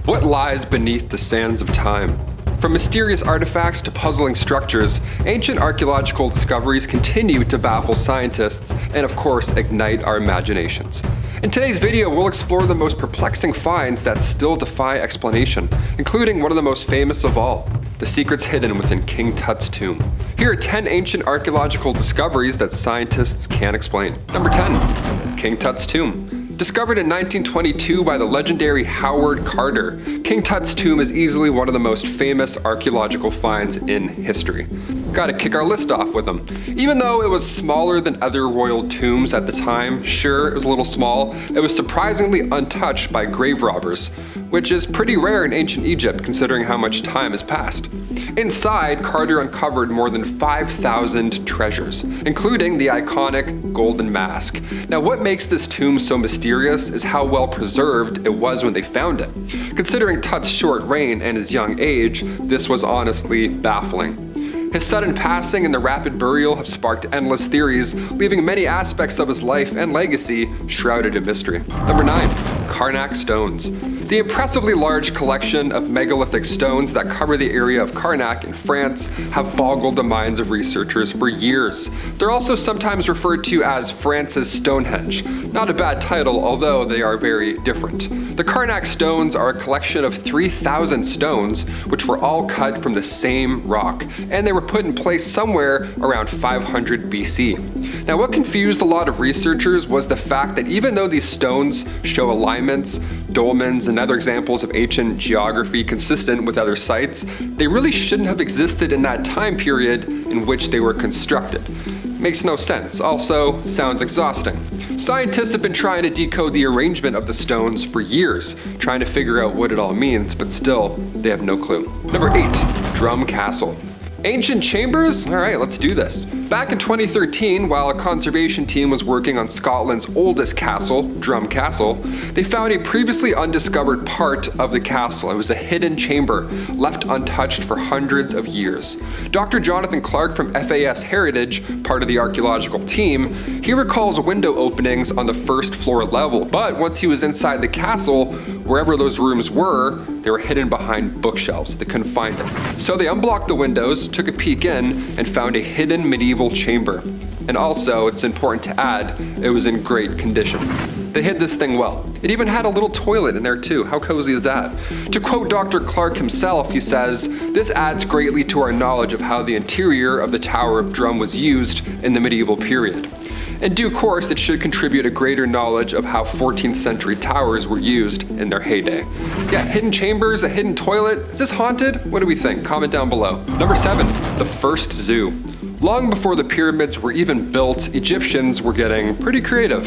What lies beneath the sands of time? From mysterious artifacts to puzzling structures, ancient archaeological discoveries continue to baffle scientists and, of course, ignite our imaginations. In today's video, we'll explore the most perplexing finds that still defy explanation, including one of the most famous of all, the secrets hidden within King Tut's tomb. Here are 10 ancient archaeological discoveries that scientists can't explain. Number 10. King Tut's tomb. Discovered in 1922 by the legendary Howard Carter, King Tut's tomb is easily one of the most famous archaeological finds in history. Gotta kick our list off with them. Even though it was smaller than other royal tombs at the time, sure, it was a little small, it was surprisingly untouched by grave robbers, which is pretty rare in ancient Egypt considering how much time has passed. Inside, Carter uncovered more than 5,000 treasures, including the iconic golden mask. Now, what makes this tomb so mysterious is how well preserved it was when they found it. Considering Tut's short reign and his young age, this was honestly baffling. His sudden passing and the rapid burial have sparked endless theories, leaving many aspects of his life and legacy shrouded in mystery. Number 9. Karnak stones. The impressively large collection of megalithic stones that cover the area of Karnak in France have boggled the minds of researchers for years. They're also sometimes referred to as France's Stonehenge. Not a bad title, although they are very different. The Karnak stones are a collection of 3,000 stones, which were all cut from the same rock, and they were put in place somewhere around 500 BC. Now, what confused a lot of researchers was the fact that even though these stones show alignments, dolmens, and other examples of ancient geography consistent with other sites, they really shouldn't have existed in that time period in which they were constructed. Makes no sense. Also, sounds exhausting. Scientists have been trying to decode the arrangement of the stones for years, trying to figure out what it all means, but still, they have no clue. Number 8. Drum Castle. Ancient chambers? All right, let's do this. Back in 2013, while a conservation team was working on Scotland's oldest castle, Drum Castle, they found a previously undiscovered part of the castle. It was a hidden chamber, left untouched for hundreds of years. Dr. Jonathan Clark from FAS Heritage, part of the archaeological team, he recalls window openings on the first floor level, but once he was inside the castle, wherever those rooms were, they were hidden behind bookshelves. They couldn't find them. So they unblocked the windows, took a peek in, and found a hidden medieval chamber. And also, it's important to add, it was in great condition. They hid this thing well. It even had a little toilet in there too. How cozy is that? To quote Dr. Clark himself, he says, "This adds greatly to our knowledge of how the interior of the Tower of Drum was used in the medieval period. In due course, it should contribute a greater knowledge of how 14th century towers were used in their heyday." Yeah, hidden chambers, a hidden toilet. Is this haunted? What do we think? Comment down below. Number 7, the first zoo. Long before the pyramids were even built, Egyptians were getting pretty creative,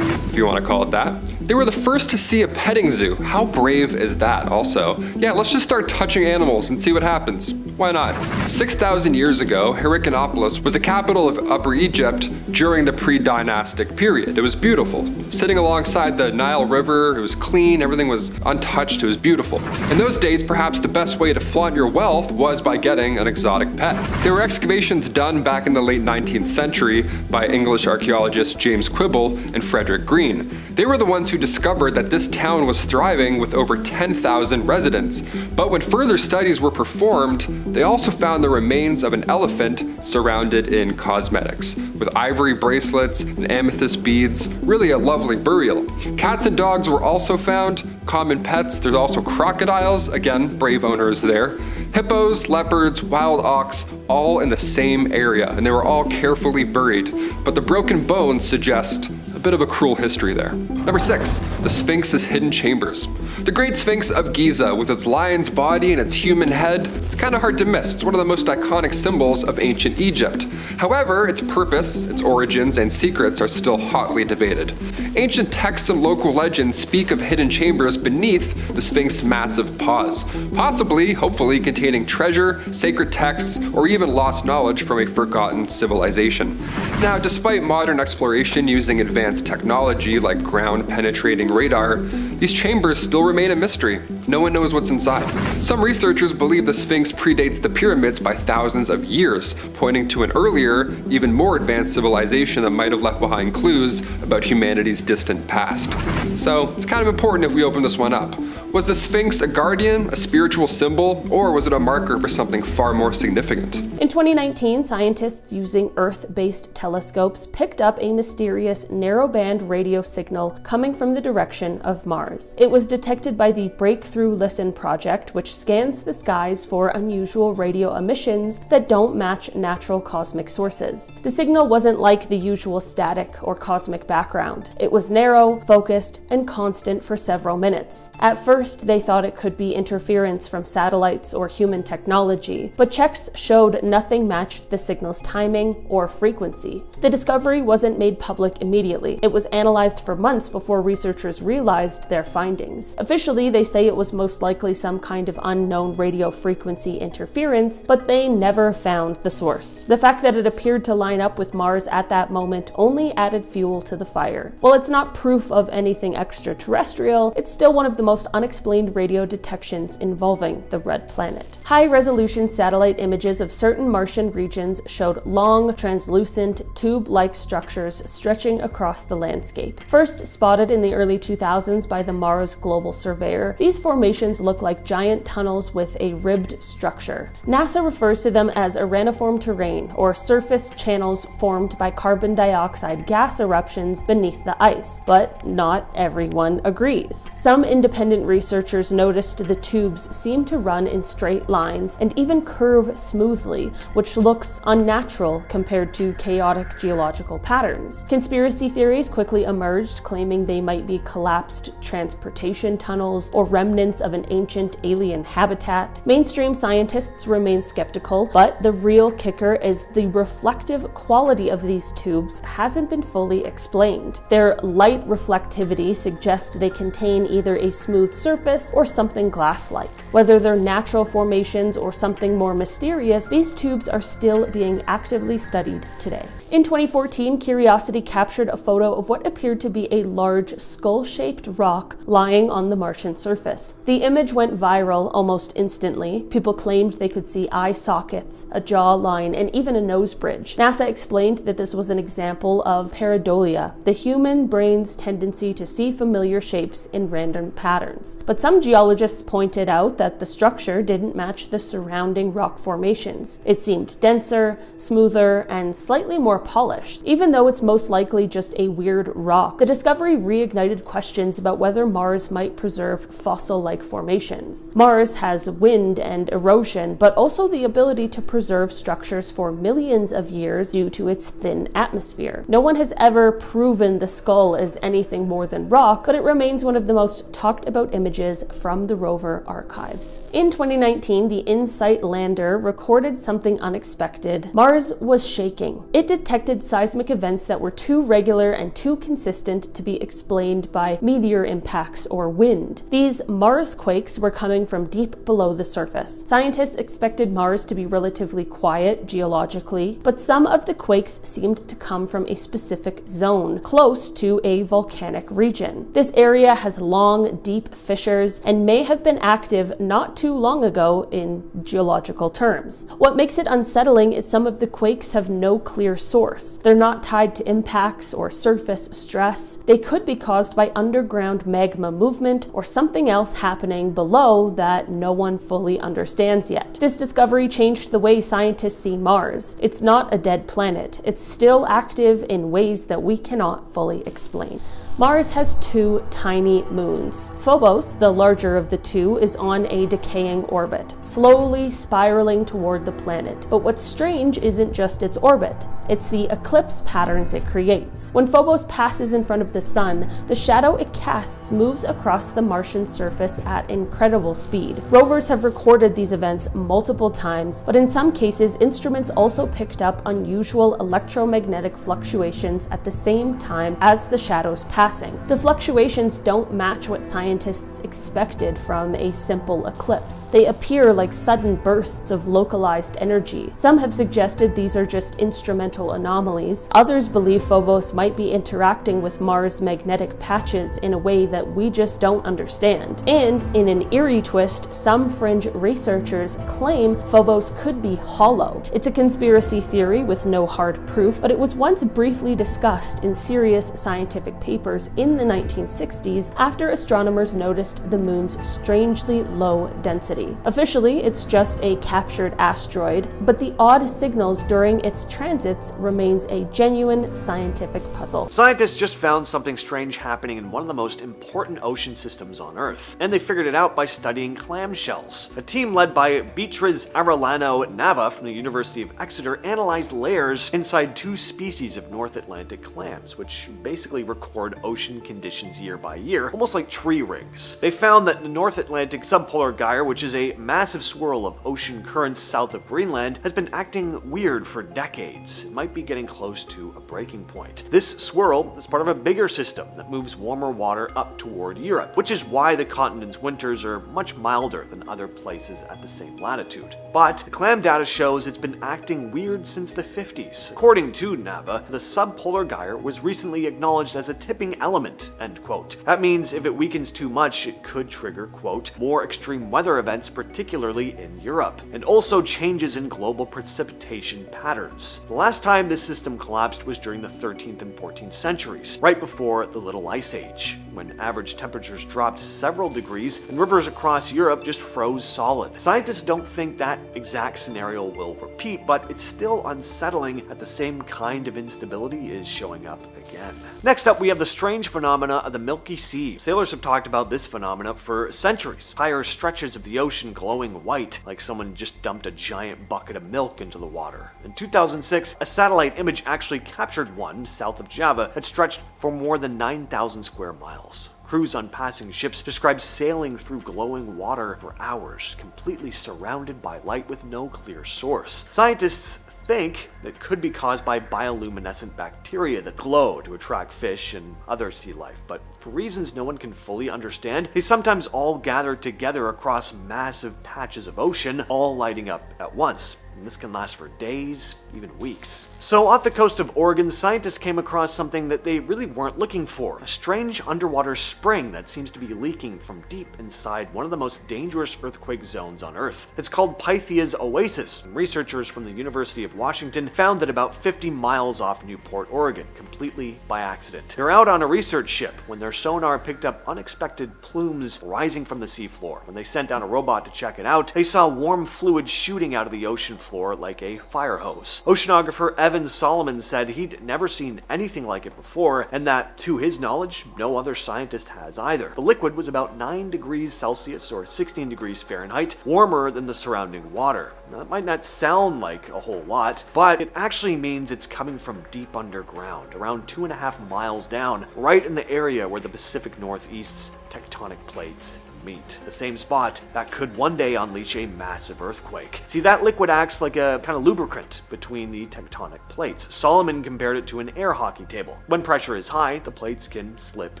if you want to call it that. They were the first to see a petting zoo. How brave is that also? Yeah, let's just start touching animals and see what happens. Why not? 6,000 years ago, Heracleopolis was the capital of Upper Egypt during the pre-dynastic period. It was beautiful. Sitting alongside the Nile River, it was clean, everything was untouched, it was beautiful. In those days, perhaps the best way to flaunt your wealth was by getting an exotic pet. There were excavations done back in the late 19th century by English archaeologists James Quibble and Frederick Green. They were the ones who discovered that this town was thriving with over 10,000 residents. But when further studies were performed, they also found the remains of an elephant surrounded in cosmetics, with ivory bracelets and amethyst beads. Really a lovely burial. Cats and dogs were also found, common pets. There's also crocodiles, again, brave owners there. Hippos, leopards, wild ox, all in the same area, and they were all carefully buried. But the broken bones suggest a bit of a cruel history there. Number 6, the Sphinx's hidden chambers. The Great Sphinx of Giza, with its lion's body and its human head, it's kind of hard to miss. It's one of the most iconic symbols of ancient Egypt. However, its purpose, its origins, and secrets are still hotly debated. Ancient texts and local legends speak of hidden chambers beneath the Sphinx's massive paws, possibly, hopefully, containing treasure, sacred texts, or even lost knowledge from a forgotten civilization. Now, despite modern exploration using advanced technology like ground-penetrating radar, these chambers still remain a mystery. No one knows what's inside. Some researchers believe the Sphinx predates the pyramids by thousands of years, pointing to an earlier, even more advanced civilization that might have left behind clues about humanity's distant past. So it's kind of important if we open this one up. Was the Sphinx a guardian, a spiritual symbol, or was it a marker for something far more significant? In 2019, scientists using Earth-based telescopes picked up a mysterious narrowband radio signal coming from the direction of Mars. It was detected by the Breakthrough Listen project, which scans the skies for unusual radio emissions that don't match natural cosmic sources. The signal wasn't like the usual static or cosmic background. It was narrow, focused, and constant for several minutes. At first, they thought it could be interference from satellites or human technology, but checks showed nothing matched the signal's timing or frequency. The discovery wasn't made public immediately. It was analyzed for months before researchers realized their findings. Officially, they say it was most likely some kind of unknown radio frequency interference, but they never found the source. The fact that it appeared to line up with Mars at that moment only added fuel to the fire. While it's not proof of anything extraterrestrial, it's still one of the most unexplained radio detections involving the red planet. High-resolution satellite images of certain Martian regions showed long, translucent, tube-like structures stretching across the landscape. First spotted in the early 2000s by the Mars Global Surveyor, these formations look like giant tunnels with a ribbed structure. NASA refers to them as areniform terrain, or surface channels formed by carbon dioxide gas eruptions beneath the ice, but not everyone agrees. Some independent researchers noticed the tubes seem to run in straight lines and even curve smoothly, which looks unnatural compared to chaotic geological patterns. Conspiracy theories quickly emerged, claiming they might be collapsed transportation tunnels or remnants of an ancient alien habitat. Mainstream scientists remain skeptical, but the real kicker is the reflective quality of these tubes hasn't been fully explained. Their light reflectivity suggests they contain either a smooth surface or something glass-like. Whether they're natural formations or something more mysterious, these tubes are still being actively studied today. In 2014, Curiosity captured a photo of what appeared to be a large skull-shaped rock lying on the Martian surface. The image went viral almost instantly. People claimed they could see eye sockets, a jawline, and even a nose bridge. NASA explained that this was an example of pareidolia, the human brain's tendency to see familiar shapes in random patterns. But some geologists pointed out that the structure didn't match the surrounding rock formations. It seemed denser, smoother, and slightly more polished. Even though it's most likely just a weird rock, the discovery reignited questions about whether Mars might preserve fossil-like formations. Mars has wind and erosion, but also the ability to preserve structures for millions of years due to its thin atmosphere. No one has ever proven the skull is anything more than rock, but it remains one of the most talked about images from the rover archives. In 2019, the InSight lander recorded something unexpected. Mars was shaking. It detected seismic events that were too regular and too consistent to be explained by meteor impacts or wind. These Mars quakes were coming from deep below the surface. Scientists expected Mars to be relatively quiet geologically, but some of the quakes seemed to come from a specific zone, close to a volcanic region. This area has long, deep fissures and may have been active not too long ago in geological terms. What makes it unsettling is some of the quakes have no clear source. They're not tied to impacts or surface stress. They could be caused by underground magma movement or something else happening below that no one fully understands yet. This discovery changed the way scientists see Mars. It's not a dead planet. It's still active in ways that we cannot fully explain. Mars has two tiny moons. Phobos, the larger of the two, is on a decaying orbit, slowly spiraling toward the planet. But what's strange isn't just its orbit, it's the eclipse patterns it creates. When Phobos passes in front of the sun, the shadow it casts moves across the Martian surface at incredible speed. Rovers have recorded these events multiple times, but in some cases, instruments also picked up unusual electromagnetic fluctuations at the same time as the shadows pass. The fluctuations don't match what scientists expected from a simple eclipse. They appear like sudden bursts of localized energy. Some have suggested these are just instrumental anomalies. Others believe Phobos might be interacting with Mars' magnetic patches in a way that we just don't understand. And in an eerie twist, some fringe researchers claim Phobos could be hollow. It's a conspiracy theory with no hard proof, but it was once briefly discussed in serious scientific papers observers in the 1960s after astronomers noticed the moon's strangely low density. Officially, it's just a captured asteroid, but the odd signals during its transits remains a genuine scientific puzzle. Scientists just found something strange happening in one of the most important ocean systems on Earth, and they figured it out by studying clamshells. A team led by Beatriz Arellano Nava from the University of Exeter analyzed layers inside two species of North Atlantic clams, which basically record ocean conditions year by year, almost like tree rings. They found that the North Atlantic subpolar gyre, which is a massive swirl of ocean currents south of Greenland, has been acting weird for decades. It might be getting close to a breaking point. This swirl is part of a bigger system that moves warmer water up toward Europe, which is why the continent's winters are much milder than other places at the same latitude. But the clam data shows it's been acting weird since the 50s. According to Nava, the subpolar gyre was recently acknowledged as a tipping element, end quote. That means if it weakens too much, it could trigger, quote, more extreme weather events, particularly in Europe, and also changes in global precipitation patterns. The last time this system collapsed was during the 13th and 14th centuries, right before the Little Ice Age, when average temperatures dropped several degrees and rivers across Europe just froze solid. Scientists don't think that exact scenario will repeat, but it's still unsettling that the same kind of instability is showing up again. Next up, we have the strange phenomena of the Milky Sea. Sailors have talked about this phenomena for centuries. Entire stretches of the ocean glowing white, like someone just dumped a giant bucket of milk into the water. In 2006, a satellite image actually captured one south of Java that stretched for more than 9,000 square miles. Crews on passing ships described sailing through glowing water for hours, completely surrounded by light with no clear source. Scientists think that could be caused by bioluminescent bacteria that glow to attract fish and other sea life, but for reasons no one can fully understand, they sometimes all gather together across massive patches of ocean, all lighting up at once. And this can last for days, even weeks. So off the coast of Oregon, scientists came across something that they really weren't looking for. A strange underwater spring that seems to be leaking from deep inside one of the most dangerous earthquake zones on Earth. It's called Pythia's Oasis, and researchers from the University of Washington found it about 50 miles off Newport, Oregon, completely by accident. They're out on a research ship when their sonar picked up unexpected plumes rising from the seafloor. When they sent down a robot to check it out, they saw warm fluid shooting out of the ocean floor like a fire hose. Oceanographer Evan Solomon said he'd never seen anything like it before, and that, to his knowledge, no other scientist has either. The liquid was about 9 degrees Celsius or 16 degrees Fahrenheit, warmer than the surrounding water. Now, that might not sound like a whole lot, but it actually means it's coming from deep underground, around 2.5 miles down, right in the area where the Pacific Northeast's tectonic plates meet. The same spot that could one day unleash a massive earthquake. See, that liquid acts like a kind of lubricant between the tectonic plates. Solomon compared it to an air hockey table. When pressure is high, the plates can slip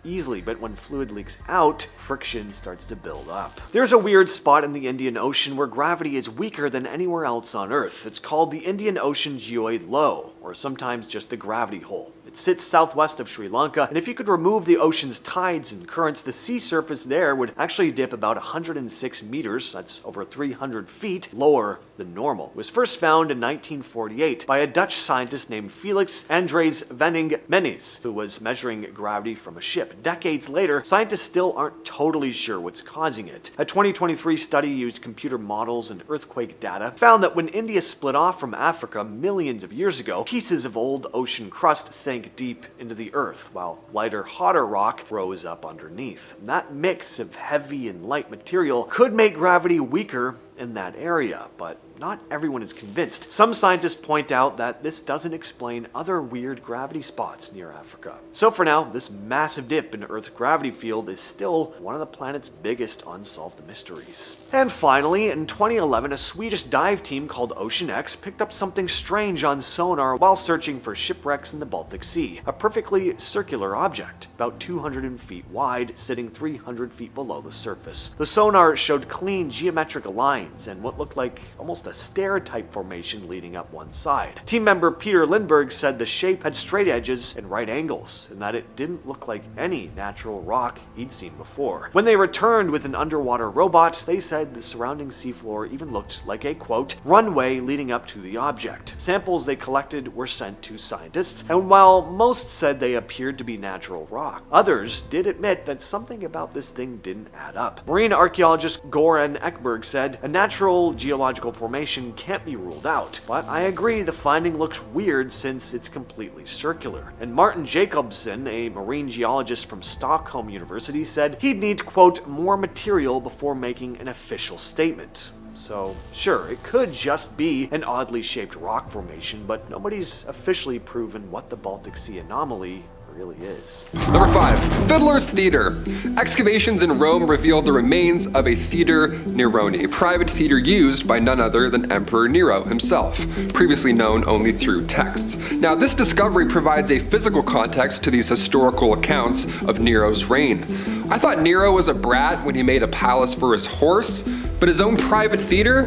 easily, but when fluid leaks out, friction starts to build up. There's a weird spot in the Indian Ocean where gravity is weaker than anywhere else on Earth. It's called the Indian Ocean Geoid Low, or sometimes just the gravity hole. It sits southwest of Sri Lanka, and if you could remove the ocean's tides and currents, the sea surface there would actually dip about 106 meters, that's over 300 feet, lower than normal. It was first found in 1948 by a Dutch scientist named Felix Andries Venning-Menis, who was measuring gravity from a ship. Decades later, scientists still aren't totally sure what's causing it. A 2023 study used computer models and earthquake data found that when India split off from Africa millions of years ago, pieces of old ocean crust sank deep into the earth, while lighter, hotter rock rose up underneath. And that mix of heavy and light material could make gravity weaker in that area, but not everyone is convinced. Some scientists point out that this doesn't explain other weird gravity spots near Africa. So for now, this massive dip in Earth's gravity field is still one of the planet's biggest unsolved mysteries. And finally, in 2011, a Swedish dive team called Oceanic picked up something strange on sonar while searching for shipwrecks in the Baltic Sea. A perfectly circular object, about 200 feet wide, sitting 300 feet below the surface. The sonar showed clean geometric lines and what looked like almost a a stair-type formation leading up one side. Team member Peter Lindbergh said the shape had straight edges and right angles, and that it didn't look like any natural rock he'd seen before. When they returned with an underwater robot, they said the surrounding seafloor even looked like a, quote, runway leading up to the object. Samples they collected were sent to scientists, and while most said they appeared to be natural rock, others did admit that something about this thing didn't add up. Marine archaeologist Goran Ekberg said, a natural geological formation can't be ruled out, but I agree the finding looks weird since it's completely circular. And Martin Jacobson, a marine geologist from Stockholm University, said he'd need, quote, more material before making an official statement. So, sure, it could just be an oddly shaped rock formation, but nobody's officially proven what the Baltic Sea anomaly really is. Number 5. Fiddler's Theater. Excavations in Rome revealed the remains of a Theater Neroni, a private theater used by none other than Emperor Nero himself, previously known only through texts. Now, this discovery provides a physical context to these historical accounts of Nero's reign. I thought Nero was a brat when he made a palace for his horse, but his own private theater?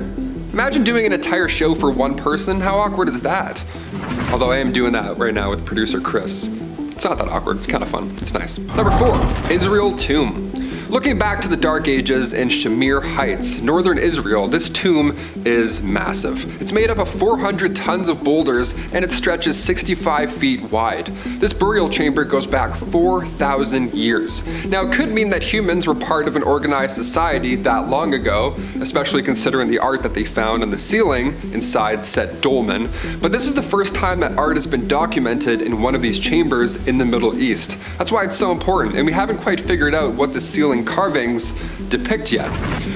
Imagine doing an entire show for one person. How awkward is that? Although I am doing that right now with producer Chris. It's not that awkward, it's kind of fun, it's nice. Number 4, Israel Tomb. Looking back to the Dark Ages in Shamir Heights, northern Israel, this tomb is massive. It's made up of 400 tons of boulders and it stretches 65 feet wide. This burial chamber goes back 4,000 years. Now, it could mean that humans were part of an organized society that long ago, especially considering the art that they found on the ceiling inside said dolmen, but this is the first time that art has been documented in one of these chambers in the Middle East. That's why it's so important, and we haven't quite figured out what the ceiling carvings depict yet.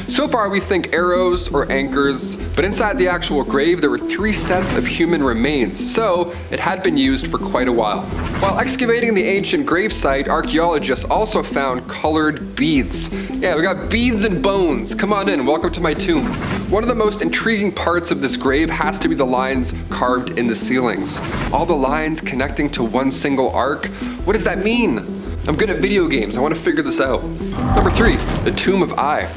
So far we think arrows or anchors, but inside the actual grave there were 3 sets of human remains, so it had been used for quite a while. While excavating the ancient gravesite, archaeologists also found colored beads. Yeah, we got beads and bones. Come on in, welcome to my tomb. One of the most intriguing parts of this grave has to be the lines carved in the ceilings. All the lines connecting to one single arc. What does that mean? I'm good at video games, I want to figure this out. Number 3, the Tomb of Ai.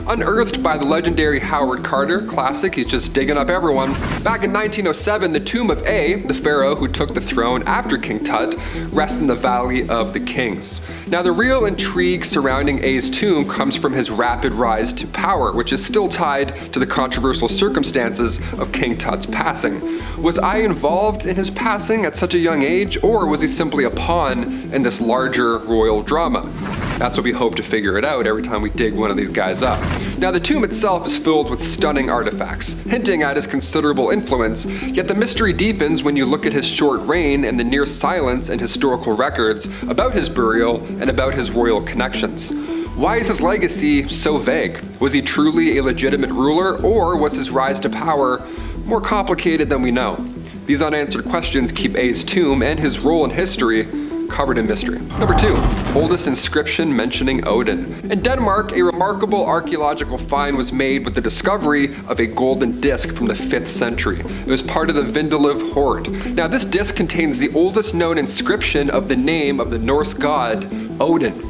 Unearthed by the legendary Howard Carter, classic, he's just digging up everyone. Back in 1907, the tomb of A, the pharaoh who took the throne after King Tut, rests in the Valley of the Kings. Now, the real intrigue surrounding A's tomb comes from his rapid rise to power, which is still tied to the controversial circumstances of King Tut's passing. Was Ai involved in his passing at such a young age, or was he simply a pawn in this larger royal drama? That's what we hope to figure it out every time we dig one of these guys up. Now, the tomb itself is filled with stunning artifacts, hinting at his considerable influence, yet the mystery deepens when you look at his short reign and the near silence in historical records about his burial and about his royal connections. Why is his legacy so vague? Was he truly a legitimate ruler, or was his rise to power more complicated than we know? These unanswered questions keep A's tomb and his role in history covered in mystery. Number 2, oldest inscription mentioning Odin. In Denmark, a remarkable archaeological find was made with the discovery of a golden disc from the 5th century. It was part of the Vindeliv hoard. Now, this disc contains the oldest known inscription of the name of the Norse god Odin.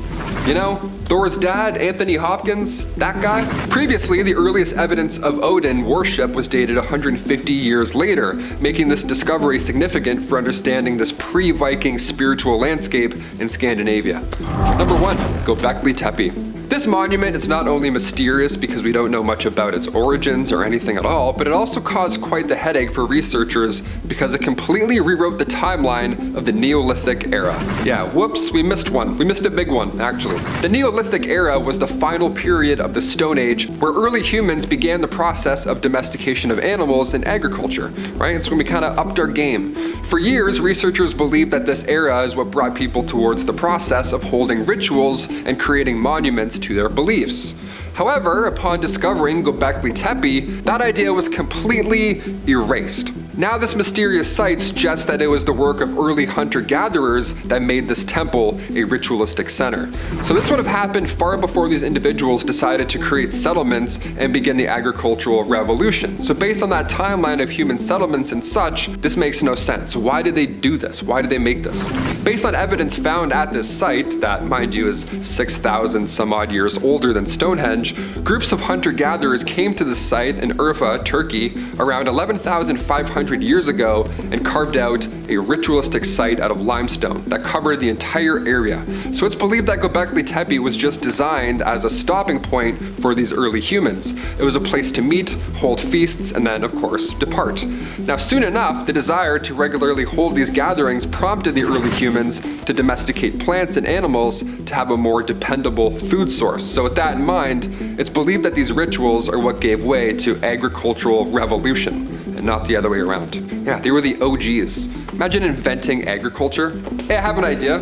You know, Thor's dad, Anthony Hopkins, that guy? Previously, the earliest evidence of Odin worship was dated 150 years later, making this discovery significant for understanding this pre-Viking spiritual landscape in Scandinavia. Number 1, Göbekli Tepe. This monument is not only mysterious because we don't know much about its origins or anything at all, but it also caused quite the headache for researchers because it completely rewrote the timeline of the Neolithic era. Yeah, whoops, we missed one. We missed a big one, actually. The Neolithic era was the final period of the Stone Age where early humans began the process of domestication of animals and agriculture, right? It's when we kind of upped our game. For years, researchers believed that this era is what brought people towards the process of holding rituals and creating monuments to their beliefs. However, upon discovering Göbekli Tepe, that idea was completely erased. Now this mysterious site suggests that it was the work of early hunter-gatherers that made this temple a ritualistic center. So this would have happened far before these individuals decided to create settlements and begin the agricultural revolution. So based on that timeline of human settlements and such, this makes no sense. Why did they do this? Why did they make this? Based on evidence found at this site, that mind you is 6,000 some odd years older than Stonehenge, groups of hunter-gatherers came to this site in Urfa, Turkey, around 11,500 years ago and carved out a ritualistic site out of limestone that covered the entire area. So it's believed that Göbekli Tepe was just designed as a stopping point for these early humans. It was a place to meet, hold feasts, and then, of course, depart. Now, soon enough, the desire to regularly hold these gatherings prompted the early humans to domesticate plants and animals to have a more dependable food source. So with that in mind, it's believed that these rituals are what gave way to agricultural revolution, and not the other way around. Yeah, they were the OGs. Imagine inventing agriculture. Hey, I have an idea.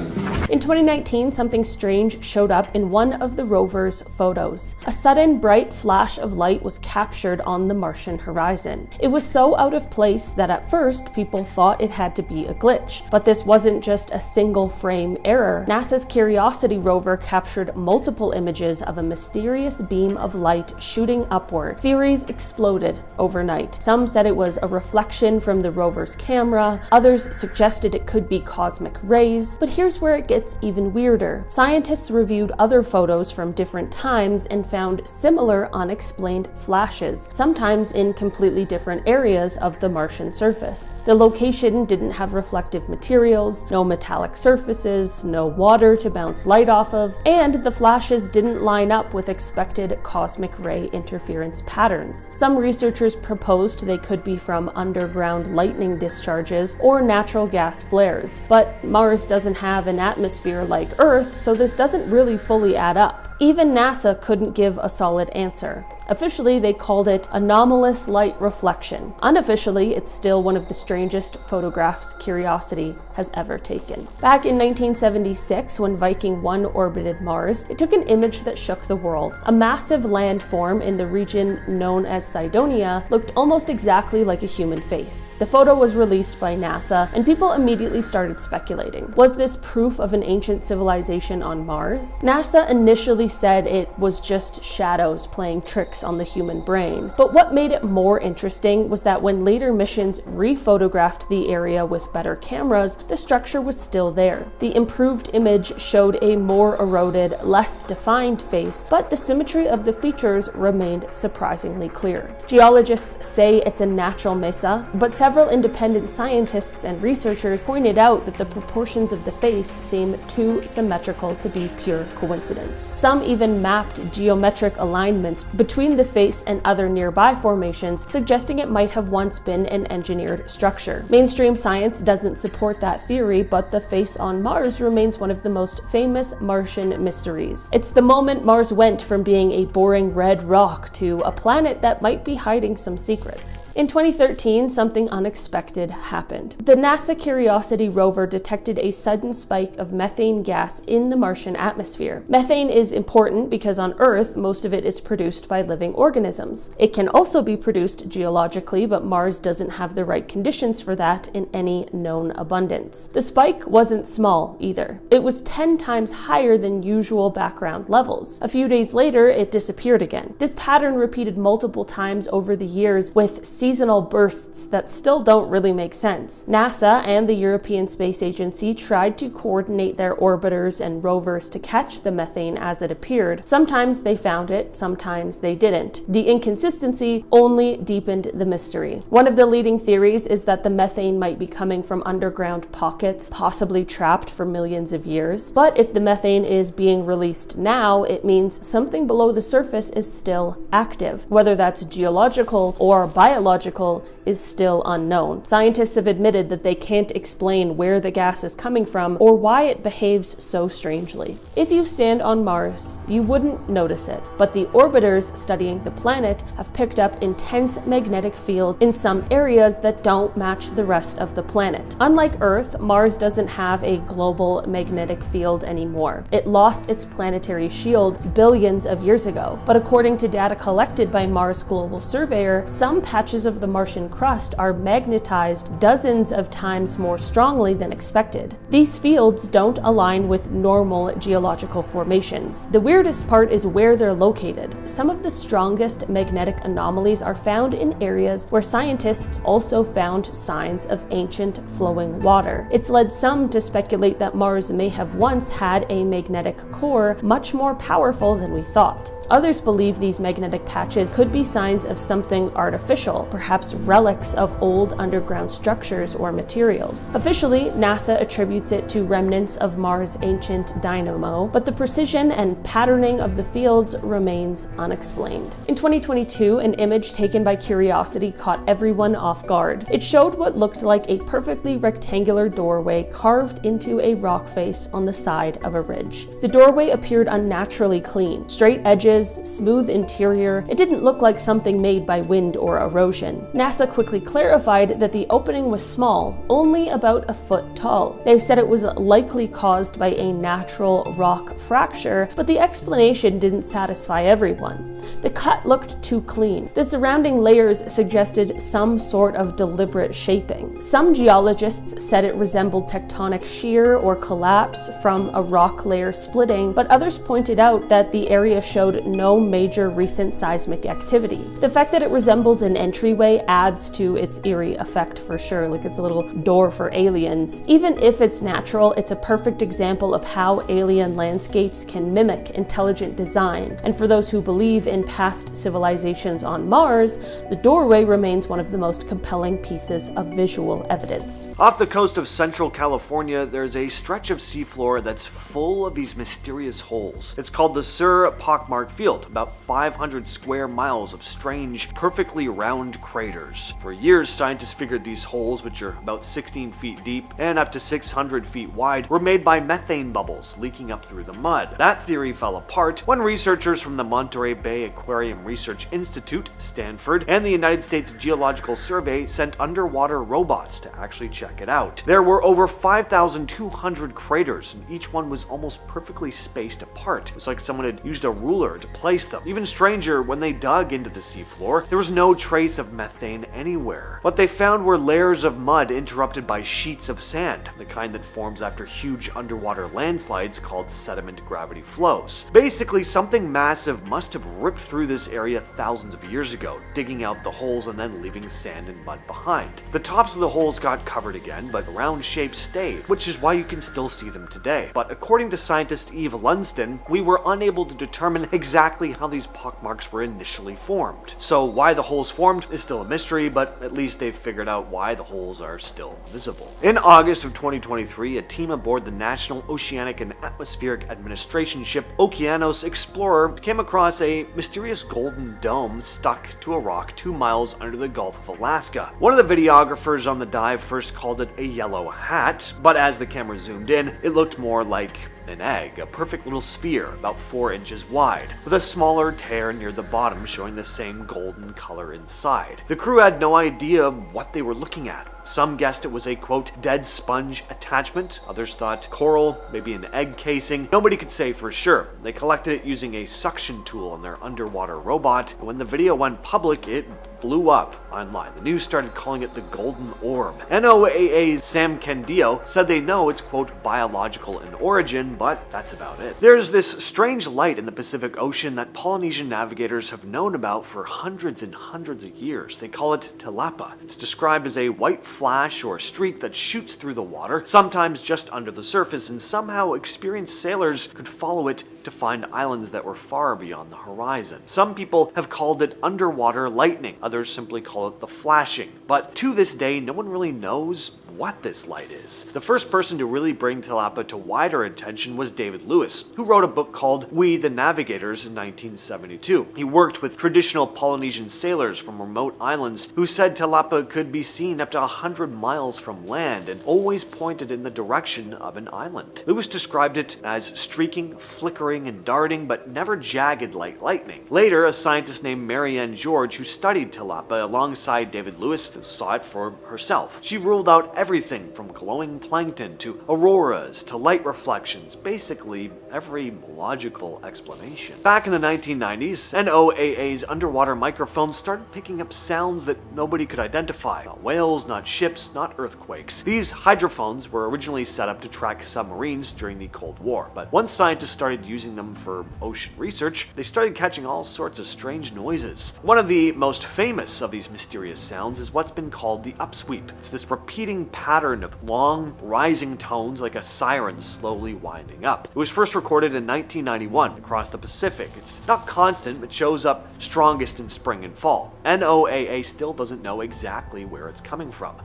In 2019, something strange showed up in one of the rover's photos. A sudden bright flash of light was captured on the Martian horizon. It was so out of place that at first people thought it had to be a glitch. But this wasn't just a single frame error. NASA's Curiosity rover captured multiple images of a mysterious beam of light shooting upward. Theories exploded overnight. Some said it was a reflection from the rover's camera. Others suggested it could be cosmic rays. But here's where it gets even weirder. Scientists reviewed other photos from different times and found similar unexplained flashes, sometimes in completely different areas of the Martian surface. The location didn't have reflective materials, no metallic surfaces, no water to bounce light off of, and the flashes didn't line up with expected cosmic ray interference patterns. Some researchers proposed they could be from underground lightning discharges or natural gas flares, but Mars doesn't have an atmosphere like Earth, so this doesn't really fully add up. Even NASA couldn't give a solid answer. Officially, they called it anomalous light reflection. Unofficially, it's still one of the strangest photographs Curiosity has ever taken. Back in 1976, when Viking 1 orbited Mars, it took an image that shook the world. A massive landform in the region known as Cydonia looked almost exactly like a human face. The photo was released by NASA, and people immediately started speculating. Was this proof of an ancient civilization on Mars? NASA initially said it was just shadows playing tricks on the human brain. But what made it more interesting was that when later missions rephotographed the area with better cameras, the structure was still there. The improved image showed a more eroded, less defined face, but the symmetry of the features remained surprisingly clear. Geologists say it's a natural mesa, but several independent scientists and researchers pointed out that the proportions of the face seem too symmetrical to be pure coincidence. Some even mapped geometric alignments between the face and other nearby formations, suggesting it might have once been an engineered structure. Mainstream science doesn't support that theory, but the face on Mars remains one of the most famous Martian mysteries. It's the moment Mars went from being a boring red rock to a planet that might be hiding some secrets. In 2013, something unexpected happened. The NASA Curiosity rover detected a sudden spike of methane gas in the Martian atmosphere. Methane is important because on Earth, most of it is produced by living organisms. It can also be produced geologically, but Mars doesn't have the right conditions for that in any known abundance. The spike wasn't small either. It was 10 times higher than usual background levels. A few days later, it disappeared again. This pattern repeated multiple times over the years with seasonal bursts that still don't really make sense. NASA and the European Space Agency tried to coordinate their orbiters and rovers to catch the methane as it appeared. Sometimes they found it, sometimes they didn't. The inconsistency only deepened the mystery. One of the leading theories is that the methane might be coming from underground pockets, possibly trapped for millions of years. But if the methane is being released now, it means something below the surface is still active. Whether that's geological or biological is still unknown. Scientists have admitted that they can't explain where the gas is coming from or why it behaves so strangely. If you stand on Mars, you wouldn't notice it, but the orbiters study studying the planet have picked up intense magnetic fields in some areas that don't match the rest of the planet. Unlike Earth, Mars doesn't have a global magnetic field anymore. It lost its planetary shield billions of years ago, but according to data collected by Mars Global Surveyor, some patches of the Martian crust are magnetized dozens of times more strongly than expected. These fields don't align with normal geological formations. The weirdest part is where they're located. Some of the strongest magnetic anomalies are found in areas where scientists also found signs of ancient flowing water. It's led some to speculate that Mars may have once had a magnetic core much more powerful than we thought. Others believe these magnetic patches could be signs of something artificial, perhaps relics of old underground structures or materials. Officially, NASA attributes it to remnants of Mars' ancient dynamo, but the precision and patterning of the fields remains unexplained. In 2022, an image taken by Curiosity caught everyone off guard. It showed what looked like a perfectly rectangular doorway carved into a rock face on the side of a ridge. The doorway appeared unnaturally clean, straight edges, smooth interior. It didn't look like something made by wind or erosion. NASA quickly clarified that the opening was small, only about a foot tall. They said it was likely caused by a natural rock fracture, but the explanation didn't satisfy everyone. The cut looked too clean. The surrounding layers suggested some sort of deliberate shaping. Some geologists said it resembled tectonic shear or collapse from a rock layer splitting, but others pointed out that the area showed no major recent seismic activity. The fact that it resembles an entryway adds to its eerie effect for sure, like it's a little door for aliens. Even if it's natural, it's a perfect example of how alien landscapes can mimic intelligent design. And for those who believe in past civilizations on Mars, the doorway remains one of the most compelling pieces of visual evidence. Off the coast of central California, there's a stretch of seafloor that's full of these mysterious holes. It's called the Sur Pockmarked Field, about 500 square miles of strange, perfectly round craters. For years, scientists figured these holes, which are about 16 feet deep and up to 600 feet wide, were made by methane bubbles leaking up through the mud. That theory fell apart when researchers from the Monterey Bay Aquarium Research Institute, Stanford, and the United States Geological Survey sent underwater robots to actually check it out. There were over 5,200 craters, and each one was almost perfectly spaced apart. It was like someone had used a ruler to place them. Even stranger, when they dug into the seafloor, there was no trace of methane anywhere. What they found were layers of mud interrupted by sheets of sand, the kind that forms after huge underwater landslides called sediment gravity flows. Basically, something massive must have ripped through this area thousands of years ago, digging out the holes and then leaving sand and mud behind. The tops of the holes got covered again, but round shapes stayed, which is why you can still see them today. But according to scientist Eve Lunston, we were unable to determine exactly how these pockmarks were initially formed. So why the holes formed is still a mystery, but at least they've figured out why the holes are still visible. In August of 2023, a team aboard the National Oceanic and Atmospheric Administration ship Okeanos Explorer came across a mysterious golden dome stuck to a rock 2 miles under the Gulf of Alaska. One of the videographers on the dive first called it a yellow hat, but as the camera zoomed in, it looked more like an egg, a perfect little sphere about 4 inches wide, with a smaller tear near the bottom showing the same golden color inside. The crew had no idea what they were looking at. Some guessed it was a, quote, dead sponge attachment. Others thought coral, maybe an egg casing. Nobody could say for sure. They collected it using a suction tool on their underwater robot, and when the video went public, it blew up online. The news started calling it the Golden Orb. NOAA's Sam Candio said they know it's, quote, biological in origin, but that's about it. There's this strange light in the Pacific Ocean that Polynesian navigators have known about for hundreds and hundreds of years. They call it tilapa. It's described as a white flash or streak that shoots through the water, sometimes just under the surface, and somehow experienced sailors could follow it to find islands that were far beyond the horizon. Some people have called it underwater lightning. Others simply call it the flashing. But to this day, no one really knows what this light is. The first person to really bring Tilapa to wider attention was David Lewis, who wrote a book called We the Navigators in 1972. He worked with traditional Polynesian sailors from remote islands who said Tilapa could be seen up to 100 miles from land and always pointed in the direction of an island. Lewis described it as streaking, flickering, and darting, but never jagged like lightning. Later, a scientist named Marianne George, who studied Tilapa alongside David Lewis, saw it for herself. She ruled out everything from glowing plankton to auroras to light reflections, basically every logical explanation. Back in the 1990s, NOAA's underwater microphones started picking up sounds that nobody could identify. Not whales, not ships, not earthquakes. These hydrophones were originally set up to track submarines during the Cold War, but once scientists started using them for ocean research, they started catching all sorts of strange noises. One of the most famous of these mysterious sounds is what's been called the upsweep. It's this repeating pattern of long, rising tones like a siren slowly winding up. It was first recorded in 1991 across the Pacific. It's not constant, but shows up strongest in spring and fall. NOAA still doesn't know exactly where it's coming from.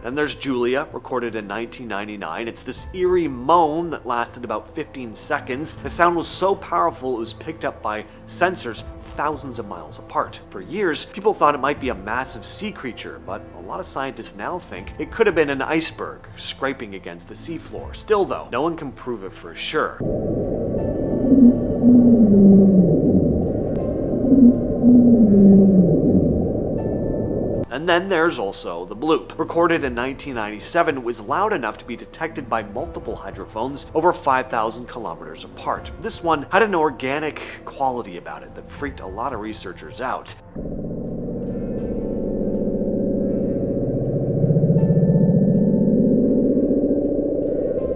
And there's Julia, recorded in 1999. It's this eerie moan that lasted about 15 seconds. The sound was so powerful it was picked up by sensors thousands of miles apart. For years, people thought it might be a massive sea creature, but a lot of scientists now think it could have been an iceberg scraping against the seafloor. Still though, no one can prove it for sure. And then there's also the bloop. Recorded in 1997, it was loud enough to be detected by multiple hydrophones over 5,000 kilometers apart. This one had an organic quality about it that freaked a lot of researchers out.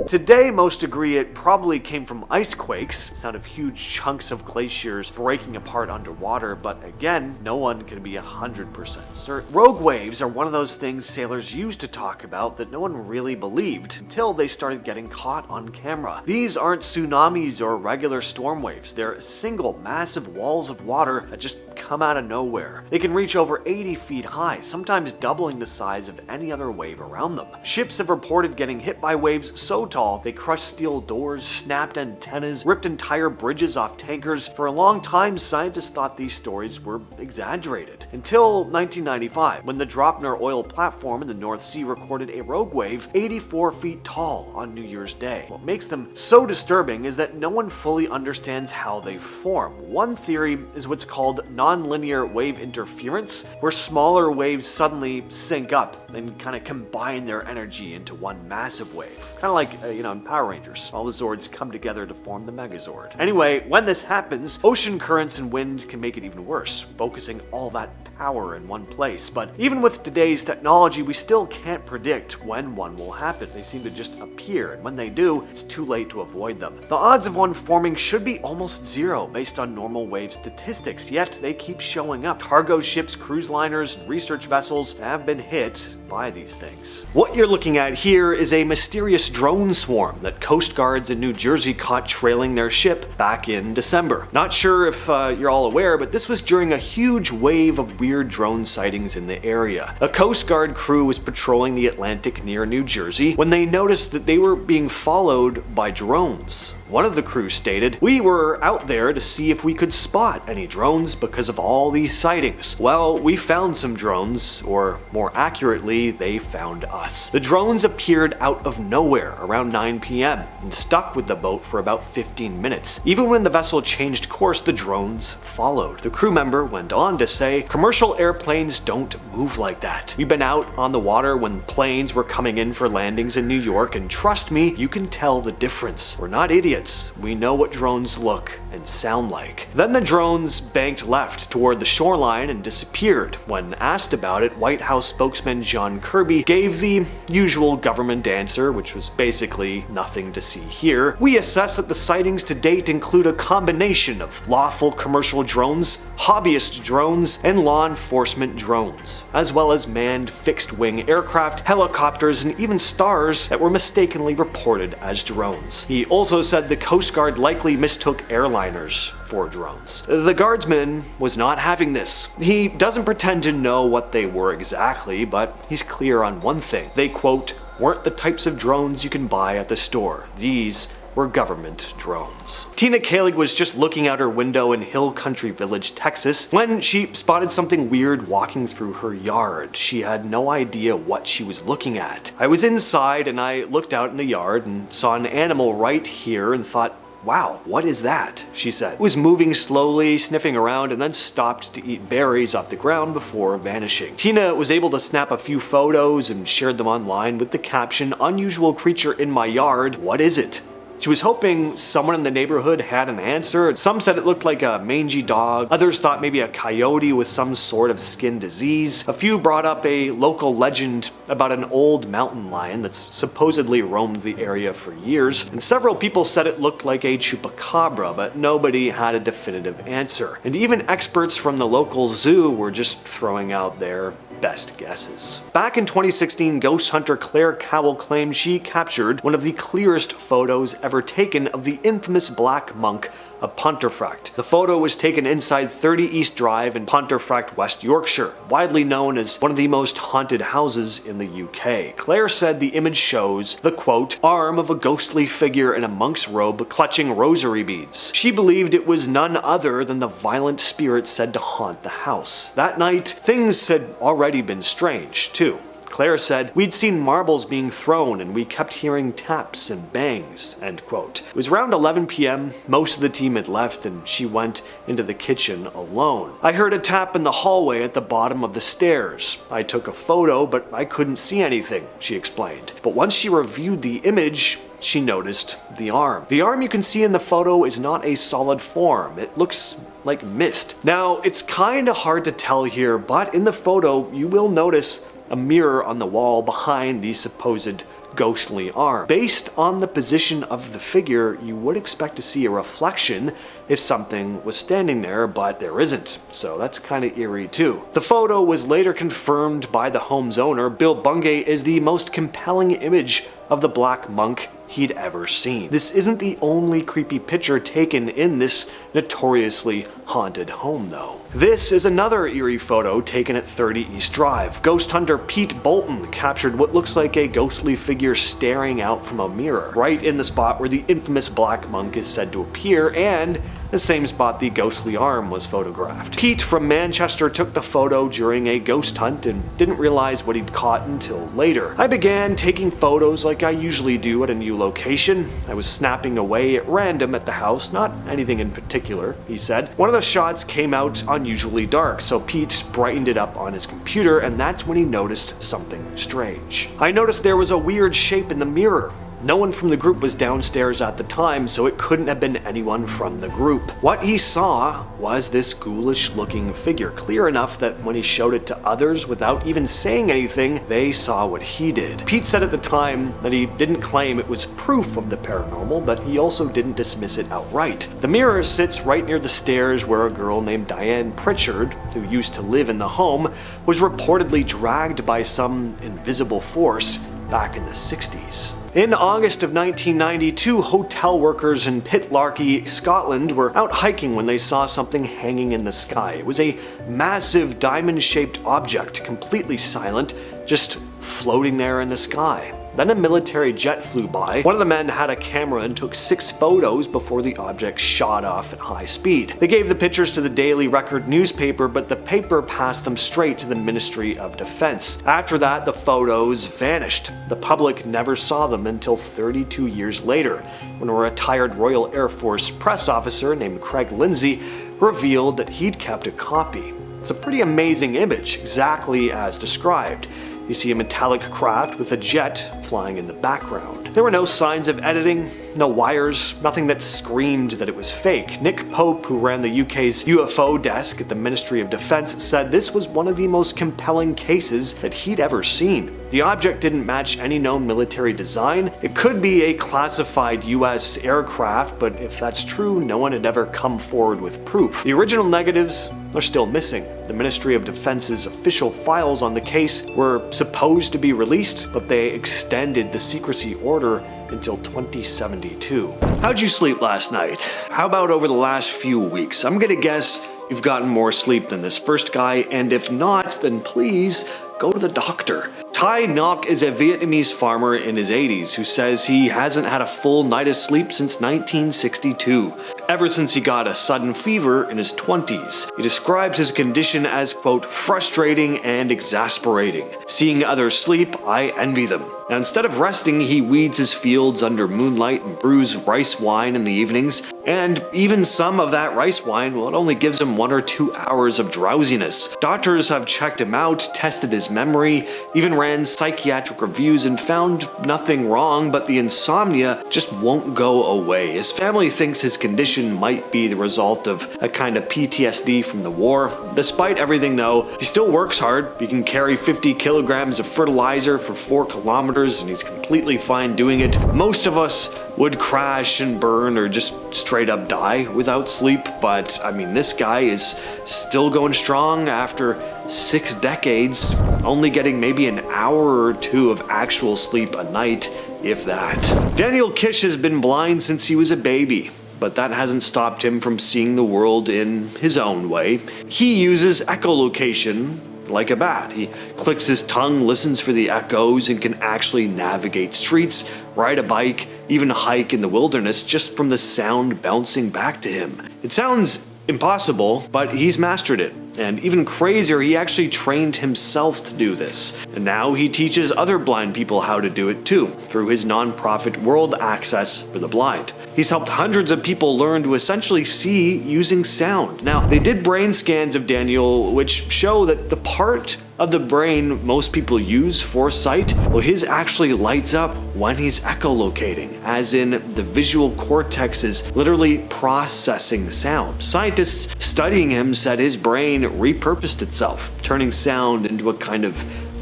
Today, most agree it probably came from ice quakes, the sound of huge chunks of glaciers breaking apart underwater, but again, no one can be 100% certain. Rogue waves are one of those things sailors used to talk about that no one really believed until they started getting caught on camera. These aren't tsunamis or regular storm waves. They're single massive walls of water that just come out of nowhere. They can reach over 80 feet high, sometimes doubling the size of any other wave around them. Ships have reported getting hit by waves so tall they crushed steel doors, snapped antennas, ripped entire bridges off tankers. For a long time, scientists thought these stories were exaggerated. Until 1995, when the Dropner oil platform in the North Sea recorded a rogue wave 84 feet tall on New Year's Day. What makes them so disturbing is that no one fully understands how they form. One theory is what's called nonlinear wave interference, where smaller waves suddenly sync up and kind of combine their energy into one massive wave. Kind of like, in Power Rangers. All the Zords come together to form the Megazord. Anyway, when this happens, ocean currents and wind can make it even worse, focusing all that power in one place. But even with today's technology, we still can't predict when one will happen. They seem to just appear, and when they do, it's too late to avoid them. The odds of one forming should be almost zero based on normal wave statistics, yet they keep showing up. Cargo ships, cruise liners, and research vessels have been hit by these things. What you're looking at here is a mysterious drone swarm that Coast Guards in New Jersey caught trailing their ship back in December. Not sure if you're all aware, but this was during a huge wave of weird drone sightings in the area. A Coast Guard crew was patrolling the Atlantic near New Jersey when they noticed that they were being followed by drones. One of the crew stated, "We were out there to see if we could spot any drones because of all these sightings. Well, we found some drones, or more accurately, they found us." The drones appeared out of nowhere around 9 p.m. and stuck with the boat for about 15 minutes. Even when the vessel changed course, the drones followed. The crew member went on to say, "Commercial airplanes don't move like that. We've been out on the water when planes were coming in for landings in New York, and trust me, you can tell the difference. We're not idiots. We know what drones look and sound like." Then the drones banked left toward the shoreline and disappeared. When asked about it, White House spokesman John Kirby gave the usual government answer, which was basically nothing to see here. "We assess that the sightings to date include a combination of lawful commercial drones, hobbyist drones, and law enforcement drones, as well as manned fixed-wing aircraft, helicopters, and even stars that were mistakenly reported as drones." He also said said the Coast Guard likely mistook airliners for drones. The guardsman was not having this. He doesn't pretend to know what they were exactly, but he's clear on one thing. They, quote, weren't the types of drones you can buy at the store. These were government drones. Tina Kalig was just looking out her window in Hill Country Village, Texas, when she spotted something weird walking through her yard. She had no idea what she was looking at. I was inside and I looked out in the yard and saw an animal right here and thought, wow, what is that? She said. It was moving slowly, sniffing around, and then stopped to eat berries off the ground before vanishing. Tina was able to snap a few photos and shared them online with the caption, "Unusual creature in my yard, what is it?" She was hoping someone in the neighborhood had an answer. Some said it looked like a mangy dog. Others thought maybe a coyote with some sort of skin disease. A few brought up a local legend about an old mountain lion that's supposedly roamed the area for years. And several people said it looked like a chupacabra, but nobody had a definitive answer. And even experts from the local zoo were just throwing out their best guesses. Back in 2016, ghost hunter Claire Cowell claimed she captured one of the clearest photos ever taken of the infamous Black Monk of Pontefract. The photo was taken inside 30 East Drive in Pontefract, West Yorkshire, widely known as one of the most haunted houses in the UK. Claire said the image shows the, quote, arm of a ghostly figure in a monk's robe clutching rosary beads. She believed it was none other than the violent spirit said to haunt the house. That night, things had already been strange, too. Claire said, we'd seen marbles being thrown and we kept hearing taps and bangs, end quote. It was around 11 p.m., most of the team had left and she went into the kitchen alone. I heard a tap in the hallway at the bottom of the stairs. I took a photo, but I couldn't see anything, she explained. But once she reviewed the image, she noticed the arm. The arm you can see in the photo is not a solid form. It looks like mist. Now, it's kinda hard to tell here, but in the photo, you will notice a mirror on the wall behind the supposed ghostly arm. Based on the position of the figure, you would expect to see a reflection if something was standing there, but there isn't, so that's kinda eerie too. The photo was later confirmed by the home's owner. Bill Bungay is the most compelling image of the Black Monk he'd ever seen. This isn't the only creepy picture taken in this notoriously haunted home though. This is another eerie photo taken at 30 East Drive. Ghost hunter Pete Bolton captured what looks like a ghostly figure staring out from a mirror, right in the spot where the infamous Black Monk is said to appear, and the same spot the ghostly arm was photographed. Pete from Manchester took the photo during a ghost hunt and didn't realize what he'd caught until later. I began taking photos like I usually do at a new location. I was snapping away at random at the house, not anything in particular, he said. One of the shots came out unusually dark, so Pete brightened it up on his computer, and that's when he noticed something strange. I noticed there was a weird shape in the mirror. No one from the group was downstairs at the time, so it couldn't have been anyone from the group. What he saw was this ghoulish looking figure, clear enough that when he showed it to others without even saying anything, they saw what he did. Pete said at the time that he didn't claim it was proof of the paranormal, but he also didn't dismiss it outright. The mirror sits right near the stairs where a girl named Diane Pritchard, who used to live in the home, was reportedly dragged by some invisible force back in the 60s. In August of 1992, hotel workers in Pitlarky, Scotland were out hiking when they saw something hanging in the sky. It was a massive diamond-shaped object, completely silent, just floating there in the sky. Then a military jet flew by. One of the men had a camera and took 6 photos before the object shot off at high speed. They gave the pictures to the Daily Record newspaper, but the paper passed them straight to the Ministry of Defense. After that, the photos vanished. The public never saw them until 32 years later, when a retired Royal Air Force press officer named Craig Lindsay revealed that he'd kept a copy. It's a pretty amazing image, exactly as described. You see a metallic craft with a jet flying in the background. There were no signs of editing, no wires, nothing that screamed that it was fake. Nick Pope, who ran the UK's UFO desk at the Ministry of Defense, said this was one of the most compelling cases that he'd ever seen. The object didn't match any known military design. It could be a classified US aircraft, but if that's true, no one had ever come forward with proof. The original negatives are still missing. The Ministry of Defense's official files on the case were supposed to be released, but they extended the secrecy order until 2072. How'd you sleep last night? How about over the last few weeks? I'm gonna guess you've gotten more sleep than this first guy, and if not, then please go to the doctor. Thai Ngoc is a Vietnamese farmer in his 80s who says he hasn't had a full night of sleep since 1962, ever since he got a sudden fever in his 20s. He describes his condition as, quote, frustrating and exasperating. Seeing others sleep, I envy them. Now, instead of resting, he weeds his fields under moonlight and brews rice wine in the evenings. And even some of that rice wine, well, it only gives him 1 or 2 hours of drowsiness. Doctors have checked him out, tested his memory, even ran psychiatric reviews and found nothing wrong, but the insomnia just won't go away. His family thinks his condition might be the result of a kind of PTSD from the war. Despite everything though, he still works hard. He can carry 50 kilograms of fertilizer for 4 kilometers and he's completely fine doing it. Most of us would crash and burn or just straight up die without sleep, but I mean, this guy is still going strong after 6 decades, only getting maybe an hour or 2 of actual sleep a night, if that. Daniel Kish has been blind since he was a baby, but that hasn't stopped him from seeing the world in his own way. He uses echolocation like a bat. He clicks his tongue, listens for the echoes, and can actually navigate streets, ride a bike, even hike in the wilderness just from the sound bouncing back to him. It sounds impossible, but he's mastered it. And even crazier, he actually trained himself to do this. And now he teaches other blind people how to do it too, through his nonprofit World Access for the Blind. He's helped hundreds of people learn to essentially see using sound. Now, they did brain scans of Daniel, which show that the part of the brain most people use for sight, well, his actually lights up when he's echolocating, as in the visual cortex is literally processing sound. Scientists studying him said his brain repurposed itself, turning sound into a kind of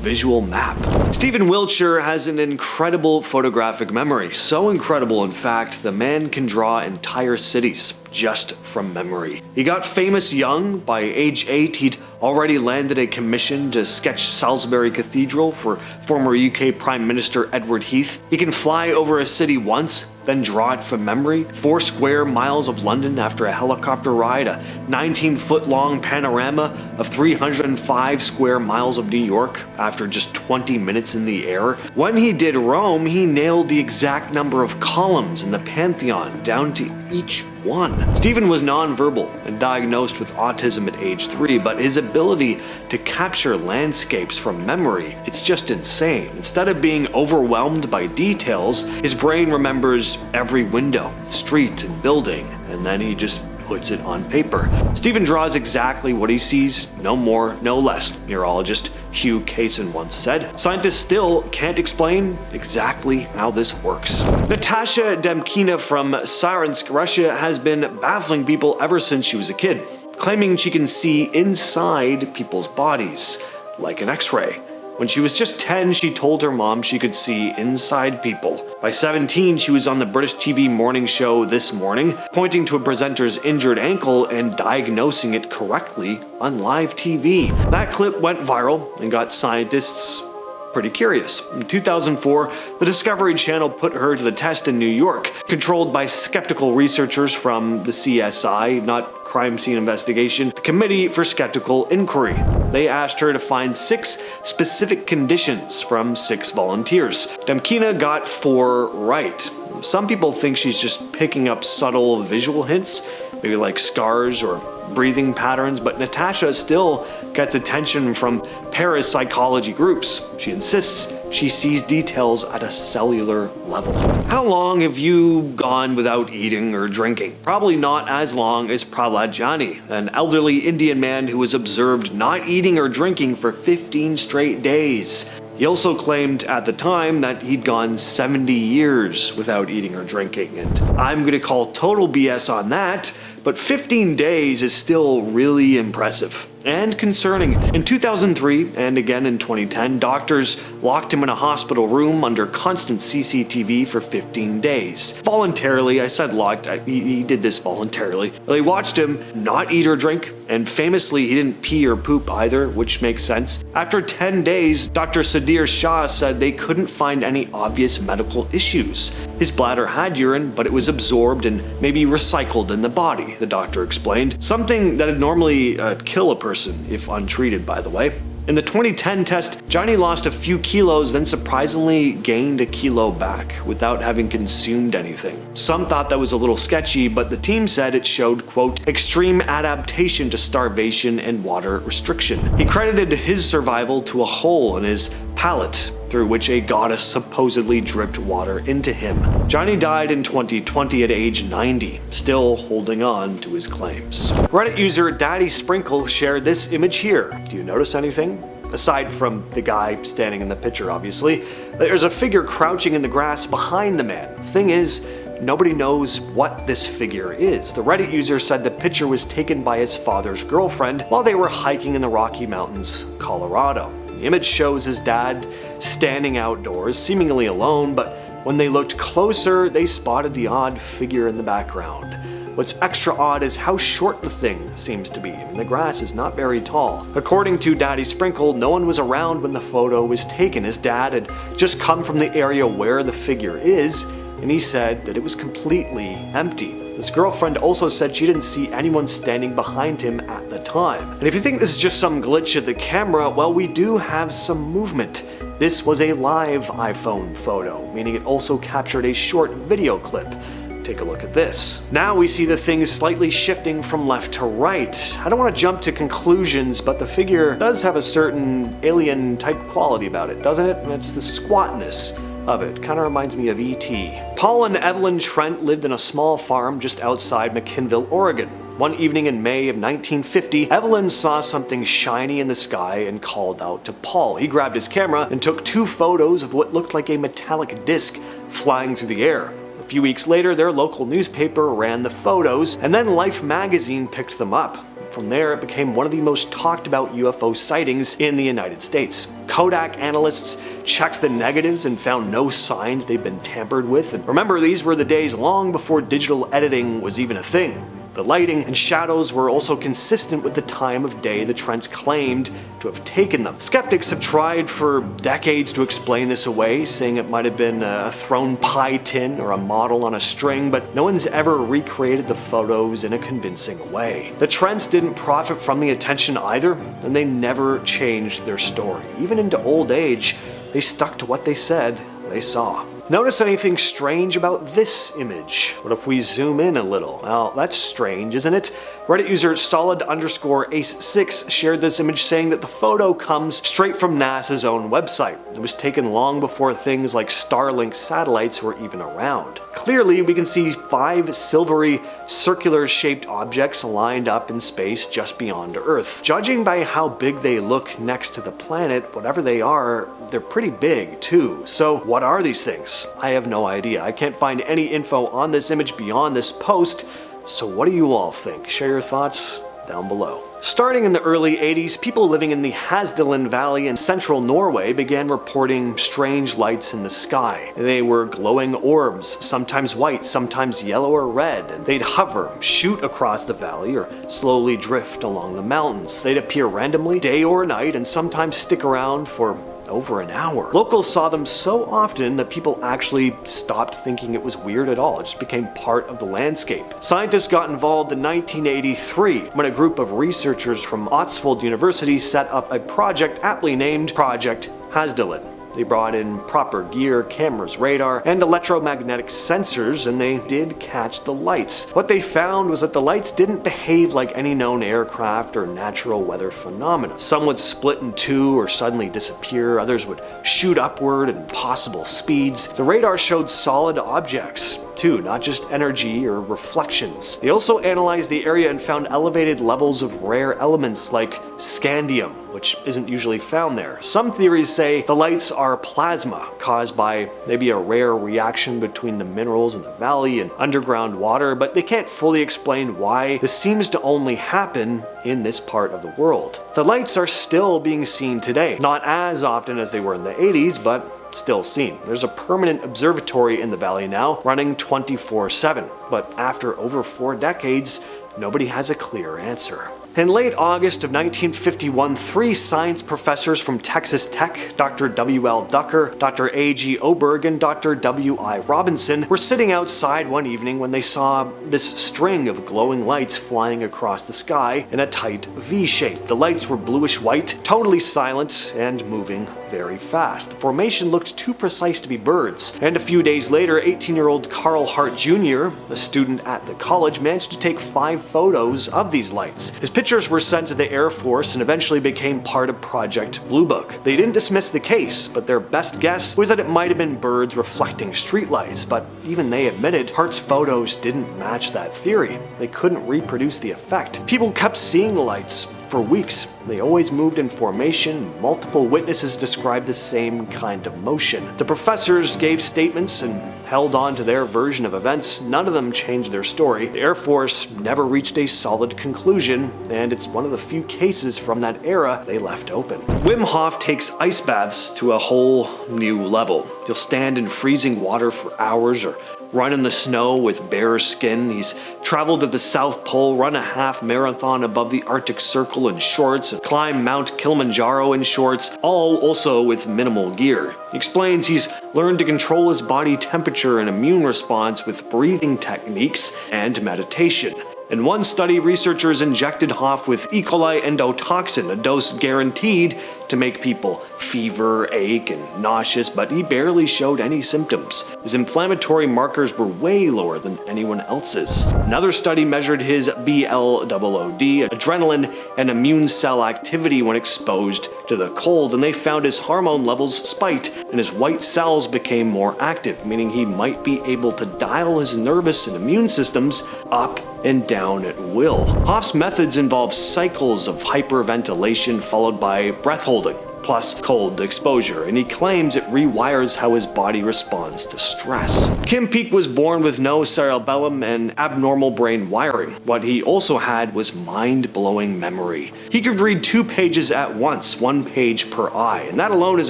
visual map. Stephen Wiltshire has an incredible photographic memory. So incredible, in fact, the man can draw entire cities just from memory. He got famous young. By age 8, he'd already landed a commission to sketch Salisbury Cathedral for former UK Prime Minister Edward Heath. He can fly over a city once, then draw it from memory. 4 square miles of London after a helicopter ride, a 19-foot-long panorama of 305 square miles of New York after just 20 minutes in the air. When he did Rome, he nailed the exact number of columns in the Pantheon down to each one. Stephen was nonverbal and diagnosed with autism at age 3, but his ability to capture landscapes from memory, it's just insane. Instead of being overwhelmed by details, his brain remembers every window, street, and building, and then he just puts it on paper. Stephen draws exactly what he sees, no more, no less. Neurologist Hugh Kaysen once said. Scientists still can't explain exactly how this works. Natasha Demkina from Saransk, Russia, has been baffling people ever since she was a kid, claiming she can see inside people's bodies, like an X-ray. When she was just 10, she told her mom she could see inside people. By 17, she was on the British TV morning show This Morning, pointing to a presenter's injured ankle and diagnosing it correctly on live TV. That clip went viral and got scientists pretty curious. In 2004, the Discovery Channel put her to the test in New York, controlled by skeptical researchers from the CSI, not Crime Scene Investigation, the Committee for Skeptical Inquiry. They asked her to find 6 specific conditions from 6 volunteers. Demkina got 4 right. Some people think she's just picking up subtle visual hints, maybe like scars or breathing patterns, but Natasha still gets attention from parapsychology groups. She insists she sees details at a cellular level. How long have you gone without eating or drinking? Probably not as long as Prahlad Jani, an elderly Indian man who was observed not eating or drinking for 15 straight days. He also claimed at the time that he'd gone 70 years without eating or drinking, and I'm gonna call total BS on that, but 15 days is still really impressive and concerning. In 2003 and again in 2010, doctors locked him in a hospital room under constant CCTV for 15 days. Voluntarily, I said locked, he did this voluntarily. They watched him not eat or drink, and famously he didn't pee or poop either, which makes sense. After 10 days, Dr. Sadir Shah said they couldn't find any obvious medical issues. His bladder had urine, but it was absorbed and maybe recycled in the body, the doctor explained. Something that'd normally kill a person if untreated, by the way. In the 2010 test, Johnny lost a few kilos, then surprisingly gained a kilo back without having consumed anything. Some thought that was a little sketchy, but the team said it showed, quote, extreme adaptation to starvation and water restriction. He credited his survival to a hole in his palate through which a goddess supposedly dripped water into him. Johnny died in 2020 at age 90, still holding on to his claims. Reddit user Daddy Sprinkle shared this image here. Do you notice anything? Aside from the guy standing in the picture, obviously, there's a figure crouching in the grass behind the man. Thing is, nobody knows what this figure is. The Reddit user said the picture was taken by his father's girlfriend while they were hiking in the Rocky Mountains, Colorado. The image shows his dad standing outdoors, seemingly alone, but when they looked closer, they spotted the odd figure in the background. What's extra odd is how short the thing seems to be. I mean, the grass is not very tall. According to Daddy Sprinkle, no one was around when the photo was taken. His dad had just come from the area where the figure is, and he said that it was completely empty. His girlfriend also said she didn't see anyone standing behind him at the time. And if you think this is just some glitch at the camera, well, we do have some movement. This was a live iPhone photo, meaning it also captured a short video clip. Take a look at this. Now we see the thing slightly shifting from left to right. I don't want to jump to conclusions, but the figure does have a certain alien type quality about it, doesn't it? And it's the squatness of it. Kind of reminds me of E.T. Paul and Evelyn Trent lived in a small farm just outside McKinville, Oregon. One evening in May of 1950, Evelyn saw something shiny in the sky and called out to Paul. He grabbed his camera and took 2 photos of what looked like a metallic disc flying through the air. A few weeks later, their local newspaper ran the photos, and then Life magazine picked them up. From there, it became one of the most talked about UFO sightings in the United States. Kodak analysts checked the negatives and found no signs they'd been tampered with. And remember, these were the days long before digital editing was even a thing. The lighting and shadows were also consistent with the time of day the Trents claimed to have taken them. Skeptics have tried for decades to explain this away, saying it might have been a thrown pie tin or a model on a string, but no one's ever recreated the photos in a convincing way. The Trents didn't profit from the attention either, and they never changed their story. Even into old age, they stuck to what they said they saw. Notice anything strange about this image? What if we zoom in a little? Well, that's strange, isn't it? Reddit user solid_ace6 shared this image saying that the photo comes straight from NASA's own website. It was taken long before things like Starlink satellites were even around. Clearly, we can see 5 silvery, circular-shaped objects lined up in space just beyond Earth. Judging by how big they look next to the planet, whatever they are, they're pretty big too. So what are these things? I have no idea. I can't find any info on this image beyond this post. So what do you all think? Share your thoughts down below. Starting in the early 80s, people living in the Hasdalen Valley in central Norway began reporting strange lights in the sky. They were glowing orbs, sometimes white, sometimes yellow or red. They'd hover, shoot across the valley, or slowly drift along the mountains. They'd appear randomly, day or night, and sometimes stick around for over an hour. Locals saw them so often that people actually stopped thinking it was weird at all. It just became part of the landscape. Scientists got involved in 1983 when a group of researchers from Oxford University set up a project aptly named Project Hasdalen. They brought in proper gear, cameras, radar, and electromagnetic sensors, and they did catch the lights. What they found was that the lights didn't behave like any known aircraft or natural weather phenomena. Some would split in 2 or suddenly disappear, others would shoot upward at impossible speeds. The radar showed solid objects, too, not just energy or reflections. They also analyzed the area and found elevated levels of rare elements like scandium, which isn't usually found there. Some theories say the lights are plasma caused by maybe a rare reaction between the minerals in the valley and underground water, but they can't fully explain why this seems to only happen in this part of the world. The lights are still being seen today, not as often as they were in the 80s, but still seen. There's a permanent observatory in the valley now, running 24/7, but after over 4 decades, nobody has a clear answer. In late August of 1951, 3 science professors from Texas Tech, Dr. W.L. Ducker, Dr. A.G. Oberg, and Dr. W.I. Robinson, were sitting outside one evening when they saw this string of glowing lights flying across the sky in a tight V shape. The lights were bluish-white, totally silent, and moving very fast. The formation looked too precise to be birds, and a few days later, 18-year-old Carl Hart Jr., a student at the college, managed to take 5 photos of these lights. His pictures were sent to the Air Force and eventually became part of Project Blue Book. They didn't dismiss the case, but their best guess was that it might have been birds reflecting streetlights, but even they admitted Hart's photos didn't match that theory. They couldn't reproduce the effect. People kept seeing the lights for weeks. They always moved in formation. Multiple witnesses described the same kind of motion. The professors gave statements and held on to their version of events. None of them changed their story. The Air Force never reached a solid conclusion, and it's one of the few cases from that era they left open. Wim Hof takes ice baths to a whole new level. You'll stand in freezing water for hours or run in the snow with bare skin. He's traveled to the South Pole, run a half marathon above the Arctic Circle in shorts, and climbed Mount Kilimanjaro in shorts, all also with minimal gear. He explains he's learned to control his body temperature and immune response with breathing techniques and meditation. In one study, researchers injected Hoff with E. coli endotoxin, a dose guaranteed to make people fever, ache, and nauseous, but he barely showed any symptoms. His inflammatory markers were way lower than anyone else's. Another study measured his BLOOD, adrenaline, and immune cell activity when exposed to the cold, and they found his hormone levels spiked and his white cells became more active, meaning he might be able to dial his nervous and immune systems up and down at will. Hoff's methods involve cycles of hyperventilation followed by breath holding, plus cold exposure, and he claims it rewires how his body responds to stress. Kim Peek was born with no cerebellum and abnormal brain wiring. What he also had was mind-blowing memory. He could read 2 pages at once, 1 page per eye, and that alone is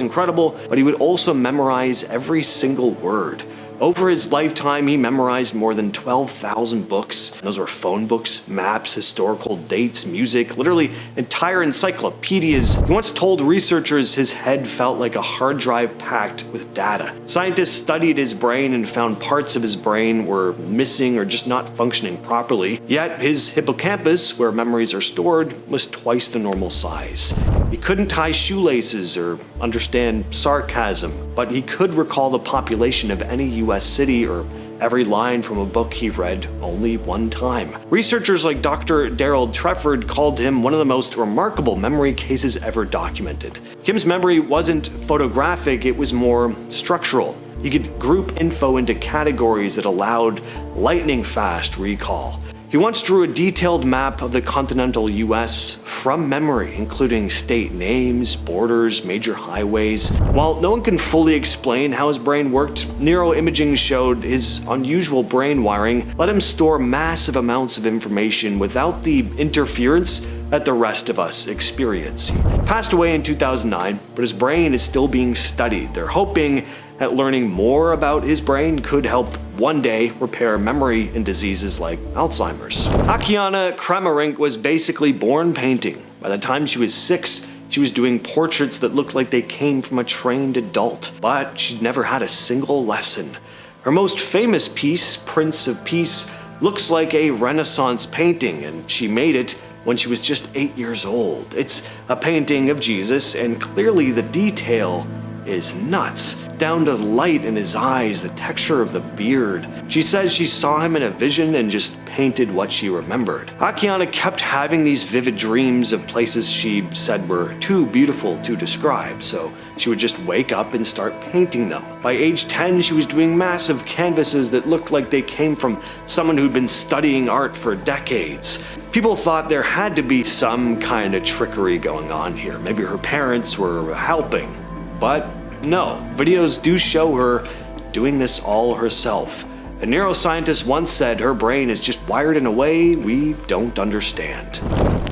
incredible, but he would also memorize every single word. Over his lifetime, he memorized more than 12,000 books. Those were phone books, maps, historical dates, music, literally entire encyclopedias. He once told researchers his head felt like a hard drive packed with data. Scientists studied his brain and found parts of his brain were missing or just not functioning properly. Yet his hippocampus, where memories are stored, was twice the normal size. He couldn't tie shoelaces or understand sarcasm, but he could recall the population of any US city or every line from a book he read only 1 time. Researchers like Dr. Daryl Trefford called him one of the most remarkable memory cases ever documented. Kim's memory wasn't photographic, it was more structural. He could group info into categories that allowed lightning-fast recall. He once drew a detailed map of the continental US from memory, including state names, borders, major highways. While no one can fully explain how his brain worked, neuroimaging showed his unusual brain wiring let him store massive amounts of information without the interference that the rest of us experience. He passed away in 2009, but his brain is still being studied. They're hoping that learning more about his brain could help one day repair memory in diseases like Alzheimer's. Akiana Kramerink was basically born painting. By the time she was 6, she was doing portraits that looked like they came from a trained adult, but she'd never had a single lesson. Her most famous piece, Prince of Peace, looks like a Renaissance painting, and she made it when she was just 8 years old. It's a painting of Jesus, and clearly the detail is nuts. down to the light in his eyes, the texture of the beard. She says she saw him in a vision and just painted what she remembered. Oceanic kept having these vivid dreams of places she said were too beautiful to describe, so she would just wake up and start painting them. By age 10, she was doing massive canvases that looked like they came from someone who'd been studying art for decades. People thought there had to be some kind of trickery going on here. Maybe her parents were helping. But no, videos do show her doing this all herself. A neuroscientist once said her brain is just wired in a way we don't understand.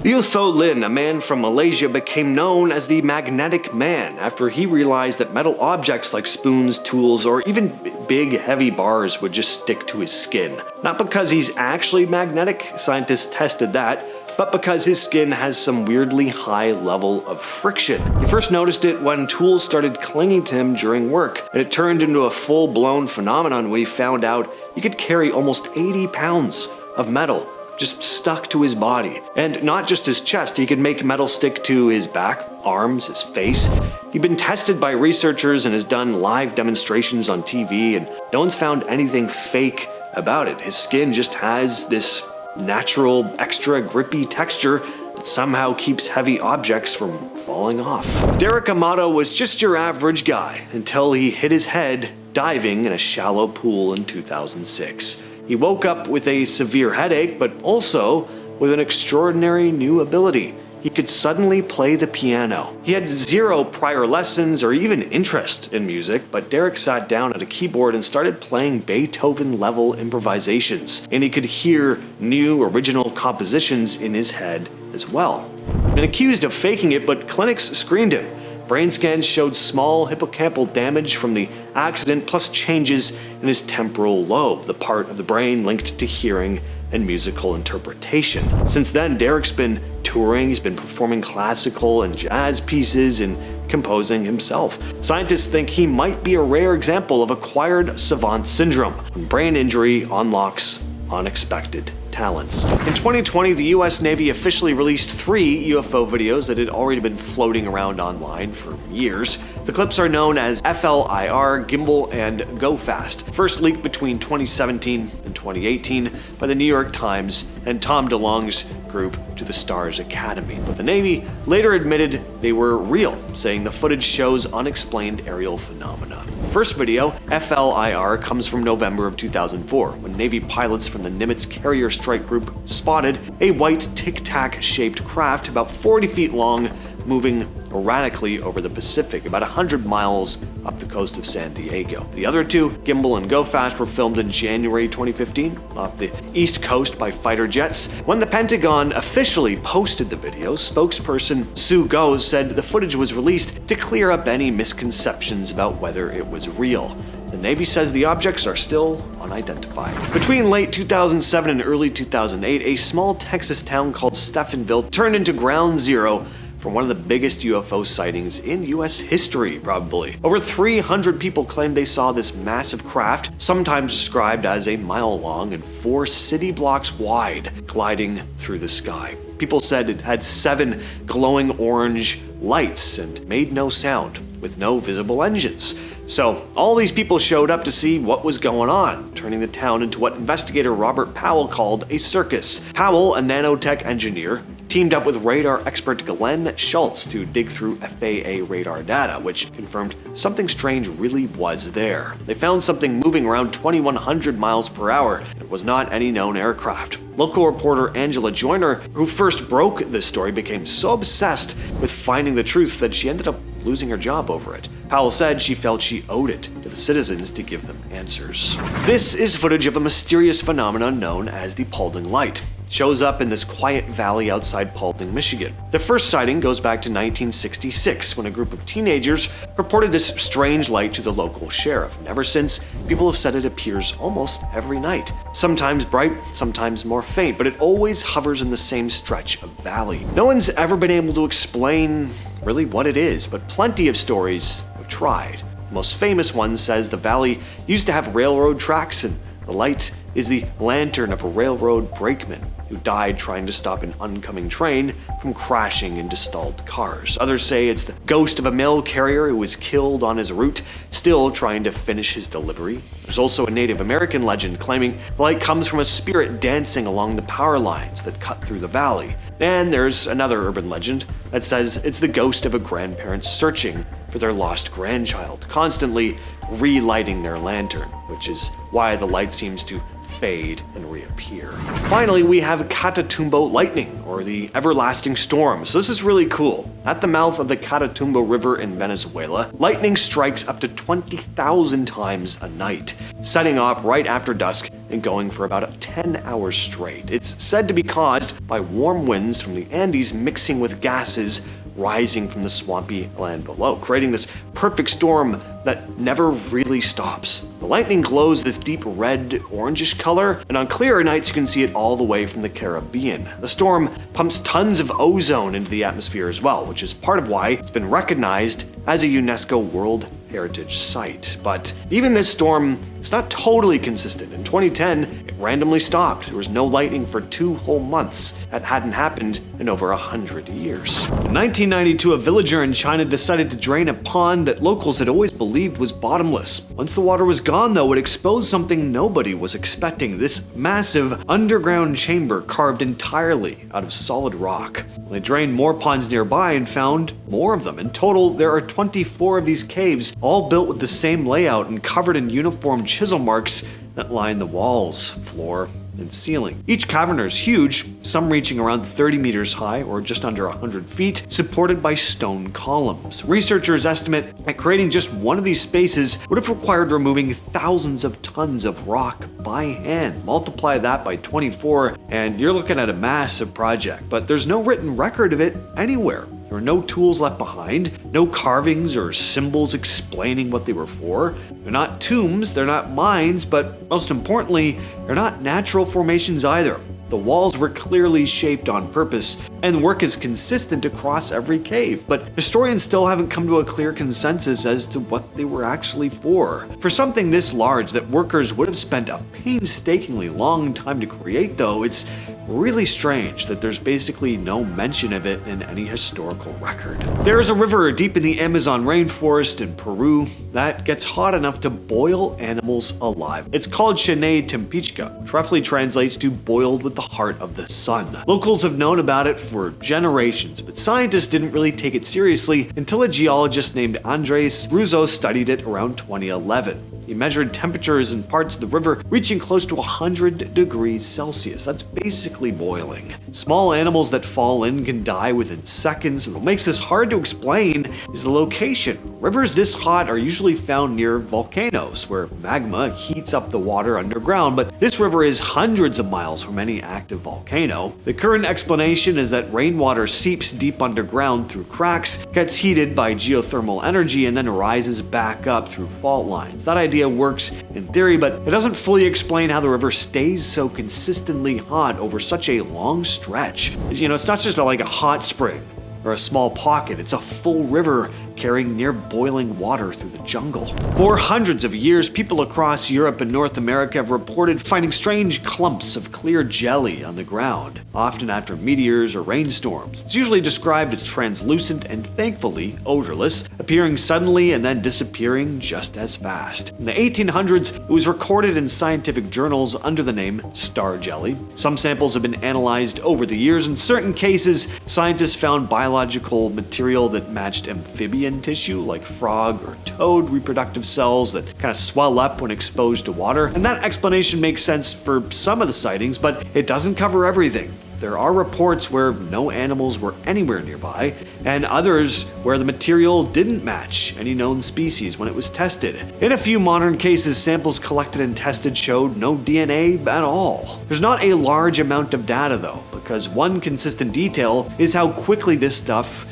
Stiuso Lin, a man from Malaysia, became known as the Magnetic Man after he realized that metal objects like spoons, tools, or even big heavy bars would just stick to his skin. Not because he's actually magnetic, scientists tested that, but because his skin has some weirdly high level of friction. He first noticed it when tools started clinging to him during work, and it turned into a full-blown phenomenon when he found out he could carry almost 80 pounds of metal just stuck to his body. And not just his chest, he could make metal stick to his back, arms, his face. He'd been tested by researchers and has done live demonstrations on TV, and no one's found anything fake about it. His skin just has this natural, extra grippy texture that somehow keeps heavy objects from falling off. Derek Amato was just your average guy until he hit his head diving in a shallow pool in 2006. He woke up with a severe headache, but also with an extraordinary new ability. He could suddenly play the piano. He had zero prior lessons or even interest in music, but Derek sat down at a keyboard and started playing Beethoven-level improvisations, and he could hear new original compositions in his head as well. He'd been accused of faking it, but clinics screened him. Brain scans showed small hippocampal damage from the accident, plus changes in his temporal lobe, the part of the brain linked to hearing and musical interpretation. Since then, Derek's been touring, he's been performing classical and jazz pieces and composing himself. Scientists think he might be a rare example of acquired savant syndrome, when brain injury unlocks unexpected talents. In 2020, the US Navy officially released 3 UFO videos that had already been floating around online for years. The clips are known as FLIR, Gimbal, and Go Fast, first leaked between 2017 and 2018 by the New York Times and Tom DeLonge's group to the Stars Academy. But the Navy later admitted they were real, saying the footage shows unexplained aerial phenomena. The first video, FLIR, comes from November of 2004, when Navy pilots from the Nimitz Carrier Strike Group spotted a white tic-tac-shaped craft about 40 feet long moving erratically over the Pacific, about 100 miles up the coast of San Diego. The other 2, Gimbal and Go Fast, were filmed in January 2015 off the East Coast by fighter jets. When the Pentagon officially posted the videos, spokesperson Sue Goes said the footage was released to clear up any misconceptions about whether it was real. The Navy says the objects are still unidentified. Between late 2007 and early 2008, a small Texas town called Stephenville turned into ground zero for one of the biggest UFO sightings in US history, probably. Over 300 people claimed they saw this massive craft, sometimes described as a mile long and 4 city blocks wide, gliding through the sky. People said it had 7 glowing orange lights and made no sound, with no visible engines. So all these people showed up to see what was going on, turning the town into what investigator Robert Powell called a circus. Powell, a nanotech engineer, teamed up with radar expert Glenn Schultz to dig through FAA radar data, which confirmed something strange really was there. They found something moving around 2,100 miles per hour. It was not any known aircraft. Local reporter Angela Joyner, who first broke this story, became so obsessed with finding the truth that she ended up losing her job over it. Powell said she felt she owed it to the citizens to give them answers. This is footage of a mysterious phenomenon known as the Paulding Light. It shows up in this quiet valley outside Paulding, Michigan. The first sighting goes back to 1966, when a group of teenagers reported this strange light to the local sheriff. And ever since, people have said it appears almost every night. Sometimes bright, sometimes more faint, but it always hovers in the same stretch of valley. No one's ever been able to explain really what it is, but plenty of stories have tried. The most famous one says the valley used to have railroad tracks and the light is the lantern of a railroad brakeman who died trying to stop an oncoming train from crashing into stalled cars. Others say it's the ghost of a mail carrier who was killed on his route, still trying to finish his delivery. There's also a Native American legend claiming the light comes from a spirit dancing along the power lines that cut through the valley. And there's another urban legend that says it's the ghost of a grandparent searching for their lost grandchild, constantly relighting their lantern, which is why the light seems to fade and reappear. Finally, we have Catatumbo lightning, or the everlasting storm. So this is really cool. At the mouth of the Catatumbo River in Venezuela, lightning strikes up to 20,000 times a night, setting off right after dusk and going for about 10 hours straight. It's said to be caused by warm winds from the Andes mixing with gases rising from the swampy land below, creating this perfect storm that never really stops. The lightning glows this deep red, orangish color, and on clearer nights you can see it all the way from the Caribbean. The storm pumps tons of ozone into the atmosphere as well, which is part of why it's been recognized as a UNESCO World Heritage Site. But even this storm is not totally consistent. In 2010, it randomly stopped. There was no lightning for 2 whole months. That hadn't happened in over 100 years. In 1992, a villager in China decided to drain a pond that locals had always believed was bottomless. Once the water was gone, though, it exposed something nobody was expecting: this massive underground chamber carved entirely out of solid rock. They drained more ponds nearby and found more of them. In total, there are 24 of these caves, all built with the same layout and covered in uniform chisel marks that line the walls, floor, and ceiling. Each cavern is huge, some reaching around 30 meters high or just under 100 feet, supported by stone columns. Researchers estimate that creating just one of these spaces would have required removing thousands of tons of rock by hand. Multiply that by 24 and you're looking at a massive project, but there's no written record of it anywhere. There are no tools left behind, no carvings or symbols explaining what they were for. They're not tombs, they're not mines, but most importantly, they're not natural formations either. The walls were clearly shaped on purpose, and the work is consistent across every cave, but historians still haven't come to a clear consensus as to what they were actually for. For something this large that workers would have spent a painstakingly long time to create, though, it's really strange that there's basically no mention of it in any historical record. There is a river deep in the Amazon rainforest in Peru that gets hot enough to boil animals alive. It's called Shenay Tempichka, which roughly translates to boiled with the heart of the sun. Locals have known about it for generations, but scientists didn't really take it seriously until a geologist named Andres Russo studied it around 2011. He measured temperatures in parts of the river reaching close to 100 degrees Celsius. That's basically boiling. Small animals that fall in can die within seconds, and what makes this hard to explain is the location. Rivers this hot are usually found near volcanoes, where magma heats up the water underground, but this river is hundreds of miles from any active volcano. The current explanation is that rainwater seeps deep underground through cracks, gets heated by geothermal energy, and then rises back up through fault lines. That idea works in theory, but it doesn't fully explain how the river stays so consistently hot over such a long stretch. It's not just like a hot spring or a small pocket, it's a full river carrying near boiling water through the jungle. For hundreds of years, people across Europe and North America have reported finding strange clumps of clear jelly on the ground, often after meteors or rainstorms. It's usually described as translucent and thankfully odorless, appearing suddenly and then disappearing just as fast. In the 1800s, it was recorded in scientific journals under the name star jelly. Some samples have been analyzed over the years. In certain cases, scientists found biological material that matched amphibian tissue like frog or toad reproductive cells that kind of swell up when exposed to water. And that explanation makes sense for some of the sightings, but it doesn't cover everything. There are reports where no animals were anywhere nearby, and others where the material didn't match any known species when it was tested. In a few modern cases, samples collected and tested showed no DNA at all. There's not a large amount of data though, because one consistent detail is how quickly this stuff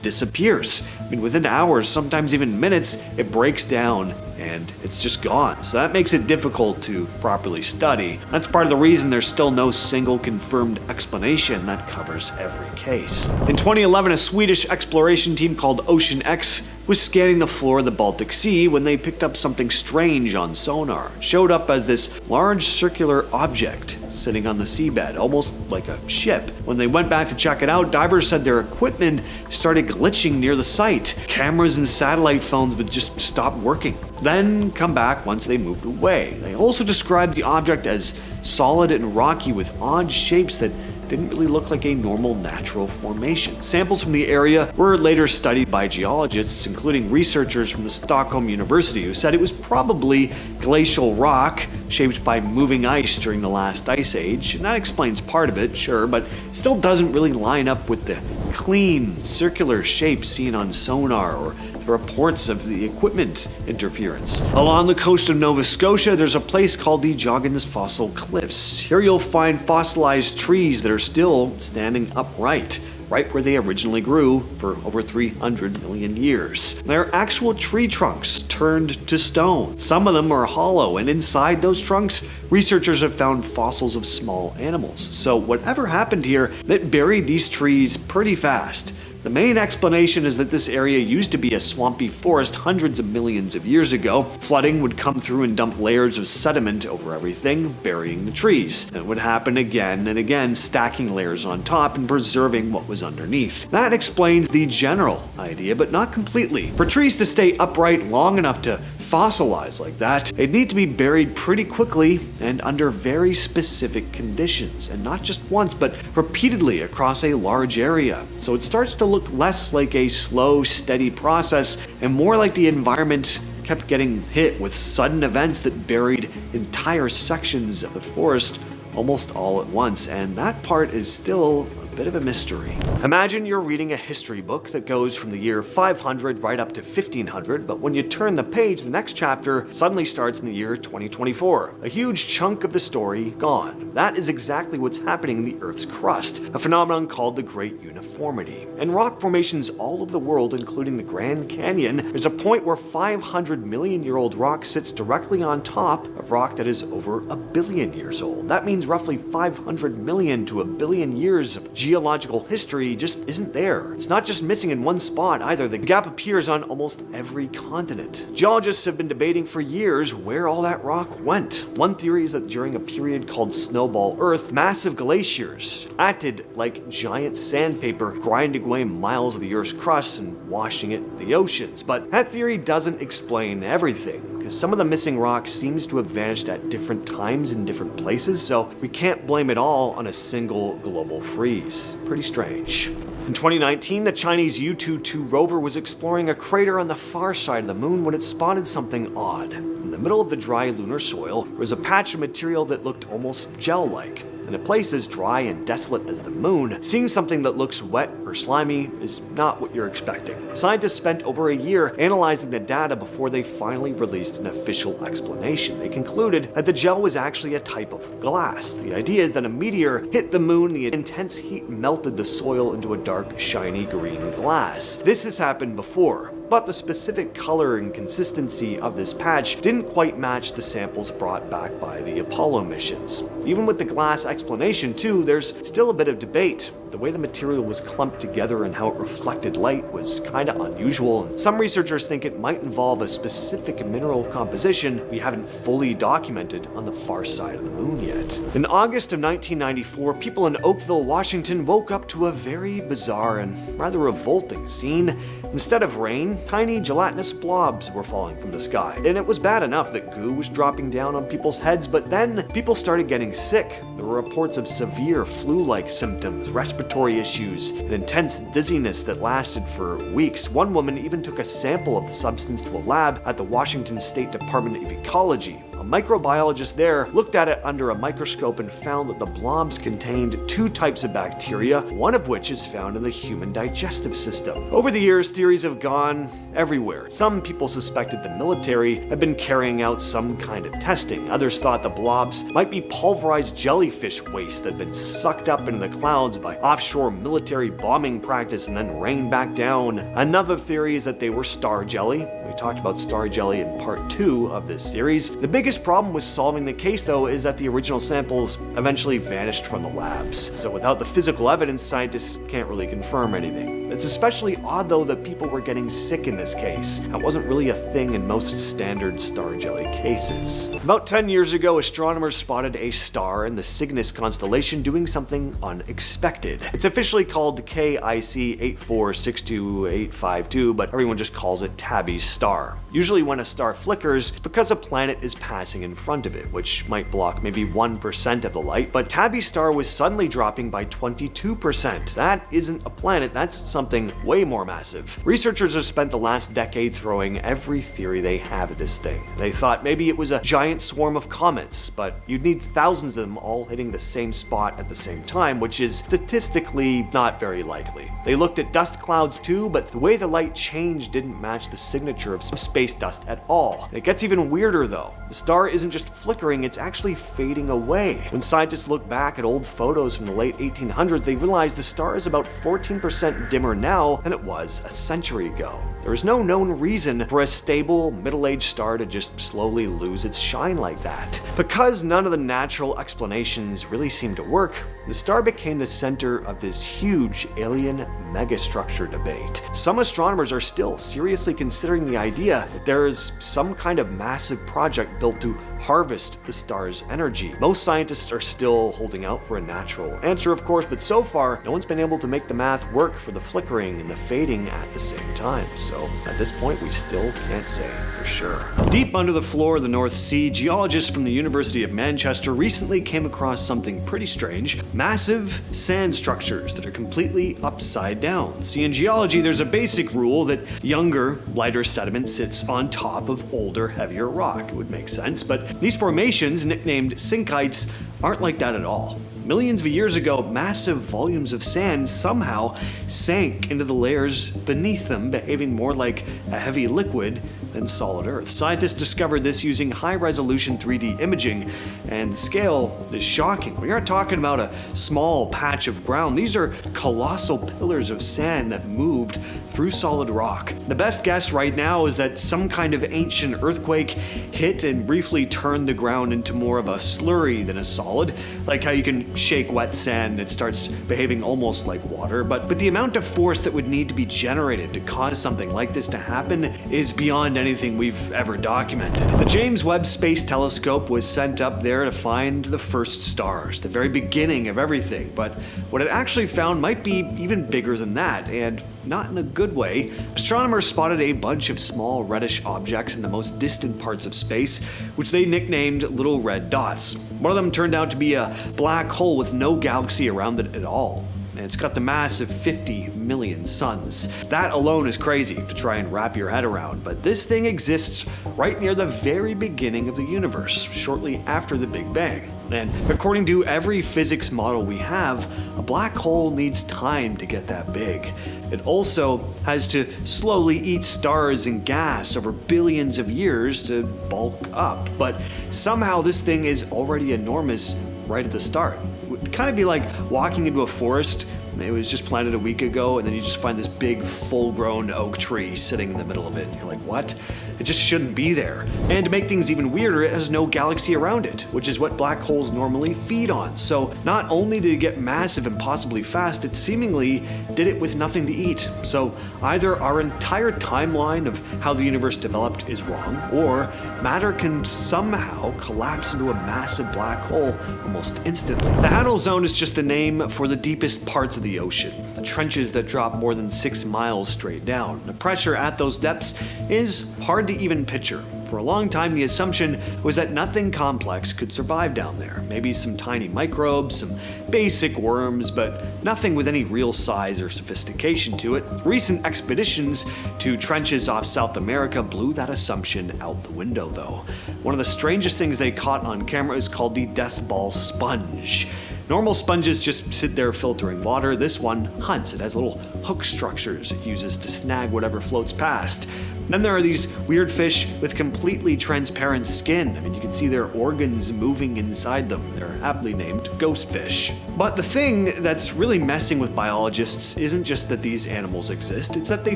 disappears. Within hours, sometimes even minutes, it breaks down and it's just gone. So that makes it difficult to properly study. That's part of the reason there's still no single confirmed explanation that covers every case. In 2011, a Swedish exploration team called Oceanic was scanning the floor of the Baltic Sea when they picked up something strange on sonar. It showed up as this large circular object sitting on the seabed, almost like a ship. When they went back to check it out, divers said their equipment started glitching near the site. Cameras and satellite phones would just stop working, then come back once they moved away. They also described the object as solid and rocky with odd shapes that didn't really look like a normal natural formation. Samples from the area were later studied by geologists, including researchers from the Stockholm University, who said it was probably glacial rock shaped by moving ice during the last ice age. And that explains part of it, sure, but still doesn't really line up with the clean, circular shape seen on sonar or the reports of the equipment interference. Along the coast of Nova Scotia, there's a place called the Joggins Fossil Cliffs. Here you'll find fossilized trees that are still standing upright, right where they originally grew for over 300 million years. They're actual tree trunks turned to stone. Some of them are hollow, and inside those trunks, researchers have found fossils of small animals. So whatever happened here, that buried these trees pretty fast. The main explanation is that this area used to be a swampy forest hundreds of millions of years ago. Flooding would come through and dump layers of sediment over everything, burying the trees. And it would happen again and again, stacking layers on top and preserving what was underneath. That explains the general idea, but not completely. For trees to stay upright long enough to fossilize like that, they'd need to be buried pretty quickly and under very specific conditions, and not just once, but repeatedly across a large area. So it starts to look less like a slow, steady process and more like the environment kept getting hit with sudden events that buried entire sections of the forest almost all at once, and that part is still a bit of a mystery. Imagine you're reading a history book that goes from the year 500 right up to 1500, but when you turn the page, the next chapter suddenly starts in the year 2024. A huge chunk of the story gone. That is exactly what's happening in the Earth's crust, a phenomenon called the Great Uniformity. In rock formations all over the world, including the Grand Canyon, there's a point where 500-million-year-old rock sits directly on top of rock that is over 1 billion years old. That means roughly 500 million to 1 billion years of geological history just isn't there. It's not just missing in one spot either. The gap appears on almost every continent. Geologists have been debating for years where all that rock went. One theory is that during a period called Snowball Earth, massive glaciers acted like giant sandpaper, grinding away miles of the Earth's crust and washing it in the oceans. But that theory doesn't explain everything, because some of the missing rock seems to have vanished at different times in different places, so we can't blame it all on a single global freeze. Pretty strange. In 2019, the Chinese Yutu-2 rover was exploring a crater on the far side of the moon when it spotted something odd. In the middle of the dry lunar soil was a patch of material that looked almost gel-like. In a place as dry and desolate as the moon, seeing something that looks wet or slimy is not what you're expecting. Scientists spent over a year analyzing the data before they finally released an official explanation. They concluded that the gel was actually a type of glass. The idea is that a meteor hit the moon, the intense heat melted the soil into a dark, shiny green glass. This has happened before, but the specific color and consistency of this patch didn't quite match the samples brought back by the Apollo missions. Even with the glass explanation too, there's still a bit of debate. The way the material was clumped together and how it reflected light was kinda unusual, and some researchers think it might involve a specific mineral composition we haven't fully documented on the far side of the moon yet. In August of 1994, people in Oakville, Washington woke up to a very bizarre and rather revolting scene. Instead of rain, tiny gelatinous blobs were falling from the sky. And it was bad enough that goo was dropping down on people's heads, but then people started getting sick. There were reports of severe flu-like symptoms, respiratory issues, and intense dizziness that lasted for weeks. One woman even took a sample of the substance to a lab at the Washington State Department of Ecology. A microbiologist there looked at it under a microscope and found that the blobs contained 2 types of bacteria, one of which is found in the human digestive system. Over the years, theories have gone everywhere. Some people suspected the military had been carrying out some kind of testing. Others thought the blobs might be pulverized jellyfish waste that had been sucked up into the clouds by offshore military bombing practice and then rained back down. Another theory is that they were star jelly. We talked about star jelly in part 2 of this series. The biggest biggest problem with solving the case, though, is that the original samples eventually vanished from the labs. So without the physical evidence, scientists can't really confirm anything. It's especially odd, though, that people were getting sick in this case. That wasn't really a thing in most standard star jelly cases. About 10 years ago, astronomers spotted a star in the Cygnus constellation doing something unexpected. It's officially called KIC 8462852, but everyone just calls it Tabby's star. Usually when a star flickers, it's because a planet is passing in front of it, which might block maybe 1% of the light, but Tabby's star was suddenly dropping by 22%. That isn't a planet, that's something way more massive. Researchers have spent the last decade throwing every theory they have at this thing. They thought maybe it was a giant swarm of comets, but you'd need thousands of them all hitting the same spot at the same time, which is statistically not very likely. They looked at dust clouds too, but the way the light changed didn't match the signature of space dust at all. And it gets even weirder though. The star isn't just flickering, it's actually fading away. When scientists look back at old photos from the late 1800s, they realize the star is about 14% dimmer now than it was a century ago. There is no known reason for a stable, middle-aged star to just slowly lose its shine like that. Because none of the natural explanations really seem to work, the star became the center of this huge alien megastructure debate. Some astronomers are still seriously considering the idea that there is some kind of massive project built to harvest the star's energy. Most scientists are still holding out for a natural answer, of course, but so far, no one's been able to make the math work for the flickering and the fading at the same time. So at this point, we still can't say for sure. Deep under the floor of the North Sea, geologists from the University of Manchester recently came across something pretty strange: massive sand structures that are completely upside down. See, in geology, there's a basic rule that younger, lighter sediment sits on top of older, heavier rock. It would make sense, but these formations, nicknamed sinkites, aren't like that at all. Millions of years ago, massive volumes of sand somehow sank into the layers beneath them, behaving more like a heavy liquid than solid Earth. Scientists discovered this using high-resolution 3D imaging, and the scale is shocking. We aren't talking about a small patch of ground. These are colossal pillars of sand that moved through solid rock. The best guess right now is that some kind of ancient earthquake hit and briefly turned the ground into more of a slurry than a solid, like how you can shake wet sand and it starts behaving almost like water, but the amount of force that would need to be generated to cause something like this to happen is beyond anything we've ever documented. The James Webb Space Telescope was sent up there to find the first stars, the very beginning of everything, but what it actually found might be even bigger than that, and not in a good way. Astronomers spotted a bunch of small reddish objects in the most distant parts of space, which they nicknamed little red dots. One of them turned out to be a black hole with no galaxy around it at all. And it's got the mass of 50 million suns. That alone is crazy to try and wrap your head around, but this thing exists right near the very beginning of the universe, shortly after the Big Bang. And according to every physics model we have, a black hole needs time to get that big. It also has to slowly eat stars and gas over billions of years to bulk up. But somehow this thing is already enormous right at the start. It would kind of be like walking into a forest. It was just planted a week ago, and then you just find this big, full-grown oak tree sitting in the middle of it. And you're like, what? It just shouldn't be there. And to make things even weirder, it has no galaxy around it, which is what black holes normally feed on. So not only did it get massive and possibly fast, it seemingly did it with nothing to eat. So either our entire timeline of how the universe developed is wrong, or matter can somehow collapse into a massive black hole almost instantly. The Hadal Zone is just the name for the deepest parts of the ocean, the trenches that drop more than 6 miles straight down. The pressure at those depths is hard to even picture. For a long time, the assumption was that nothing complex could survive down there. Maybe some tiny microbes, some basic worms, but nothing with any real size or sophistication to it. Recent expeditions to trenches off South America blew that assumption out the window, though. One of the strangest things they caught on camera is called the death ball sponge. Normal sponges just sit there filtering water. This one hunts. It has little hook structures it uses to snag whatever floats past. Then there are these weird fish with completely completely transparent skin. I mean, you can see their organs moving inside them. They're aptly named ghost fish. But the thing that's really messing with biologists isn't just that these animals exist, it's that they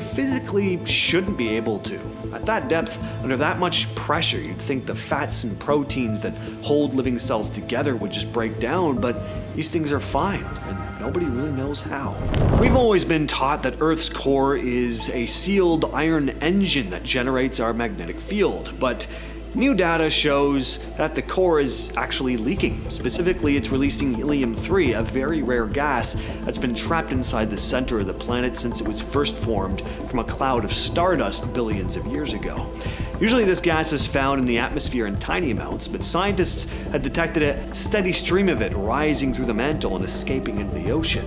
physically shouldn't be able to. At that depth, under that much pressure, you'd think the fats and proteins that hold living cells together would just break down, but these things are fine, and nobody really knows how. We've always been taught that Earth's core is a sealed iron engine that generates our magnetic field, but new data shows that the core is actually leaking. Specifically, it's releasing helium-3, a very rare gas that's been trapped inside the center of the planet since it was first formed from a cloud of stardust billions of years ago. Usually this gas is found in the atmosphere in tiny amounts, but scientists have detected a steady stream of it rising through the mantle and escaping into the ocean.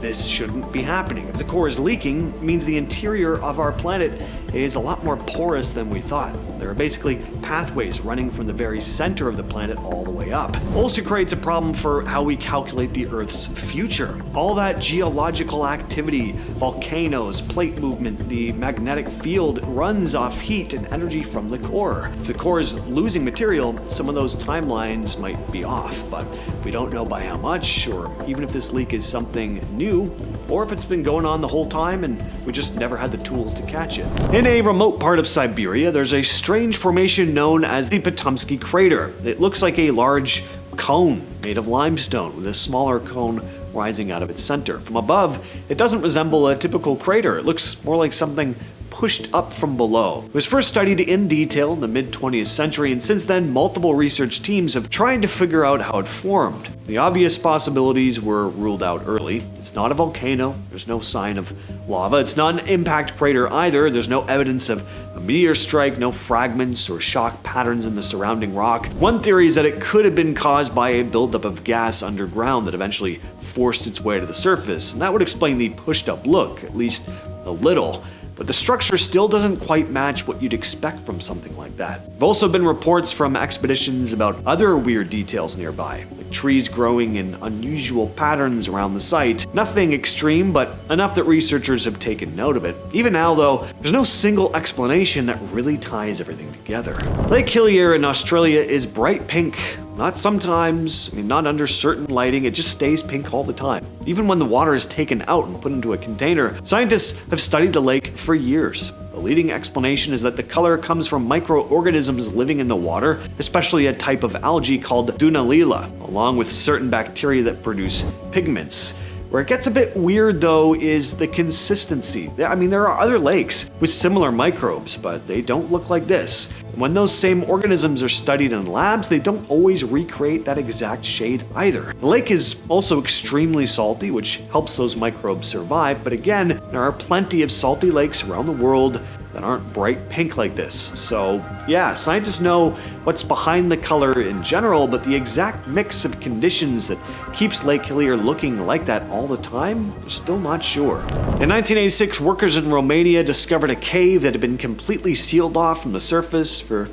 This shouldn't be happening. If the core is leaking, it means the interior of our planet is a lot more porous than we thought. There are basically pathways running from the very center of the planet all the way up. Also creates a problem for how we calculate the Earth's future. All that geological activity, volcanoes, plate movement, the magnetic field runs off heat and energy from the core. If the core is losing material, some of those timelines might be off, but we don't know by how much, or even if this leak is something new, or if it's been going on the whole time and we just never had the tools to catch it. In a remote part of Siberia, there's a strange formation known as the Potomsky crater. It looks like a large cone made of limestone with a smaller cone rising out of its center. From above, it doesn't resemble a typical crater. It looks more like something pushed up from below. It was first studied in detail in the mid-20th century, and since then multiple research teams have tried to figure out how it formed. The obvious possibilities were ruled out early. It's not a volcano, there's no sign of lava, it's not an impact crater either, there's no evidence of a meteor strike, no fragments or shock patterns in the surrounding rock. One theory is that it could have been caused by a buildup of gas underground that eventually forced its way to the surface, and that would explain the pushed up look, at least a little. But the structure still doesn't quite match what you'd expect from something like that. There have also been reports from expeditions about other weird details nearby, like trees growing in unusual patterns around the site. Nothing extreme, but enough that researchers have taken note of it. Even now, though, there's no single explanation that really ties everything together. Lake Hillier in Australia is bright pink. Not sometimes, not under certain lighting, it just stays pink all the time. Even when the water is taken out and put into a container, scientists have studied the lake for years. The leading explanation is that the color comes from microorganisms living in the water, especially a type of algae called Dunaliella, along with certain bacteria that produce pigments. Where it gets a bit weird, though, is the consistency. There are other lakes with similar microbes, but they don't look like this. When those same organisms are studied in labs, they don't always recreate that exact shade either. The lake is also extremely salty, which helps those microbes survive, but again, there are plenty of salty lakes around the world that aren't bright pink like this. So yeah, scientists know what's behind the color in general, but the exact mix of conditions that keeps Lake Hillier looking like that all the time, they're still not sure. In 1986, workers in Romania discovered a cave that had been completely sealed off from the surface for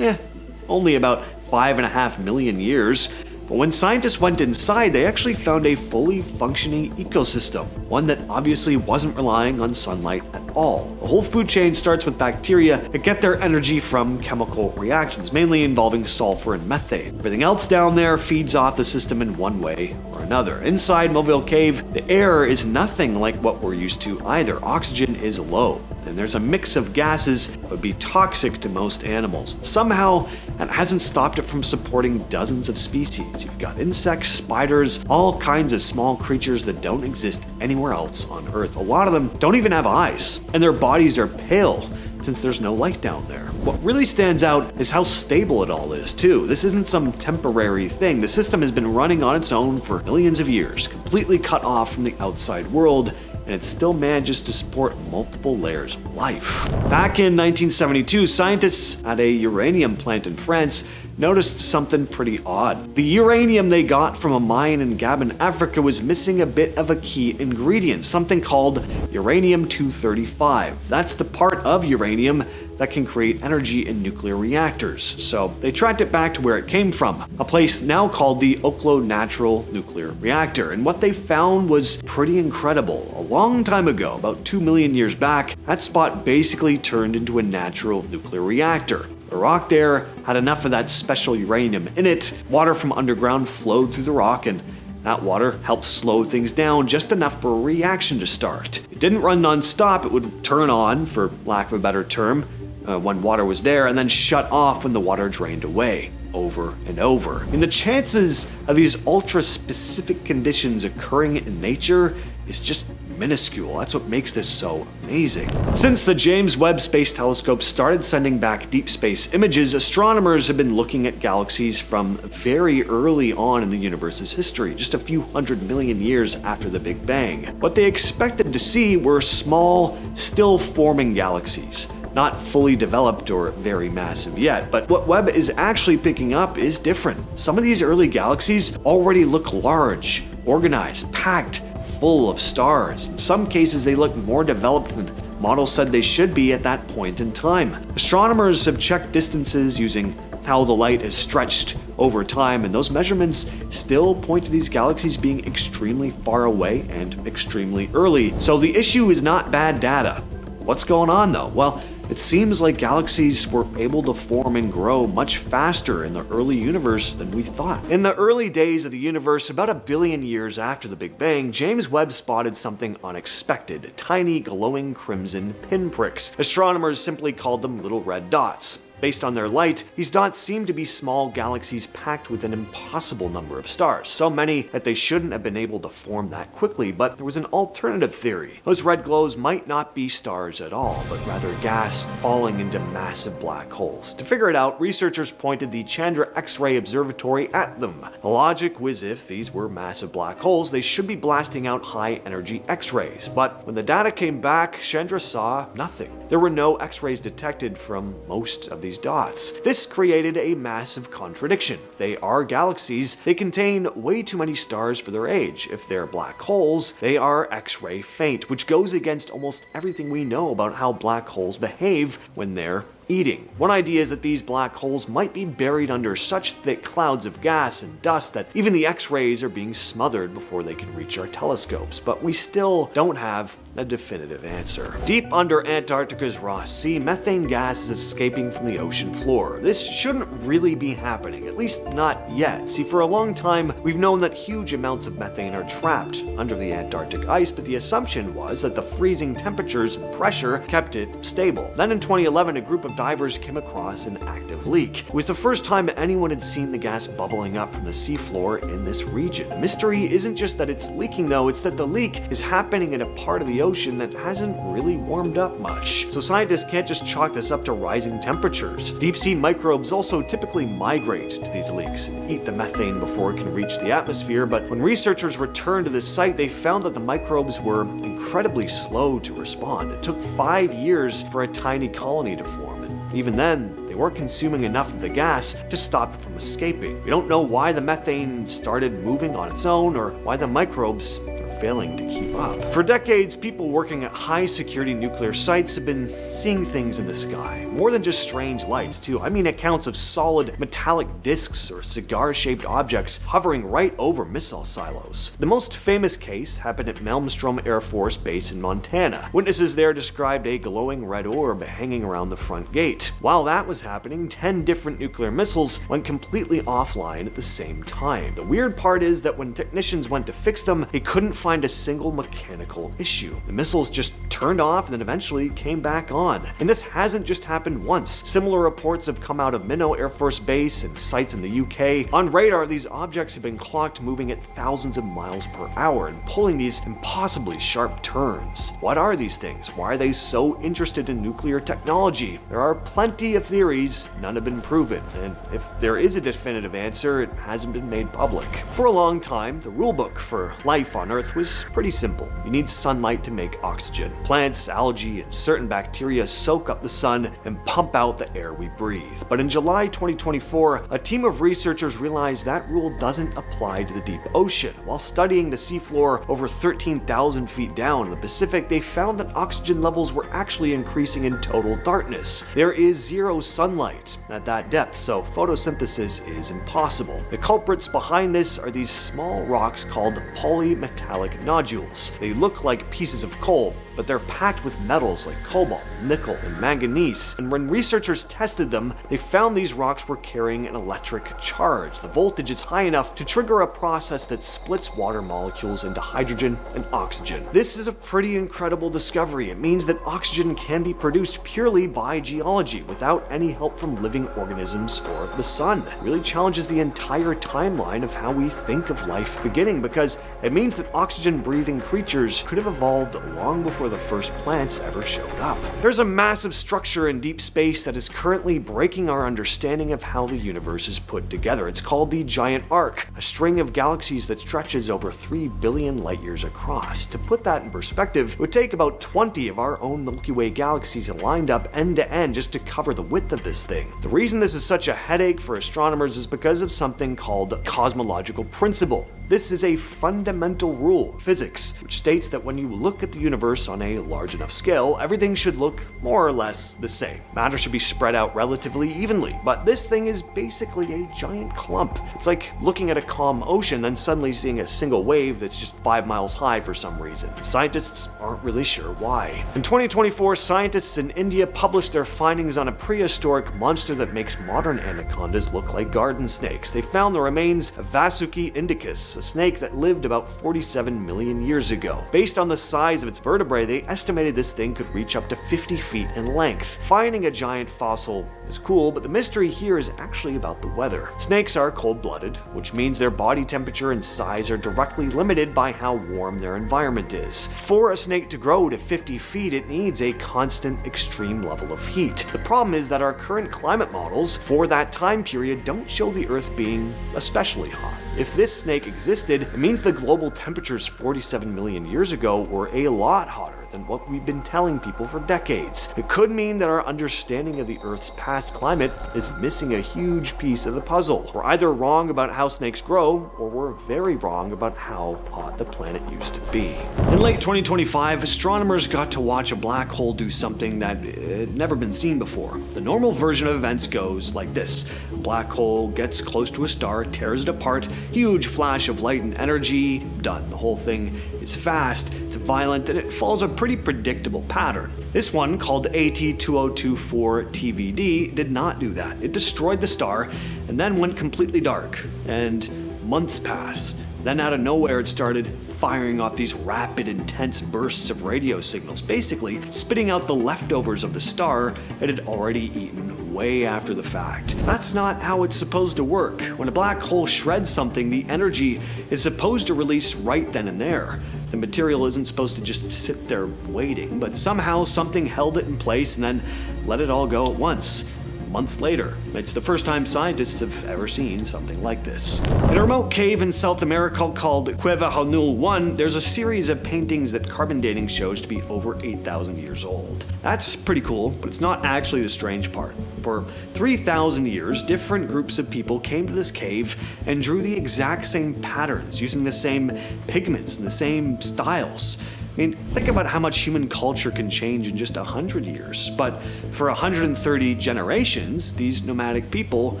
only about 5.5 million years. But when scientists went inside, they actually found a fully functioning ecosystem, one that obviously wasn't relying on sunlight at all. The whole food chain starts with bacteria that get their energy from chemical reactions, mainly involving sulfur and methane. Everything else down there feeds off the system in one way or another. Inside Mobile Cave, the air is nothing like what we're used to either. Oxygen is low, and there's a mix of gases that would be toxic to most animals. Somehow, that hasn't stopped it from supporting dozens of species. You've got insects, spiders, all kinds of small creatures that don't exist anywhere else on Earth. A lot of them don't even have eyes, and their bodies are pale since there's no light down there. What really stands out is how stable it all is, too. This isn't some temporary thing. The system has been running on its own for millions of years, completely cut off from the outside world, and it still manages to support multiple layers of life. Back in 1972, scientists at a uranium plant in France noticed something pretty odd. The uranium they got from a mine in Gabon, Africa was missing a bit of a key ingredient, something called uranium-235. That's the part of uranium that can create energy in nuclear reactors. So they tracked it back to where it came from, a place now called the Oklo Natural Nuclear Reactor. And what they found was pretty incredible. A long time ago, about 2 million years back, that spot basically turned into a natural nuclear reactor. The rock there had enough of that special uranium in it. Water from underground flowed through the rock, and that water helped slow things down just enough for a reaction to start. It didn't run non-stop. It would turn on, for lack of a better term, when water was there, and then shut off when the water drained away, over and over. And the chances of these ultra-specific conditions occurring in nature is just minuscule. That's what makes this so amazing. Since the James Webb Space Telescope started sending back deep space images, astronomers have been looking at galaxies from very early on in the universe's history, just a few 100 million years after the Big Bang. What they expected to see were small, still forming galaxies. Not fully developed or very massive yet, but what Webb is actually picking up is different. Some of these early galaxies already look large, organized, packed, full of stars. In some cases, they look more developed than models said they should be at that point in time. Astronomers have checked distances using how the light is stretched over time, and those measurements still point to these galaxies being extremely far away and extremely early. So the issue is not bad data. What's going on though? Well, it seems like galaxies were able to form and grow much faster in the early universe than we thought. In the early days of the universe, about 1 billion years after the Big Bang, James Webb spotted something unexpected: tiny glowing crimson pinpricks. Astronomers simply called them little red dots. Based on their light, these dots seem to be small galaxies packed with an impossible number of stars, so many that they shouldn't have been able to form that quickly. But there was an alternative theory. Those red glows might not be stars at all, but rather gas falling into massive black holes. To figure it out, researchers pointed the Chandra X-ray Observatory at them. The logic was, if these were massive black holes, they should be blasting out high-energy X-rays. But when the data came back, Chandra saw nothing. There were no X-rays detected from most of these dots. This created a massive contradiction. If they are galaxies, they contain way too many stars for their age. If they're black holes, they are X-ray faint, which goes against almost everything we know about how black holes behave when they're eating. One idea is that these black holes might be buried under such thick clouds of gas and dust that even the X-rays are being smothered before they can reach our telescopes, but we still don't have a definitive answer. Deep under Antarctica's Ross Sea, methane gas is escaping from the ocean floor. This shouldn't really be happening, at least not yet. See, for a long time, we've known that huge amounts of methane are trapped under the Antarctic ice, but the assumption was that the freezing temperatures and pressure kept it stable. Then in 2011, a group of divers came across an active leak. It was the first time anyone had seen the gas bubbling up from the seafloor in this region. The mystery isn't just that it's leaking though, it's that the leak is happening in a part of the ocean that hasn't really warmed up much. So scientists can't just chalk this up to rising temperatures. Deep sea microbes also typically migrate to these leaks and eat the methane before it can reach the atmosphere, but when researchers returned to this site, they found that the microbes were incredibly slow to respond. It took 5 years for a tiny colony to form, and even then, they weren't consuming enough of the gas to stop it from escaping. We don't know why the methane started moving on its own or why the microbes are failing to keep up. For decades, people working at high-security nuclear sites have been seeing things in the sky. More than just strange lights, too. I mean accounts of solid metallic discs or cigar-shaped objects hovering right over missile silos. The most famous case happened at Malmstrom Air Force Base in Montana. Witnesses there described a glowing red orb hanging around the front gate. While that was happening, 10 different nuclear missiles went completely offline at the same time. The weird part is that when technicians went to fix them, they couldn't find a single mechanical issue. The missiles just turned off and then eventually came back on. And this hasn't just happened once. Similar reports have come out of Minnow Air Force Base and sites in the UK. On radar, these objects have been clocked moving at thousands of miles per hour and pulling these impossibly sharp turns. What are these things? Why are they so interested in nuclear technology? There are plenty of theories, none have been proven, and if there is a definitive answer, it hasn't been made public. For a long time, the rulebook for life on Earth was was pretty simple. You need sunlight to make oxygen. Plants, algae, and certain bacteria soak up the sun and pump out the air we breathe. But in July 2024, a team of researchers realized that rule doesn't apply to the deep ocean. While studying the seafloor over 13,000 feet down in the Pacific, they found that oxygen levels were actually increasing in total darkness. There is zero sunlight at that depth, so photosynthesis is impossible. The culprits behind this are these small rocks called polymetallic nodules. They look like pieces of coal, but they're packed with metals like cobalt, nickel, and manganese. And when researchers tested them, they found these rocks were carrying an electric charge. The voltage is high enough to trigger a process that splits water molecules into hydrogen and oxygen. This is a pretty incredible discovery. It means that oxygen can be produced purely by geology without any help from living organisms or the sun. It really challenges the entire timeline of how we think of life beginning, because it means that oxygen-breathing creatures could have evolved long before the first plants ever showed up. There's a massive structure in deep space that is currently breaking our understanding of how the universe is put together. It's called the Giant Arc, a string of galaxies that stretches over 3 billion light years across. To put that in perspective, it would take about 20 of our own Milky Way galaxies lined up end to end just to cover the width of this thing. The reason this is such a headache for astronomers is because of something called cosmological principle. This is a fundamental rule of physics, which states that when you look at the universe on a large enough scale, everything should look more or less the same. Matter should be spread out relatively evenly, but this thing is basically a giant clump. It's like looking at a calm ocean, then suddenly seeing a single wave that's just 5 miles high for some reason. Scientists aren't really sure why. In 2024, scientists in India published their findings on a prehistoric monster that makes modern anacondas look like garden snakes. They found the remains of Vasuki indicus, a snake that lived about 47 million years ago. Based on the size of its vertebrae, they estimated this thing could reach up to 50 feet in length. Finding a giant fossil is cool, but the mystery here is actually about the weather. Snakes are cold-blooded, which means their body temperature and size are directly limited by how warm their environment is. For a snake to grow to 50 feet, it needs a constant extreme level of heat. The problem is that our current climate models for that time period don't show the Earth being especially hot. If this snake existed, it means the global temperatures 47 million years ago were a lot hotter than what we've been telling people for decades. It could mean that our understanding of the Earth's past climate is missing a huge piece of the puzzle. We're either wrong about how snakes grow, or we're very wrong about how hot the planet used to be. In late 2025, astronomers got to watch a black hole do something that had never been seen before. The normal version of events goes like this. A black hole gets close to a star, tears it apart, huge flash of light and energy, done. The whole thing is fast, it's violent, and it follows a pretty predictable pattern. This one, called AT2024TVD, did not do that. It destroyed the star and then went completely dark, and months passed. Then out of nowhere it started firing off these rapid, intense bursts of radio signals, basically spitting out the leftovers of the star it had already eaten way after the fact. That's not how it's supposed to work. When a black hole shreds something, the energy is supposed to release right then and there. The material isn't supposed to just sit there waiting, but somehow something held it in place and then let it all go at once. Months later. It's the first time scientists have ever seen something like this. In a remote cave in South America called Cueva Honul 1, there's a series of paintings that carbon dating shows to be over 8,000 years old. That's pretty cool, but it's not actually the strange part. For 3,000 years, different groups of people came to this cave and drew the exact same patterns, using the same pigments and the same styles. I mean, think about how much human culture can change in just 100 years. But for 130 generations, these nomadic people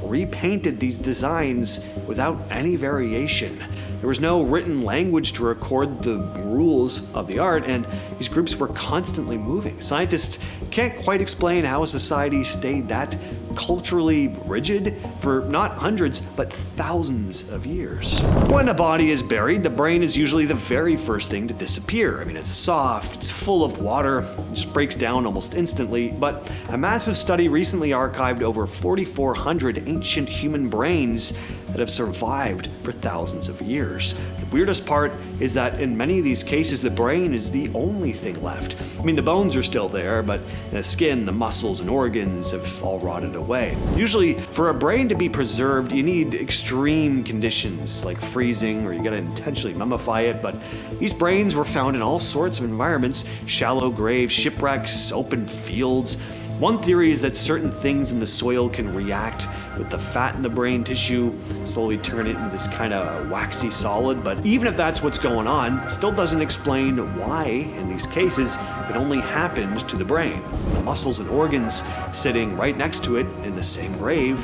repainted these designs without any variation. There was no written language to record the rules of the art, and these groups were constantly moving. Scientists can't quite explain how a society stayed that culturally rigid for not hundreds, but thousands of years. When a body is buried, the brain is usually the very first thing to disappear. I mean, it's soft, it's full of water, it just breaks down almost instantly, but a massive study recently archived over 4,400 ancient human brains that have survived for thousands of years. The weirdest part is that in many of these cases, the brain is the only thing left. I mean, the bones are still there, but the skin, the muscles, and organs have all rotted away. Usually, for a brain to be preserved, you need extreme conditions like freezing, or you gotta intentionally mummify it, but these brains were found in all sorts of environments: shallow graves, shipwrecks, open fields. One theory is that certain things in the soil can react with the fat in the brain tissue, slowly turn it into this kind of waxy solid, but even if that's what's going on, still doesn't explain why, in these cases, it only happened to the brain. The muscles and organs sitting right next to it in the same grave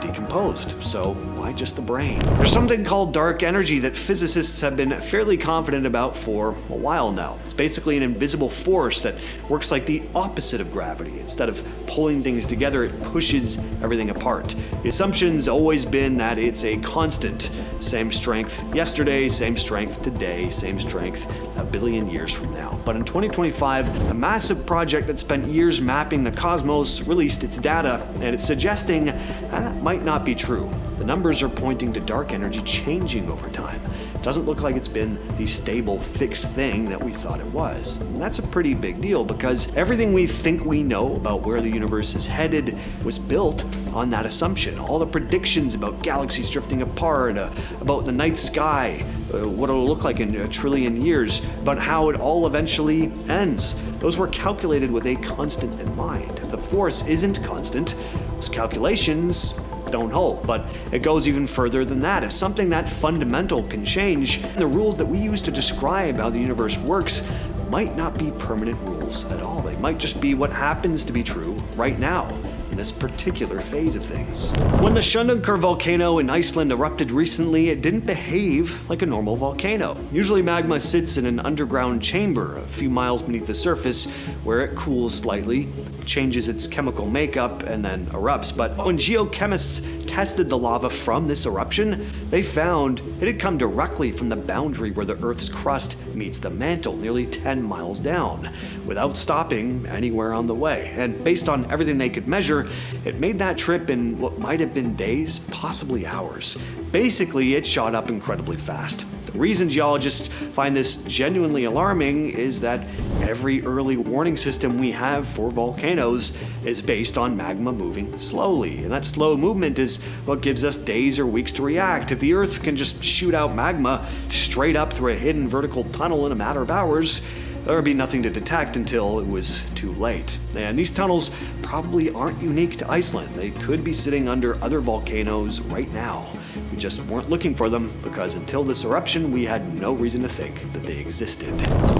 decomposed, so why just the brain? There's something called dark energy that physicists have been fairly confident about for a while now. It's basically an invisible force that works like the opposite of gravity. Instead of pulling things together, it pushes everything apart. The assumption's always been that it's a constant. Same strength yesterday, same strength today, same strength a billion years from now. But in 2025, a massive project that spent years mapping the cosmos released its data, and it's suggesting that might not be true. The numbers are pointing to dark energy changing over time. It doesn't look like it's been the stable, fixed thing that we thought it was. And that's a pretty big deal, because everything we think we know about where the universe is headed was built on that assumption. All the predictions about galaxies drifting apart, about the night sky, what it'll look like in a trillion years, about how it all eventually ends. Those were calculated with a constant in mind. If the force isn't constant, those calculations don't hold. But it goes even further than that. If something that fundamental can change, the rules that we use to describe how the universe works might not be permanent rules at all. They might just be what happens to be true right now, in this particular phase of things. When the Sjönunkur volcano in Iceland erupted recently, it didn't behave like a normal volcano. Usually magma sits in an underground chamber a few miles beneath the surface, where it cools slightly, changes its chemical makeup, and then erupts. But when geochemists tested the lava from this eruption, they found it had come directly from the boundary where the Earth's crust meets the mantle, nearly 10 miles down, without stopping anywhere on the way. And based on everything they could measure, it made that trip in what might have been days, possibly hours. Basically, it shot up incredibly fast. The reason geologists find this genuinely alarming is that every early warning system we have for volcanoes is based on magma moving slowly, and that slow movement is what gives us days or weeks to react. If the Earth can just shoot out magma straight up through a hidden vertical tunnel in a matter of hours, there would be nothing to detect until it was too late. And these tunnels probably aren't unique to Iceland. They could be sitting under other volcanoes right now. We just weren't looking for them, because until this eruption, we had no reason to think that they existed.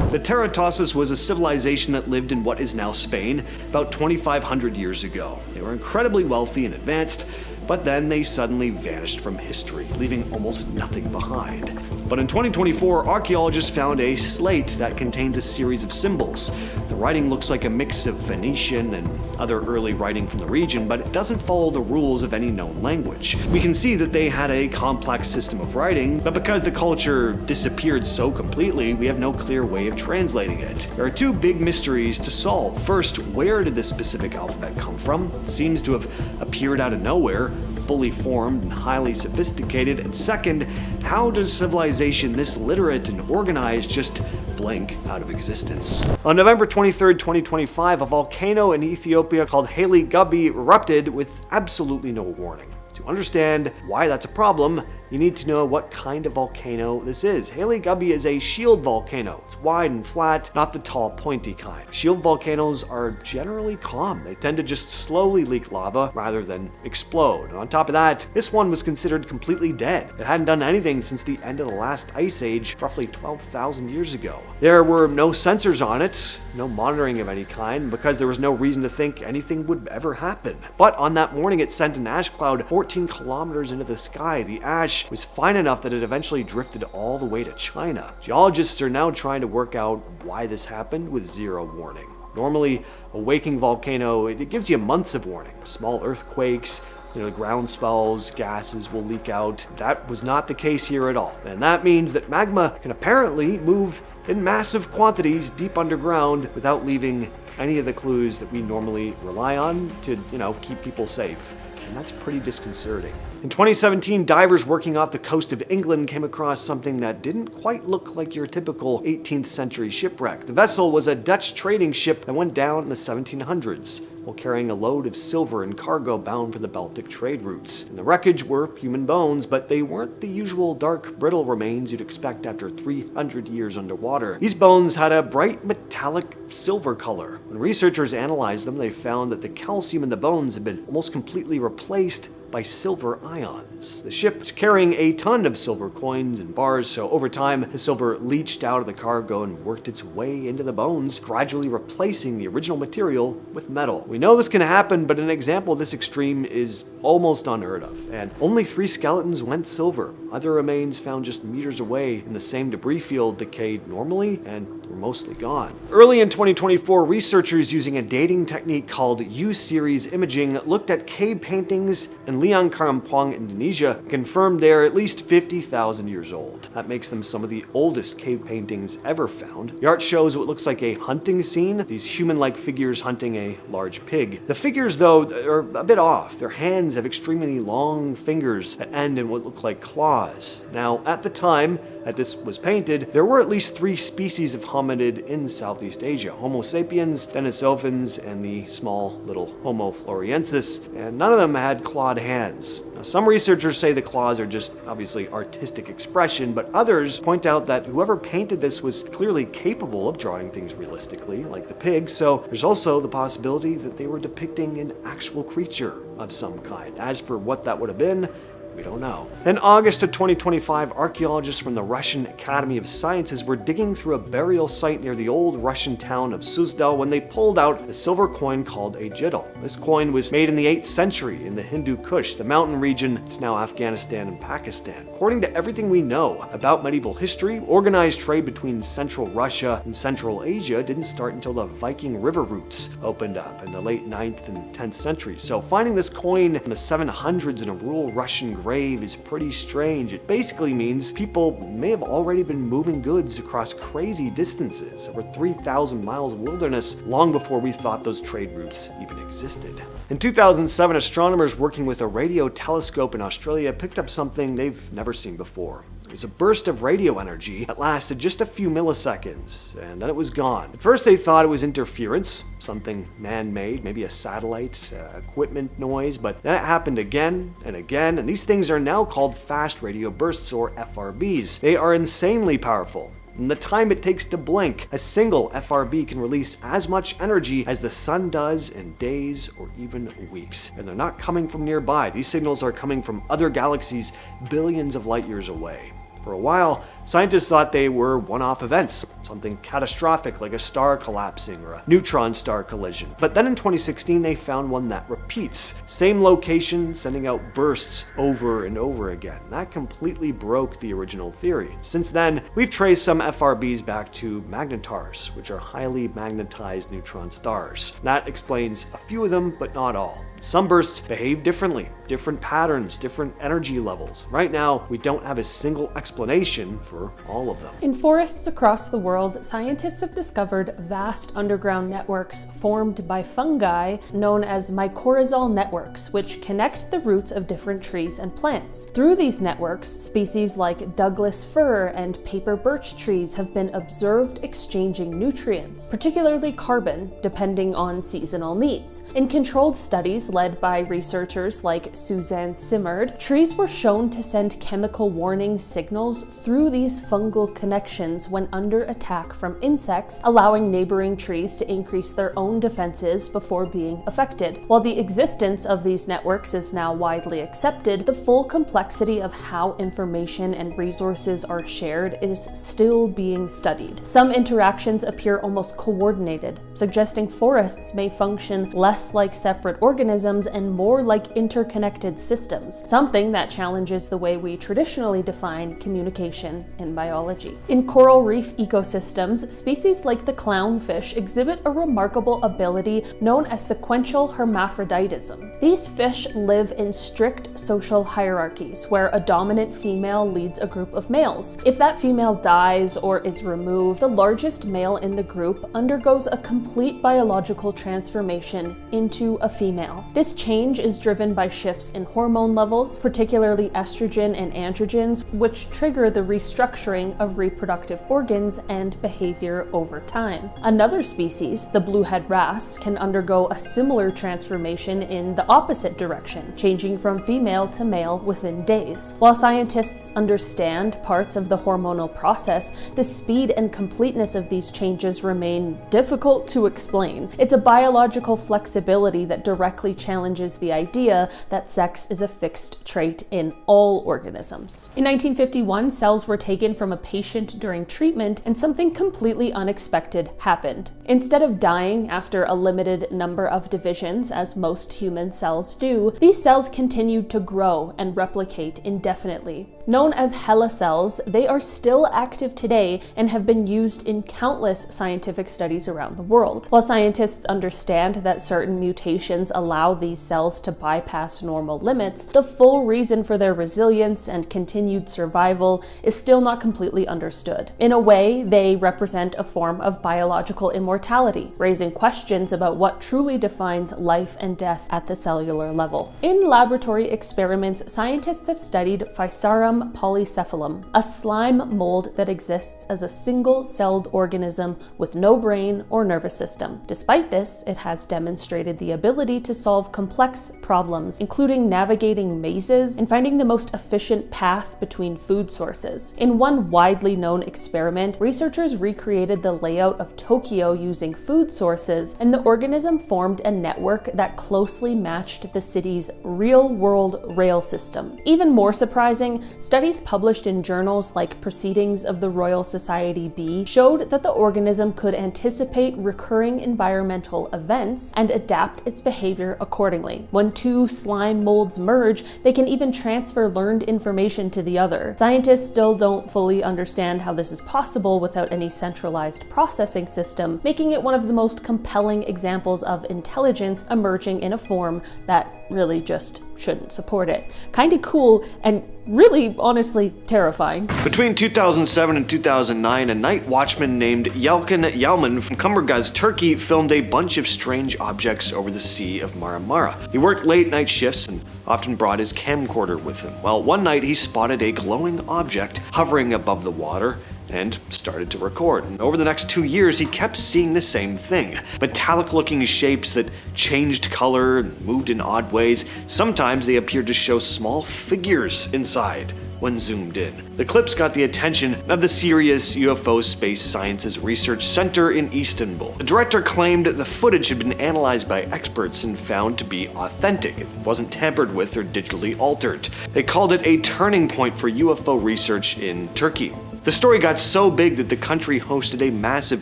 The Teratosses was a civilization that lived in what is now Spain about 2,500 years ago. They were incredibly wealthy and advanced, but then they suddenly vanished from history, leaving almost nothing behind. But in 2024, archaeologists found a slate that contains a series of symbols. The writing looks like a mix of Phoenician and other early writing from the region, but it doesn't follow the rules of any known language. We can see that they had a complex system of writing, but because the culture disappeared so completely, we have no clear way of translating it. There are two big mysteries to solve. First, where did this specific alphabet come from? It seems to have appeared out of nowhere, fully formed and highly sophisticated. And second, how does civilization this literate and organized just blink out of existence? On November 23rd, 2025, a volcano in Ethiopia called Haile Gubbi erupted with absolutely no warning. To understand why that's a problem, you need to know what kind of volcano this is. Haile Gubbi is a shield volcano. It's wide and flat, not the tall, pointy kind. Shield volcanoes are generally calm. They tend to just slowly leak lava rather than explode. And on top of that, this one was considered completely dead. It hadn't done anything since the end of the last ice age, roughly 12,000 years ago. There were no sensors on it, no monitoring of any kind, because there was no reason to think anything would ever happen. But on that morning, it sent an ash cloud 14 kilometers into the sky. The ash was fine enough that it eventually drifted all the way to China. Geologists are now trying to work out why this happened with zero warning. Normally, a waking volcano, it gives you months of warning. Small earthquakes, ground swells, gases will leak out. That was not the case here at all. And that means that magma can apparently move in massive quantities deep underground without leaving any of the clues that we normally rely on to, keep people safe. And that's pretty disconcerting. In 2017, divers working off the coast of England came across something that didn't quite look like your typical 18th century shipwreck. The vessel was a Dutch trading ship that went down in the 1700s while carrying a load of silver and cargo bound for the Baltic trade routes. In the wreckage were human bones, but they weren't the usual dark, brittle remains you'd expect after 300 years underwater. These bones had a bright metallic silver color. When researchers analyzed them, they found that the calcium in the bones had been almost completely replaced by silver ions. The ship was carrying a ton of silver coins and bars, so over time, the silver leached out of the cargo and worked its way into the bones, gradually replacing the original material with metal. We know this can happen, but an example this extreme is almost unheard of, and only 3 skeletons went silver. Other remains found just meters away in the same debris field decayed normally and were mostly gone. Early in 2024, researchers using a dating technique called U-series imaging looked at cave paintings in Liang Karampong, Indonesia, confirmed they're at least 50,000 years old. That makes them some of the oldest cave paintings ever found. The art shows what looks like a hunting scene, these human-like figures hunting a large pig. The figures, though, are a bit off. Their hands have extremely long fingers that end in what look like claws. Now, at the time that this was painted, there were at least 3 species of hominid in Southeast Asia: Homo sapiens, Denisovans, and the small little Homo floresiensis, and none of them had clawed hands. Now, some researchers say the claws are just obviously artistic expression, but others point out that whoever painted this was clearly capable of drawing things realistically, like the pig, so there's also the possibility that they were depicting an actual creature of some kind. As for what that would have been, we don't know. In August of 2025, archaeologists from the Russian Academy of Sciences were digging through a burial site near the old Russian town of Suzdal when they pulled out a silver coin called a jidal. This coin was made in the 8th century in the Hindu Kush, the mountain region that's now Afghanistan and Pakistan. According to everything we know about medieval history, organized trade between Central Russia and Central Asia didn't start until the Viking river routes opened up in the late 9th and 10th centuries. So finding this coin in the 700s in a rural Russian grave is pretty strange. It basically means people may have already been moving goods across crazy distances, over 3,000 miles of wilderness, long before we thought those trade routes even existed. In 2007, astronomers working with a radio telescope in Australia picked up something they've never seen before. It was a burst of radio energy that lasted just a few milliseconds, and then it was gone. At first they thought it was interference, something man-made, maybe a satellite, equipment noise, but then it happened again and again, and these things are now called fast radio bursts, or FRBs. They are insanely powerful. In the time it takes to blink, a single FRB can release as much energy as the sun does in days or even weeks. And they're not coming from nearby. These signals are coming from other galaxies billions of light years away. For a while, scientists thought they were one-off events, something catastrophic like a star collapsing or a neutron star collision. But then in 2016, they found one that repeats. Same location, sending out bursts over and over again. That completely broke the original theory. Since then, we've traced some FRBs back to magnetars, which are highly magnetized neutron stars. That explains a few of them, but not all. Some bursts behave differently, different patterns, different energy levels. Right now, we don't have a single explanation for all of them. In forests across the world, scientists have discovered vast underground networks formed by fungi known as mycorrhizal networks, which connect the roots of different trees and plants. Through these networks, species like Douglas fir and paper birch trees have been observed exchanging nutrients, particularly carbon, depending on seasonal needs. In controlled studies led by researchers like Suzanne Simard, trees were shown to send chemical warning signals through these fungal connections when under attack from insects, allowing neighboring trees to increase their own defenses before being affected. While the existence of these networks is now widely accepted, the full complexity of how information and resources are shared is still being studied. Some interactions appear almost coordinated, suggesting forests may function less like separate organisms and more like interconnected systems, something that challenges the way we traditionally define communication in biology. In coral reef ecosystems, species like the clownfish exhibit a remarkable ability known as sequential hermaphroditism. These fish live in strict social hierarchies, where a dominant female leads a group of males. If that female dies or is removed, the largest male in the group undergoes a complete biological transformation into a female. This change is driven by shifts in hormone levels, particularly estrogen and androgens, which trigger the restructuring of reproductive organs and behavior over time. Another species, the bluehead wrasse, can undergo a similar transformation in the opposite direction, changing from female to male within days. While scientists understand parts of the hormonal process, the speed and completeness of these changes remain difficult to explain. It's a biological flexibility that directly challenges the idea that sex is a fixed trait in all organisms. In 1951, cells were taken from a patient during treatment, and something completely unexpected happened. Instead of dying after a limited number of divisions, as most human cells do, these cells continued to grow and replicate indefinitely. Known as HeLa cells, they are still active today and have been used in countless scientific studies around the world. While scientists understand that certain mutations allow these cells to bypass normal limits, the full reason for their resilience and continued survival is still not completely understood. In a way, they represent a form of biological immortality, raising questions about what truly defines life and death at the cellular level. In laboratory experiments, scientists have studied Physarum polycephalum, a slime mold that exists as a single-celled organism with no brain or nervous system. Despite this, it has demonstrated the ability to solve complex problems, including navigating mazes and finding the most efficient path between food sources. In one widely known experiment, researchers recreated the layout of Tokyo using food sources, and the organism formed a network that closely matched the city's real-world rail system. Even more surprising, studies published in journals like Proceedings of the Royal Society B showed that the organism could anticipate recurring environmental events and adapt its behavior accordingly. When two slime molds merge, they can even transfer learned information to the other. Scientists still don't fully understand how this is possible without any centralized processing system, making it one of the most compelling examples of intelligence emerging in a form that really just shouldn't support it. Kinda cool and really, honestly, terrifying. Between 2007 and 2009, a night watchman named Yalkin Yalman from Kumburgaz, Turkey, filmed a bunch of strange objects over the Sea of Marmara. He worked late night shifts and often brought his camcorder with him. Well, one night he spotted a glowing object hovering above the water and started to record. And over the next 2 years, he kept seeing the same thing. Metallic-looking shapes that changed color and moved in odd ways. Sometimes they appeared to show small figures inside when zoomed in. The clips got the attention of the Sirius UFO Space Sciences Research Center in Istanbul. The director claimed the footage had been analyzed by experts and found to be authentic. It wasn't tampered with or digitally altered. They called it a turning point for UFO research in Turkey. The story got so big that the country hosted a massive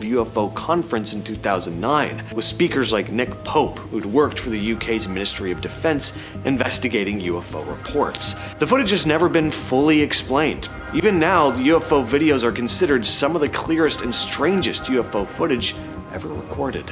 UFO conference in 2009, with speakers like Nick Pope, who'd worked for the UK's Ministry of Defence, investigating UFO reports. The footage has never been fully explained. Even now, the UFO videos are considered some of the clearest and strangest UFO footage ever recorded.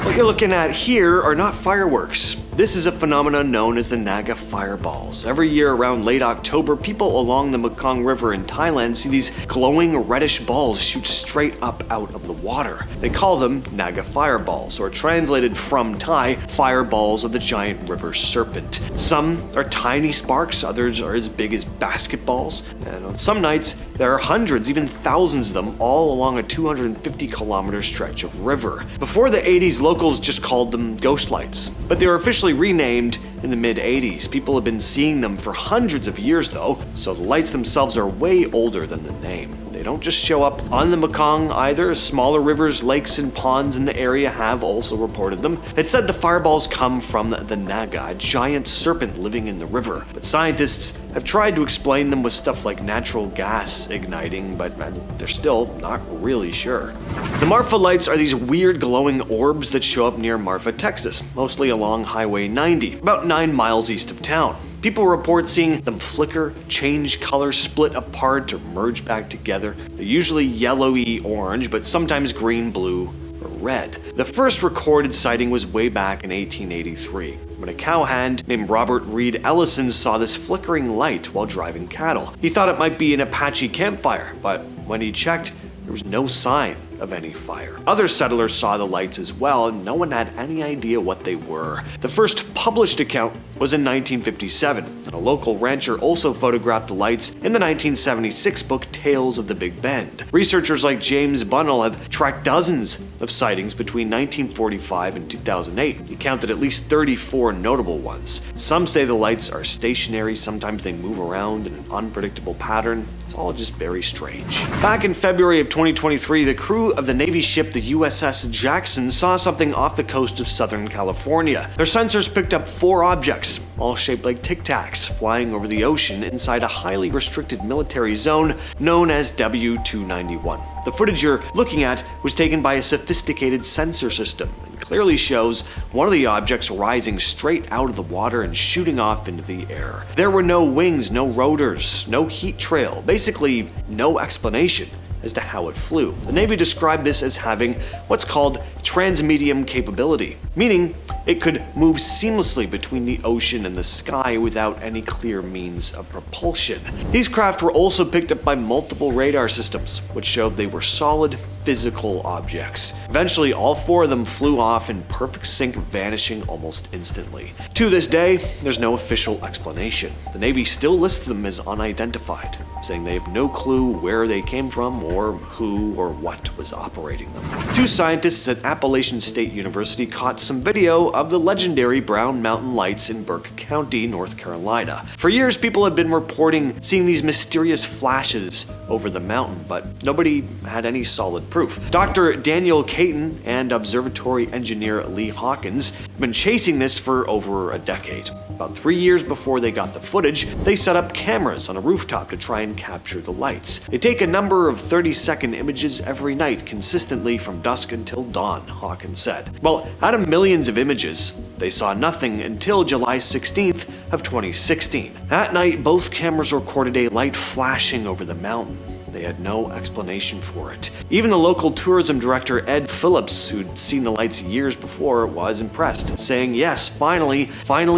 What you're looking at here are not fireworks. This is a phenomenon known as the Naga fireballs. Every year around late October, people along the Mekong River in Thailand see these glowing reddish balls shoot straight up out of the water. They call them Naga fireballs, or translated from Thai, fireballs of the giant river serpent. Some are tiny sparks, others are as big as basketballs, and on some nights there are hundreds, even thousands of them, all along a 250-kilometer stretch of river. Before the 80s, locals just called them ghost lights, but they were officially renamed in the mid-80s. People have been seeing them for hundreds of years though, so the lights themselves are way older than the name. They don't just show up on the Mekong either. Smaller rivers, lakes, and ponds in the area have also reported them. It's said the fireballs come from the Naga, a giant serpent living in the river. But scientists have tried to explain them with stuff like natural gas igniting, but they're still not really sure. The Marfa lights are these weird glowing orbs that show up near Marfa, Texas, mostly along Highway 90, about 9 miles east of town. People report seeing them flicker, change color, split apart, or merge back together. They're usually yellowy orange, but sometimes green, blue, or red. The first recorded sighting was way back in 1883, when a cowhand named Robert Reed Ellison saw this flickering light while driving cattle. He thought it might be an Apache campfire, but when he checked, there was no sign of any fire. Other settlers saw the lights as well, and no one had any idea what they were. The first published account was in 1957, and a local rancher also photographed the lights in the 1976 book Tales of the Big Bend. Researchers like James Bunnell have tracked dozens of sightings between 1945 and 2008. He counted at least 34 notable ones. Some say the lights are stationary, sometimes they move around in an unpredictable pattern. It's all just very strange. Back in February of 2023, the crew of the Navy ship the USS Jackson saw something off the coast of Southern California. Their sensors picked up 4 objects, all shaped like Tic Tacs, flying over the ocean inside a highly restricted military zone known as W291. The footage you're looking at was taken by a sophisticated sensor system and clearly shows one of the objects rising straight out of the water and shooting off into the air. There were no wings, no rotors, no heat trail, basically no explanation as to how it flew. The Navy described this as having what's called transmedium capability, meaning it could move seamlessly between the ocean and the sky without any clear means of propulsion. These craft were also picked up by multiple radar systems, which showed they were solid, physical objects. Eventually, all 4 of them flew off in perfect sync, vanishing almost instantly. To this day, there's no official explanation. The Navy still lists them as unidentified, saying they have no clue where they came from or who or what was operating them. 2 scientists at Appalachian State University caught some video of the legendary Brown Mountain Lights in Burke County, North Carolina. For years, people had been reporting seeing these mysterious flashes over the mountain, but nobody had any solid proof. Dr. Daniel Caton and observatory engineer Lee Hawkins have been chasing this for over a decade. About 3 years before they got the footage, they set up cameras on a rooftop to try and capture the lights. They take a number of 30-second images every night, consistently from dusk until dawn, Hawkins said. Well, out of millions of images, they saw nothing until July 16th of 2016. That night, both cameras recorded a light flashing over the mountain. They had no explanation for it. Even the local tourism director, Ed Phillips, who'd seen the lights years before, was impressed, saying, "Yes, finally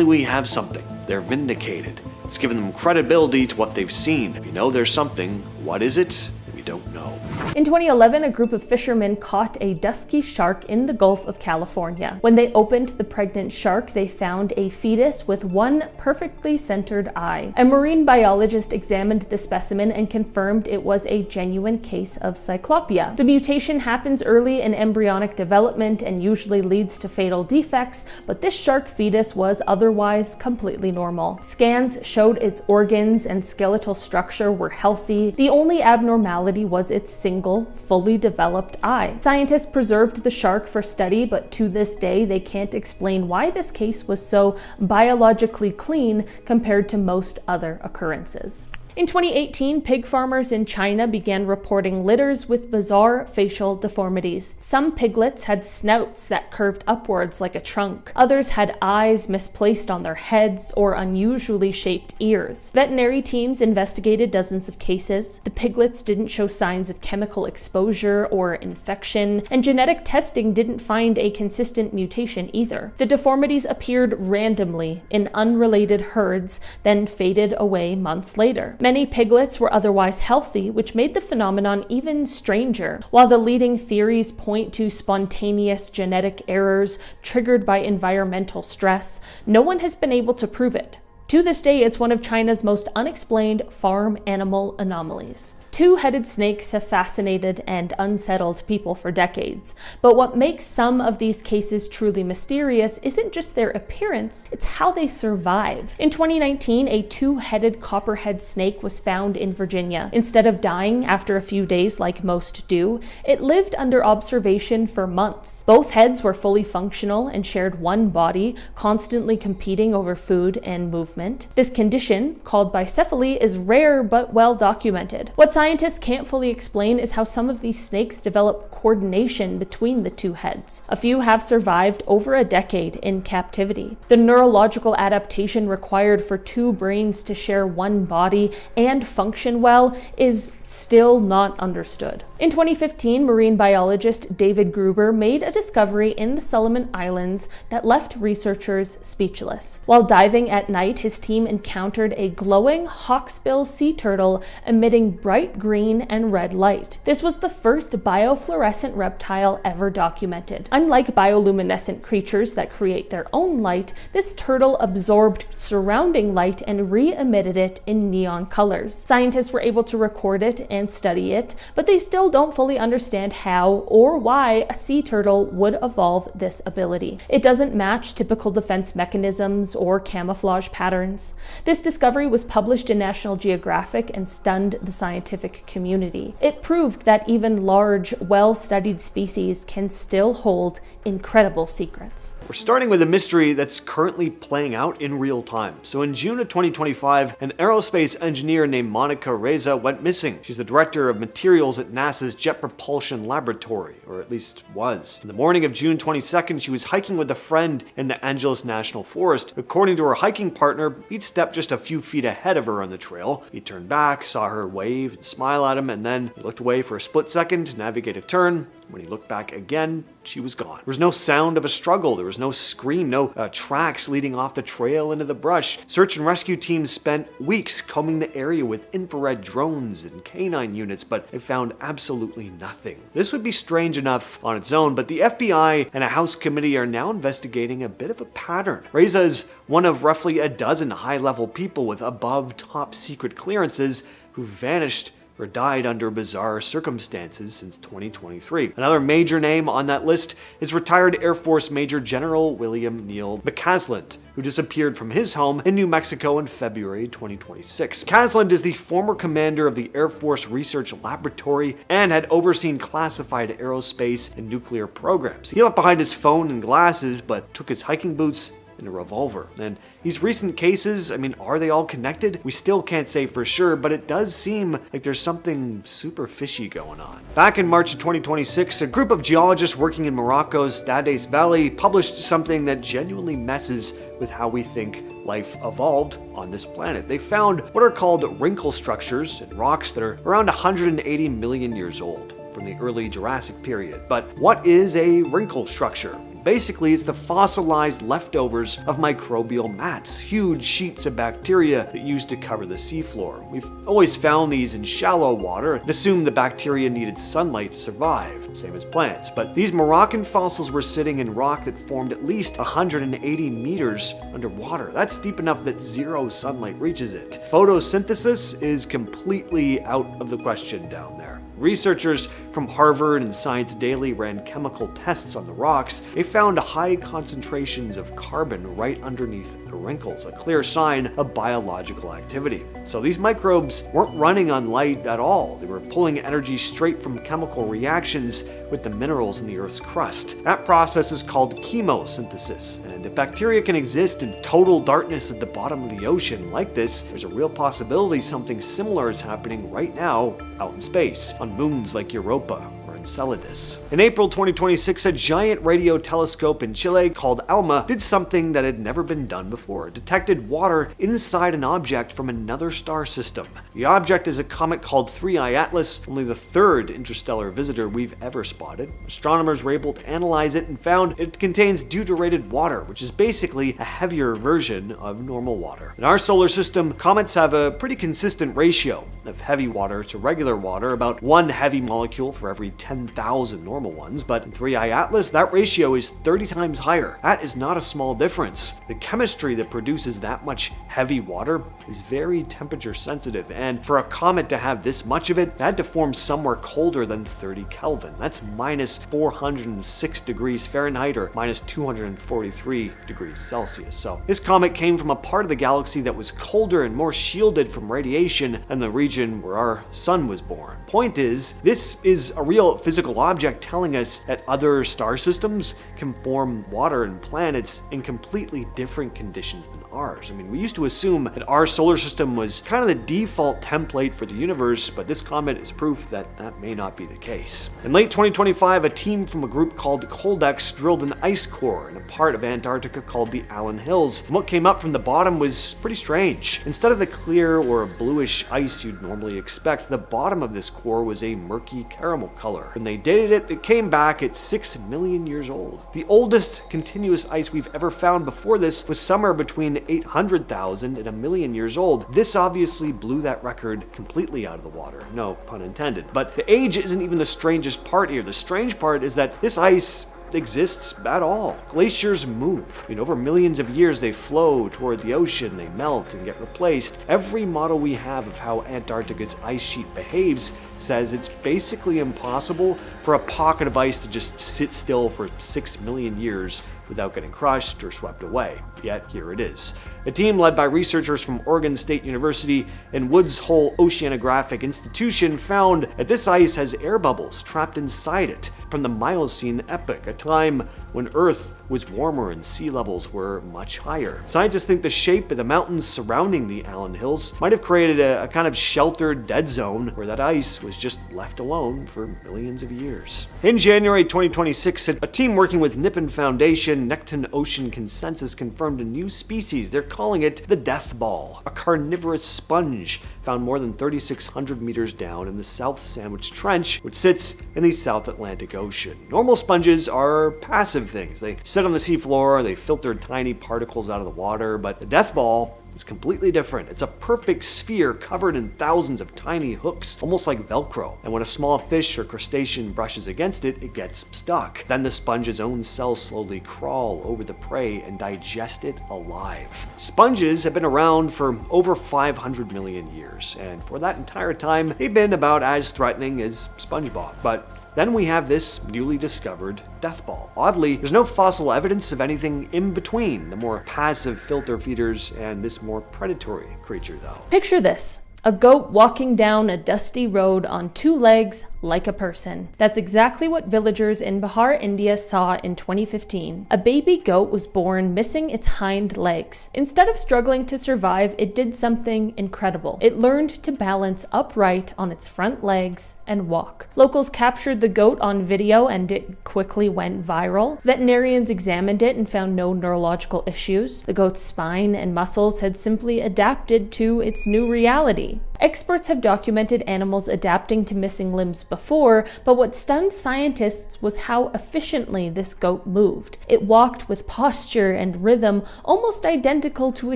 we have something. They're vindicated. It's given them credibility to what they've seen. We know there's something. What is it? We don't know." In 2011, a group of fishermen caught a dusky shark in the Gulf of California. When they opened the pregnant shark, they found a fetus with one perfectly centered eye. A marine biologist examined the specimen and confirmed it was a genuine case of cyclopia. The mutation happens early in embryonic development and usually leads to fatal defects, but this shark fetus was otherwise completely normal. Scans showed its organs and skeletal structure were healthy. The only abnormality was its single, fully developed eye. Scientists preserved the shark for study, but to this day, they can't explain why this case was so biologically clean compared to most other occurrences. In 2018, pig farmers in China began reporting litters with bizarre facial deformities. Some piglets had snouts that curved upwards like a trunk. Others had eyes misplaced on their heads or unusually shaped ears. Veterinary teams investigated dozens of cases. The piglets didn't show signs of chemical exposure or infection, and genetic testing didn't find a consistent mutation either. The deformities appeared randomly in unrelated herds, then faded away months later. Many piglets were otherwise healthy, which made the phenomenon even stranger. While the leading theories point to spontaneous genetic errors triggered by environmental stress, no one has been able to prove it. To this day, it's one of China's most unexplained farm animal anomalies. Two-headed snakes have fascinated and unsettled people for decades, but what makes some of these cases truly mysterious isn't just their appearance, it's how they survive. In 2019, a two-headed copperhead snake was found in Virginia. Instead of dying after a few days like most do, it lived under observation for months. Both heads were fully functional and shared one body, constantly competing over food and movement. This condition, called bicephaly, is rare but well documented. What scientists can't fully explain is how some of these snakes develop coordination between the two heads. A few have survived over a decade in captivity. The neurological adaptation required for two brains to share one body and function well is still not understood. In 2015, marine biologist David Gruber made a discovery in the Solomon Islands that left researchers speechless. While diving at night, his team encountered a glowing hawksbill sea turtle emitting bright green and red light. This was the first biofluorescent reptile ever documented. Unlike bioluminescent creatures that create their own light, this turtle absorbed surrounding light and re-emitted it in neon colors. Scientists were able to record it and study it, but they still don't fully understand how or why a sea turtle would evolve this ability. It doesn't match typical defense mechanisms or camouflage patterns. This discovery was published in National Geographic and stunned the scientific community. It proved that even large, well-studied species can still hold incredible secrets. We're starting with a mystery that's currently playing out in real time. So in June of 2025, an aerospace engineer named Monica Reza went missing. She's the director of materials at NASA's Jet Propulsion Laboratory, or at least was. In the morning of June 22nd, she was hiking with a friend in the Angeles National Forest. According to her hiking partner, he'd stepped just a few feet ahead of her on the trail. He turned back, saw her wave and smile at him, and then he looked away for a split second to navigate a turn. When he looked back again, she was gone. There was no sound of a struggle. There was no scream, no tracks leading off the trail into the brush. Search and rescue teams spent weeks combing the area with infrared drones and canine units, but they found absolutely nothing. This would be strange enough on its own, but the FBI and a House committee are now investigating a bit of a pattern. Reza is one of roughly a dozen high-level people with above top secret clearances who vanished or died under bizarre circumstances since 2023. Another major name on that list is retired Air Force Major General William Neal McCasland, who disappeared from his home in New Mexico in February 2026. McCasland is the former commander of the Air Force Research Laboratory and had overseen classified aerospace and nuclear programs. He left behind his phone and glasses, but took his hiking boots and a revolver. And these recent cases, are they all connected? We still can't say for sure, but it does seem like there's something super fishy going on. Back in March of 2026, a group of geologists working in Morocco's Dades Valley published something that genuinely messes with how we think life evolved on this planet. They found what are called wrinkle structures in rocks that are around 180 million years old, from the early Jurassic period. But what is a wrinkle structure? Basically, it's the fossilized leftovers of microbial mats, huge sheets of bacteria that used to cover the seafloor. We've always found these in shallow water and assumed the bacteria needed sunlight to survive, same as plants. But these Moroccan fossils were sitting in rock that formed at least 180 meters underwater. That's deep enough that zero sunlight reaches it. Photosynthesis is completely out of the question down there. Researchers from Harvard and Science Daily ran chemical tests on the rocks. They found high concentrations of carbon right underneath the wrinkles, a clear sign of biological activity. So these microbes weren't running on light at all. They were pulling energy straight from chemical reactions with the minerals in the Earth's crust. That process is called chemosynthesis. And if bacteria can exist in total darkness at the bottom of the ocean like this, there's a real possibility something similar is happening right now out in space, on moons like Europa or Enceladus. In April 2026, a giant radio telescope in Chile called ALMA did something that had never been done before. It detected water inside an object from another star system. The object is a comet called 3I Atlas, only the third interstellar visitor we've ever spotted. Astronomers were able to analyze it and found it contains deuterated water, which is basically a heavier version of normal water. In our solar system, comets have a pretty consistent ratio of heavy water to regular water, about one heavy molecule for every 10,000 normal ones, but in 3I Atlas, that ratio is 30 times higher. That is not a small difference. The chemistry that produces that much heavy water is very temperature sensitive, and for a comet to have this much of it, it had to form somewhere colder than 30 Kelvin. That's minus 406 degrees Fahrenheit or minus 243 degrees Celsius. So this comet came from a part of the galaxy that was colder and more shielded from radiation than the region where our sun was born. Point is, this is a real physical object telling us that other star systems can form water and planets in completely different conditions than ours. I mean, we used to assume that our solar system was kind of the default template for the universe, but this comet is proof that that may not be the case. In late 2025, a team from a group called Coldex drilled an ice core in a part of Antarctica called the Allen Hills. And what came up from the bottom was pretty strange. Instead of the clear or bluish ice you'd normally expect, the bottom of this core was a murky caramel color. When they dated it, it came back at 6 million years old. The oldest continuous ice we've ever found before this was somewhere between 800,000 and 1 million years old. This obviously blew that record completely out of the water. No pun intended. But the age isn't even the strangest part here. The strange part is that this ice exists at all. Glaciers move. Over millions of years they flow toward the ocean, they melt and get replaced. Every model we have of how Antarctica's ice sheet behaves says it's basically impossible for a pocket of ice to just sit still for 6 million years without getting crushed or swept away. Yet here it is. A team led by researchers from Oregon State University and Woods Hole Oceanographic Institution found that this ice has air bubbles trapped inside it from the Miocene epoch, a time when Earth was warmer and sea levels were much higher. Scientists think the shape of the mountains surrounding the Allen Hills might have created a kind of sheltered dead zone where that ice was just left alone for millions of years. In January 2026, a team working with Nippon Foundation, Necton Ocean Consensus confirmed a new species. They're calling it the death ball, a carnivorous sponge found more than 3,600 meters down in the South Sandwich Trench, which sits in the South Atlantic Ocean. Normal sponges are passive things. They sit on the seafloor, they filter tiny particles out of the water, but the death ball is completely different. It's a perfect sphere covered in thousands of tiny hooks, almost like Velcro. And when a small fish or crustacean brushes against it, it gets stuck. Then the sponge's own cells slowly crawl over the prey and digest it alive. Sponges have been around for over 500 million years, and for that entire time, they've been about as threatening as SpongeBob. But then we have this newly discovered death ball. Oddly, there's no fossil evidence of anything in between the more passive filter feeders and this more predatory creature, though. Picture this. A goat walking down a dusty road on 2 legs like a person. That's exactly what villagers in Bihar, India saw in 2015. A baby goat was born missing its hind legs. Instead of struggling to survive, it did something incredible. It learned to balance upright on its front legs and walk. Locals captured the goat on video and it quickly went viral. Veterinarians examined it and found no neurological issues. The goat's spine and muscles had simply adapted to its new reality. Experts have documented animals adapting to missing limbs before, but what stunned scientists was how efficiently this goat moved. It walked with posture and rhythm almost identical to a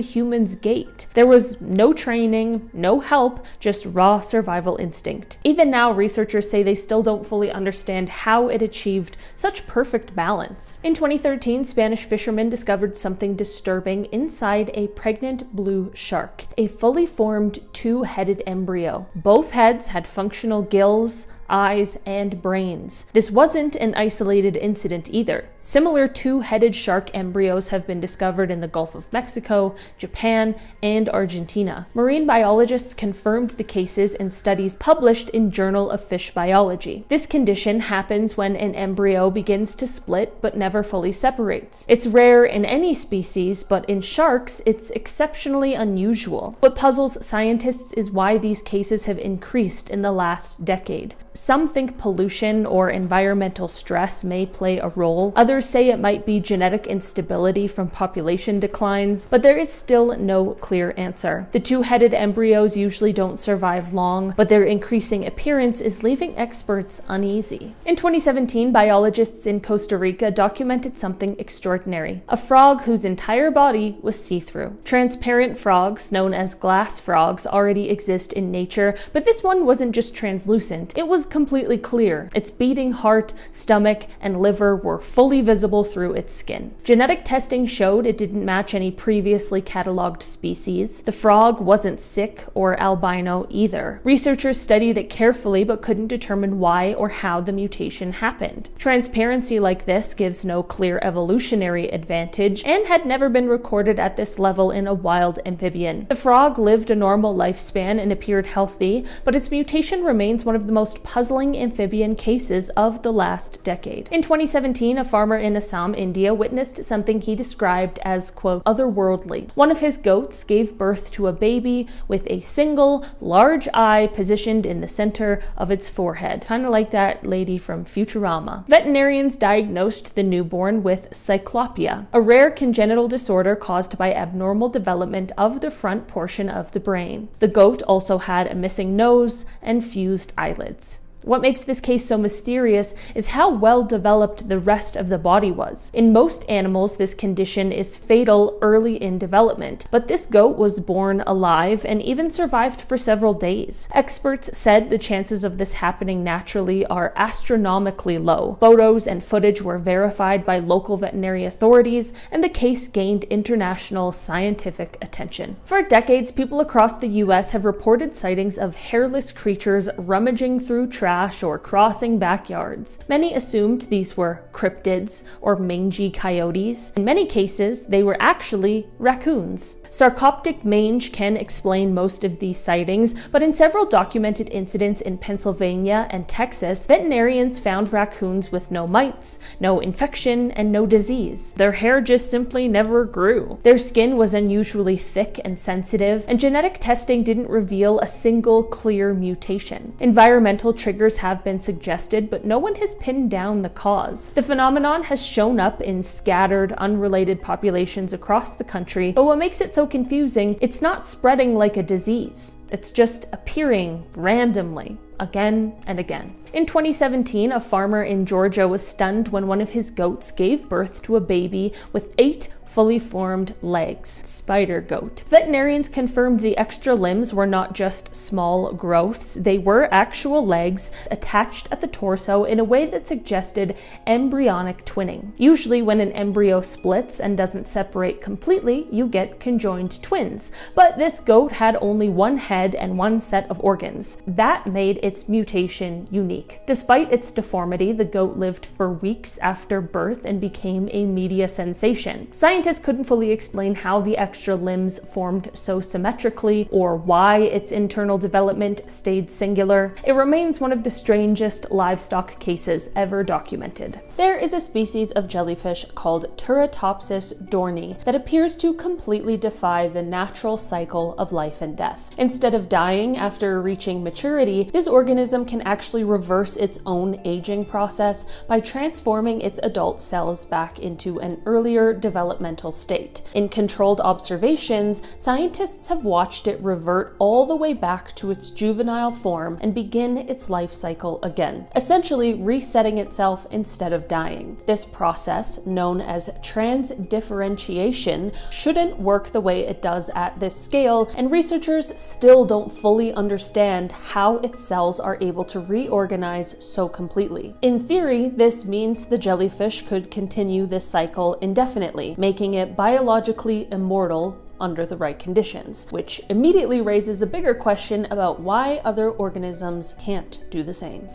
human's gait. There was no training, no help, just raw survival instinct. Even now, researchers say they still don't fully understand how it achieved such perfect balance. In 2013, Spanish fishermen discovered something disturbing inside a pregnant blue shark, a fully formed two-headed embryo. Both heads had functional gills, eyes, and brains. This wasn't an isolated incident either. Similar two-headed shark embryos have been discovered in the Gulf of Mexico, Japan, and Argentina. Marine biologists confirmed the cases in studies published in Journal of Fish Biology. This condition happens when an embryo begins to split but never fully separates. It's rare in any species, but in sharks, it's exceptionally unusual. What puzzles scientists is why these cases have increased in the last decade. Some think pollution or environmental stress may play a role. Others say it might be genetic instability from population declines, but there is still no clear answer. The two-headed embryos usually don't survive long, but their increasing appearance is leaving experts uneasy. In 2017, biologists in Costa Rica documented something extraordinary: a frog whose entire body was see-through. Transparent frogs, known as glass frogs, already exist in nature, but this one wasn't just translucent. It was completely clear. Its beating heart, stomach, and liver were fully visible through its skin. Genetic testing showed it didn't match any previously cataloged species. The frog wasn't sick or albino either. Researchers studied it carefully but couldn't determine why or how the mutation happened. Transparency like this gives no clear evolutionary advantage and had never been recorded at this level in a wild amphibian. The frog lived a normal lifespan and appeared healthy, but its mutation remains one of the most puzzling amphibian cases of the last decade. In 2017, a farmer in Assam, India, witnessed something he described as, quote, otherworldly. One of his goats gave birth to a baby with a single, large eye positioned in the center of its forehead, kind of like that lady from Futurama. Veterinarians diagnosed the newborn with cyclopia, a rare congenital disorder caused by abnormal development of the front portion of the brain. The goat also had a missing nose and fused eyelids. What makes this case so mysterious is how well developed the rest of the body was. In most animals, this condition is fatal early in development, but this goat was born alive and even survived for several days. Experts said the chances of this happening naturally are astronomically low. Photos and footage were verified by local veterinary authorities, and the case gained international scientific attention. For decades, people across the US have reported sightings of hairless creatures rummaging through trash or crossing backyards. Many assumed these were cryptids or mangy coyotes. In many cases, they were actually raccoons. Sarcoptic mange can explain most of these sightings, but in several documented incidents in Pennsylvania and Texas, veterinarians found raccoons with no mites, no infection, and no disease. Their hair just simply never grew. Their skin was unusually thick and sensitive, and genetic testing didn't reveal a single clear mutation. Environmental triggers have been suggested, but no one has pinned down the cause. The phenomenon has shown up in scattered, unrelated populations across the country, but what makes it so confusing, it's not spreading like a disease. It's just appearing randomly, again and again. In 2017, a farmer in Georgia was stunned when one of his goats gave birth to a baby with 8 fully formed legs. Spider goat. Veterinarians confirmed the extra limbs were not just small growths, they were actual legs attached at the torso in a way that suggested embryonic twinning. Usually when an embryo splits and doesn't separate completely, you get conjoined twins. But this goat had only one head and one set of organs. That made its mutation unique. Despite its deformity, the goat lived for weeks after birth and became a media sensation. Scientists couldn't fully explain how the extra limbs formed so symmetrically or why its internal development stayed singular. It remains one of the strangest livestock cases ever documented. There is a species of jellyfish called Turritopsis dohrnii that appears to completely defy the natural cycle of life and death. Instead of dying after reaching maturity, this organism can actually reverse its own aging process by transforming its adult cells back into an earlier developmental state. In controlled observations, scientists have watched it revert all the way back to its juvenile form and begin its life cycle again, essentially resetting itself instead of dying. This process, known as transdifferentiation, shouldn't work the way it does at this scale, and researchers still don't fully understand how its cells are able to reorganize so completely. In theory, this means the jellyfish could continue this cycle indefinitely, making it biologically immortal under the right conditions, which immediately raises a bigger question about why other organisms can't do the same.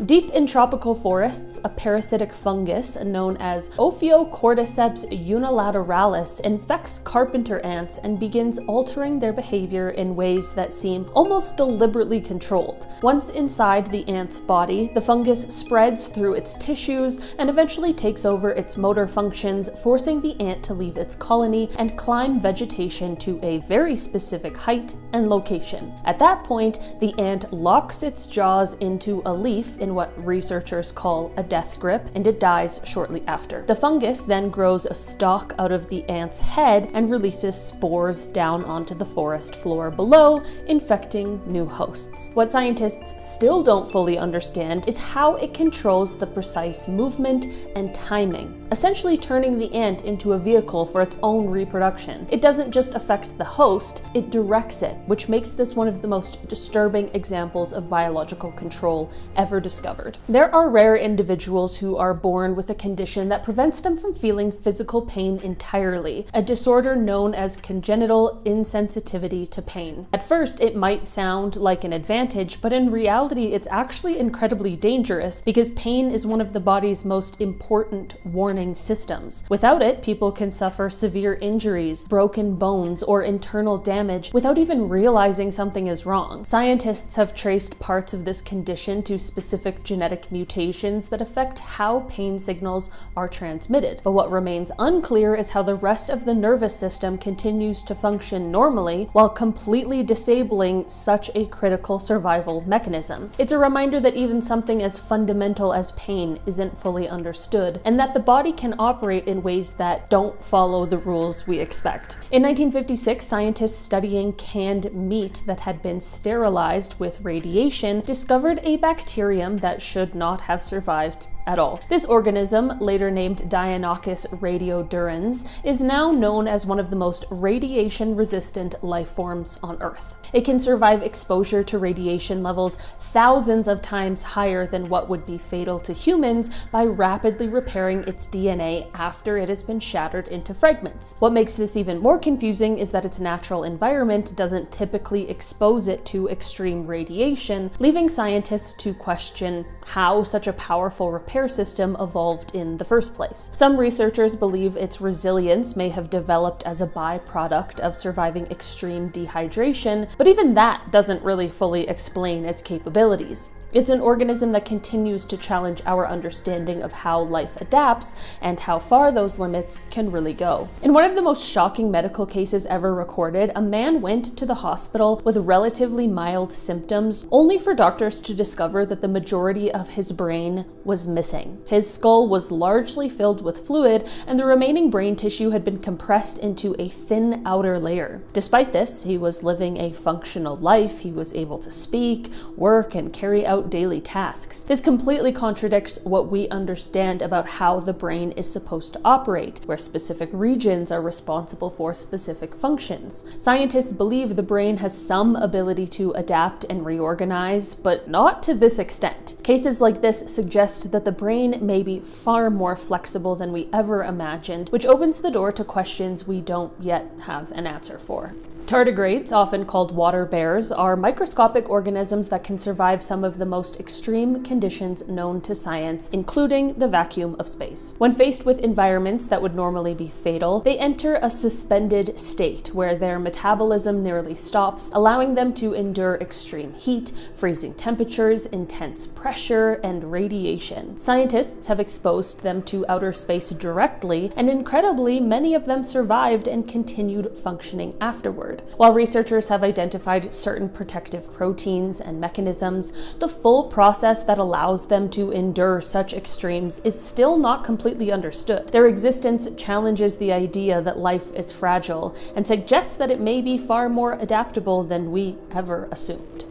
Deep in tropical forests, a parasitic fungus known as Ophiocordyceps unilateralis infects carpenter ants and begins altering their behavior in ways that seem almost deliberately controlled. Once inside the ant's body, the fungus spreads through its tissues and eventually takes over its motor functions, forcing the ant to leave its colony and climb vegetation to a very specific height and location. At that point, the ant locks its jaws into a leaf in what researchers call a death grip, and it dies shortly after. The fungus then grows a stalk out of the ant's head and releases spores down onto the forest floor below, infecting new hosts. What scientists still don't fully understand is how it controls the precise movement and timing, essentially turning the ant into a vehicle for its own reproduction. It doesn't just affect the host, it directs it, which makes this one of the most disturbing examples of biological control ever discovered discovered. There are rare individuals who are born with a condition that prevents them from feeling physical pain entirely, a disorder known as congenital insensitivity to pain. At first, it might sound like an advantage, but in reality, it's actually incredibly dangerous because pain is one of the body's most important warning systems. Without it, people can suffer severe injuries, broken bones, or internal damage without even realizing something is wrong. Scientists have traced parts of this condition to specific genetic mutations that affect how pain signals are transmitted. But what remains unclear is how the rest of the nervous system continues to function normally while completely disabling such a critical survival mechanism. It's a reminder that even something as fundamental as pain isn't fully understood, and that the body can operate in ways that don't follow the rules we expect. In 1956, scientists studying canned meat that had been sterilized with radiation discovered a bacterium that should not have survived at all. This organism, later named Deinonychus radiodurans, is now known as one of the most radiation-resistant life forms on Earth. It can survive exposure to radiation levels thousands of times higher than what would be fatal to humans by rapidly repairing its DNA after it has been shattered into fragments. What makes this even more confusing is that its natural environment doesn't typically expose it to extreme radiation, leaving scientists to question how such a powerful repair system evolved in the first place. Some researchers believe its resilience may have developed as a byproduct of surviving extreme dehydration, but even that doesn't really fully explain its capabilities. It's an organism that continues to challenge our understanding of how life adapts and how far those limits can really go. In one of the most shocking medical cases ever recorded, a man went to the hospital with relatively mild symptoms, only for doctors to discover that the majority of his brain was missing. His skull was largely filled with fluid, and the remaining brain tissue had been compressed into a thin outer layer. Despite this, he was living a functional life. He was able to speak, work, and carry out daily tasks. This completely contradicts what we understand about how the brain is supposed to operate, where specific regions are responsible for specific functions. Scientists believe the brain has some ability to adapt and reorganize, but not to this extent. Cases like this suggest that the brain may be far more flexible than we ever imagined, which opens the door to questions we don't yet have an answer for. Tardigrades, often called water bears, are microscopic organisms that can survive some of the most extreme conditions known to science, including the vacuum of space. When faced with environments that would normally be fatal, they enter a suspended state where their metabolism nearly stops, allowing them to endure extreme heat, freezing temperatures, intense pressure, and radiation. Scientists have exposed them to outer space directly, and incredibly, many of them survived and continued functioning afterward. While researchers have identified certain protective proteins and mechanisms, the full process that allows them to endure such extremes is still not completely understood. Their existence challenges the idea that life is fragile and suggests that it may be far more adaptable than we ever assumed.